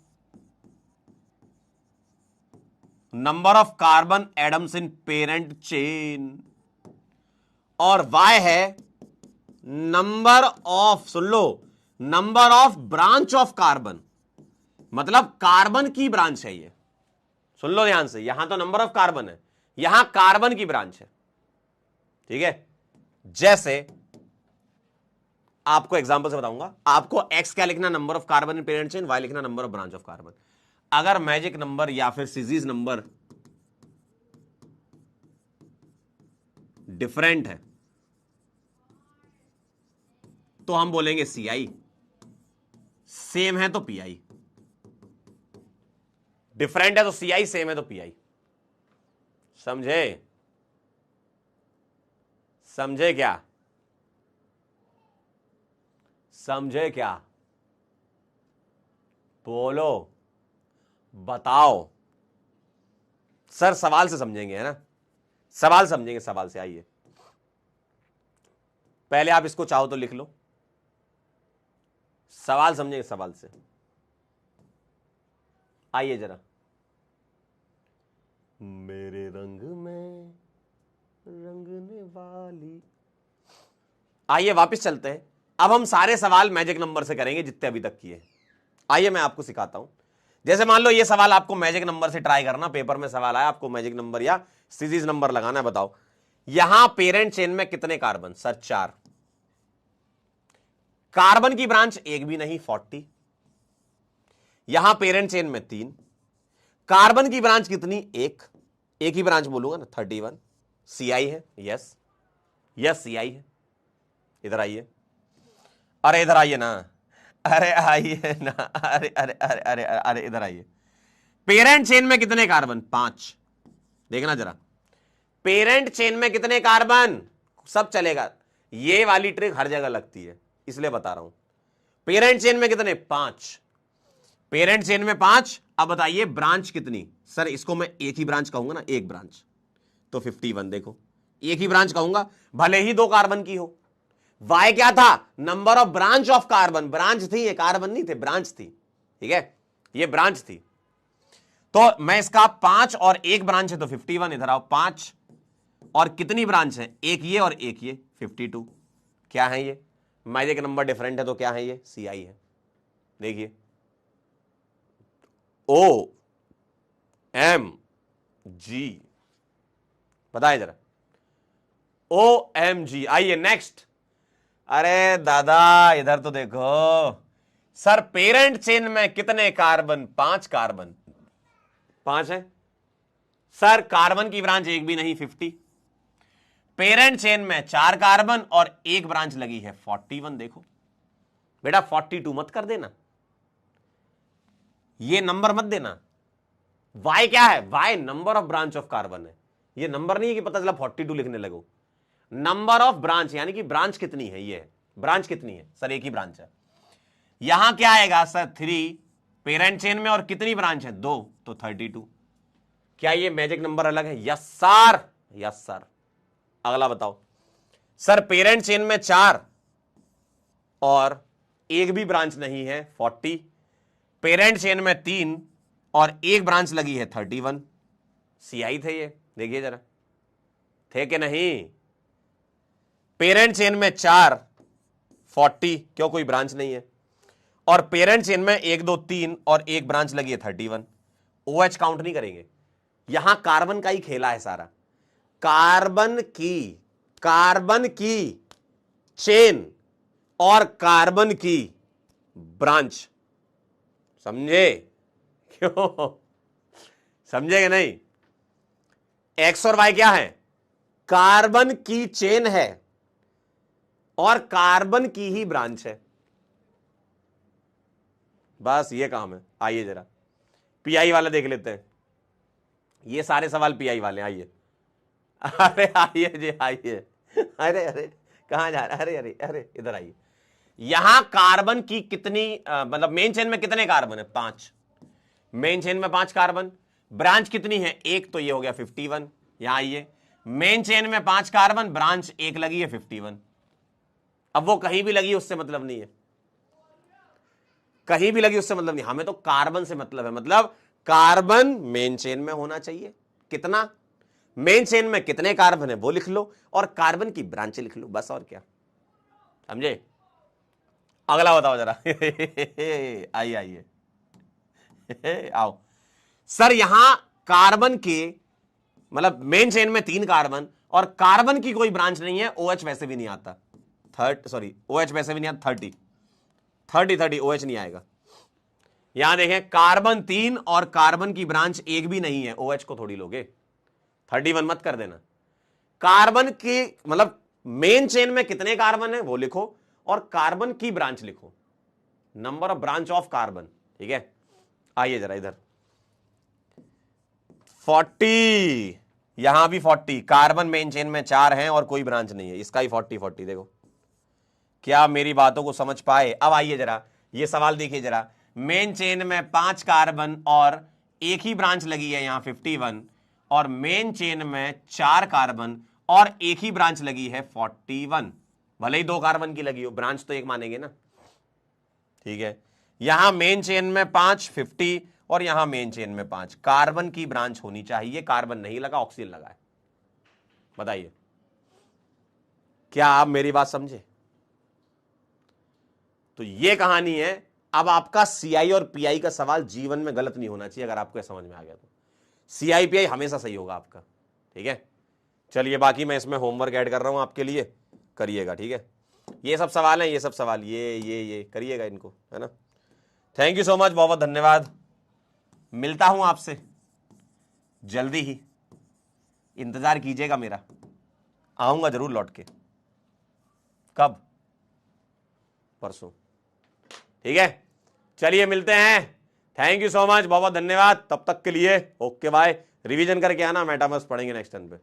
number of carbon atoms in parent chain, और y है number of, soon low, number of branch of carbon, मतलब कार्बन की ब्रांच है ये, सुन लो ध्यान से, यहां तो नंबर ऑफ कार्बन है, यहां कार्बन की ब्रांच है, ठीक है। जैसे आपको एग्जांपल से बताऊंगा, आपको x क्या लिखना? Number of carbon in parent chain, y लिखना number of branch of carbon. अगर मैजिक नंबर या फिर सीरीज नंबर डिफरेंट है तो हम बोलेंगे सीआई, सेम है तो पीआई, डिफरेंट है तो सीआई, सेम है तो पीआई। समझे? समझे क्या? समझे क्या? बोलो, बताओ। सर सवाल से समझेंगे, है ना, सवाल समझेंगे, सवाल से। आइए पहले आप इसको चाहो तो लिख लो, सवाल समझेंगे सवाल से। आइए जरा, मेरे रंग में रंगने वाली। आइए वापस चलते हैं, अब हम सारे सवाल मैजिक नंबर से करेंगे जितने अभी तक किए। आइए मैं आपको सिखाता हूं। जैसे मान लो ये सवाल आपको मैजिक नंबर से ट्राई करना, पेपर में सवाल आया, आपको मैजिक नंबर या सीरीज नंबर लगाना है। बताओ यहां पेरेंट चेन में कितने कार्बन? सर 4। कार्बन की ब्रांच एक भी नहीं, 40। यहां पेरेंट चेन में 3, कार्बन की ब्रांच कितनी? एक ही ब्रांच बोलूंगा ना, 31। सीआई है, यस यस सीआई है। इधर आइए, अरे इधर आइए ना, अरे आइए ना, अरे अरे अरे अरे अरे इधर आइए। पेरेंट चेन में कितने कार्बन? 5। देखना जरा, पेरेंट चेन में कितने कार्बन? सब चलेगा, ये वाली ट्रिक हर जगह लगती है इसलिए बता रहा हूं। पेरेंट चेन में कितने? 5। पेरेंट चेन में 5। अब बताइए ब्रांच कितनी? सर इसको मैं एक ही ब्रांच कहूंगा ना, एक ब्रांच, तो 51। देखो एक ही ब्रांच कहूंगा, भले ही 2 कार्बन की हो। वाई क्या था? Number of branch of carbon, branch थी ये, कार्बन नहीं थे, ब्रांच थी, ठीक है, ये ब्रांच थी। तो मैं इसका 5 और एक ब्रांच है तो 51। इधर आओ, 5 और कितनी ब्रांच है? एक ये और एक ये, 52। क्या है ये? मैजिक नंबर डिफरेंट है तो क्या है ये? सीआई है। देखिए ओ एम जी, बताइए जरा, ओ एम जी। आइए नेक्स्ट, अरे दादा इधर तो देखो सर, पेरेंट चेन में कितने कार्बन? 5 कार्बन, 5 है सर। कार्बन की ब्रांच एक भी नहीं, 50। पेरेंट चेन में 4 कार्बन और एक ब्रांच लगी है 41। देखो बेटा 42 मत कर देना, ये नंबर मत देना। वाई क्या है? Y number of branch of carbon है। ये नंबर नहीं है कि पता चला 42 लिखने लगो। नंबर ऑफ ब्रांच यानी कि ब्रांच कितनी है, ये है ब्रांच कितनी है सर, एक ही ब्रांच है। यहां क्या आएगा सर? 3 पेरेंट चेन में, और कितनी ब्रांच है? 2, तो 32। क्या ये मैजिक नंबर अलग है? Yes sir, yes sir. अगला बताओ सर, पेरेंट चेन में 4 और एक भी ब्रांच नहीं है 40। पेरेंट चेन में 3 और एक ब्रांच लगी है 31। सीआई थे ये, देखिए जरा थे कि नहीं? पेरेंट चेन में 4 40, क्यों कोई ब्रांच नहीं है, और पेरेंट चेन में 1 2 3 और एक ब्रांच लगी है 31। OH काउंट नहीं करेंगे, यहां कार्बन का ही खेला है सारा। कार्बन की चेन और कार्बन की ब्रांच, समझे? क्यों समझे कि नहीं? एक्स और वाई क्या है? कार्बन की चेन है और कार्बन की ही ब्रांच है, बस ये काम है। आइए जरा पीआई वाला देख लेते हैं। ये सारे सवाल पीआई वाले, आइए। अरे आइए जी आइए। अरे अरे कहां जा रहे? अरे अरे अरे इधर आइए। यहां कार्बन की कितनी मतलब मेन चेन में कितने कार्बन है? 5। मेन चेन में 5 कार्बन, ब्रांच कितनी है? 1, तो ये हो गया 51। यहां आइए, मेन चेन में 5 कार्बन, ब्रांच 1 लगी है 51। अब वो कहीं भी लगी उससे मतलब नहीं है, कहीं भी लगी उससे मतलब नहीं, हमें तो कार्बन से मतलब है। मतलब कार्बन मेन चेन में होना चाहिए। कितना? मेन चेन में कितने कार्बन है वो लिख लो, और कार्बन की ब्रांचें लिख लो, बस और क्या। समझे? अगला बताओ जरा। आइए आइए आओ सर। यहां कार्बन के मतलब मेन चेन में 3 कार्बन और कार्बन की कोई ब्रांच नहीं है। OH वैसे भी नहीं आता, OH वैसे भी नहीं आता। 30 OH नहीं आएगा। यहां देखें, कार्बन 3 और कार्बन की ब्रांच एक भी नहीं है, OH को थोड़ी लोगे। 31 मत कर देना। कार्बन की मतलब मेन चेन में कितने कार्बन है वो लिखो, और कार्बन की ब्रांच लिखो, number of branch of carbon. ठीक है, आइए जरा इधर। 40, यहां भी 40। कार्बन मेन चेन में 4 हैं और कोई ब्रांच नहीं है, इसका ही 40 देखो। क्या मेरी बातों को समझ पाए? अब आइए जरा ये सवाल देखिए जरा। मेन चेन में 5 कार्बन और एक ही ब्रांच लगी है यहां 51, और मेन चेन में 4 कार्बन और एक ही ब्रांच लगी है 41। भले ही 2 कार्बन की लगी हो, ब्रांच तो एक मानेंगे ना। ठीक है, यहां मेन चेन में 5 50 और यहां मेन चेन में 5। कार्बन की ब्रांच होनी चाहिए, कार्बन नहीं लगा, ऑक्सीजन लगा है। बताइए क्या आप मेरी बात समझे? तो ये कहानी है। अब आपका सीआई और पीआई का सवाल जीवन में गलत नहीं होना चाहिए, अगर आपको यह समझ में आ गया तो। सीआई पीआई हमेशा सही होगा आपका। ठीक है, चलिए बाकी मैं इसमें होमवर्क ऐड कर रहा हूं आपके लिए, करिएगा। ठीक है, ये सब सवाल हैं, ये सब सवाल ये करिएगा इनको, है ना। थैंक यू सो मच, बहुत बहुत धन्यवाद। मिलता हूं आपसे जल्दी ही, इंतजार कीजिएगा मेरा, आऊंगा जरूर लौट के। कब? परसों। ठीक है, चलिए मिलते हैं। थैंक यू सो मच, बहुत बहुत धन्यवाद। तब तक के लिए ओके बाय। रिवीजन करके आना, मेटामर्स पढ़ेंगे नेक्स्ट टर्न पे।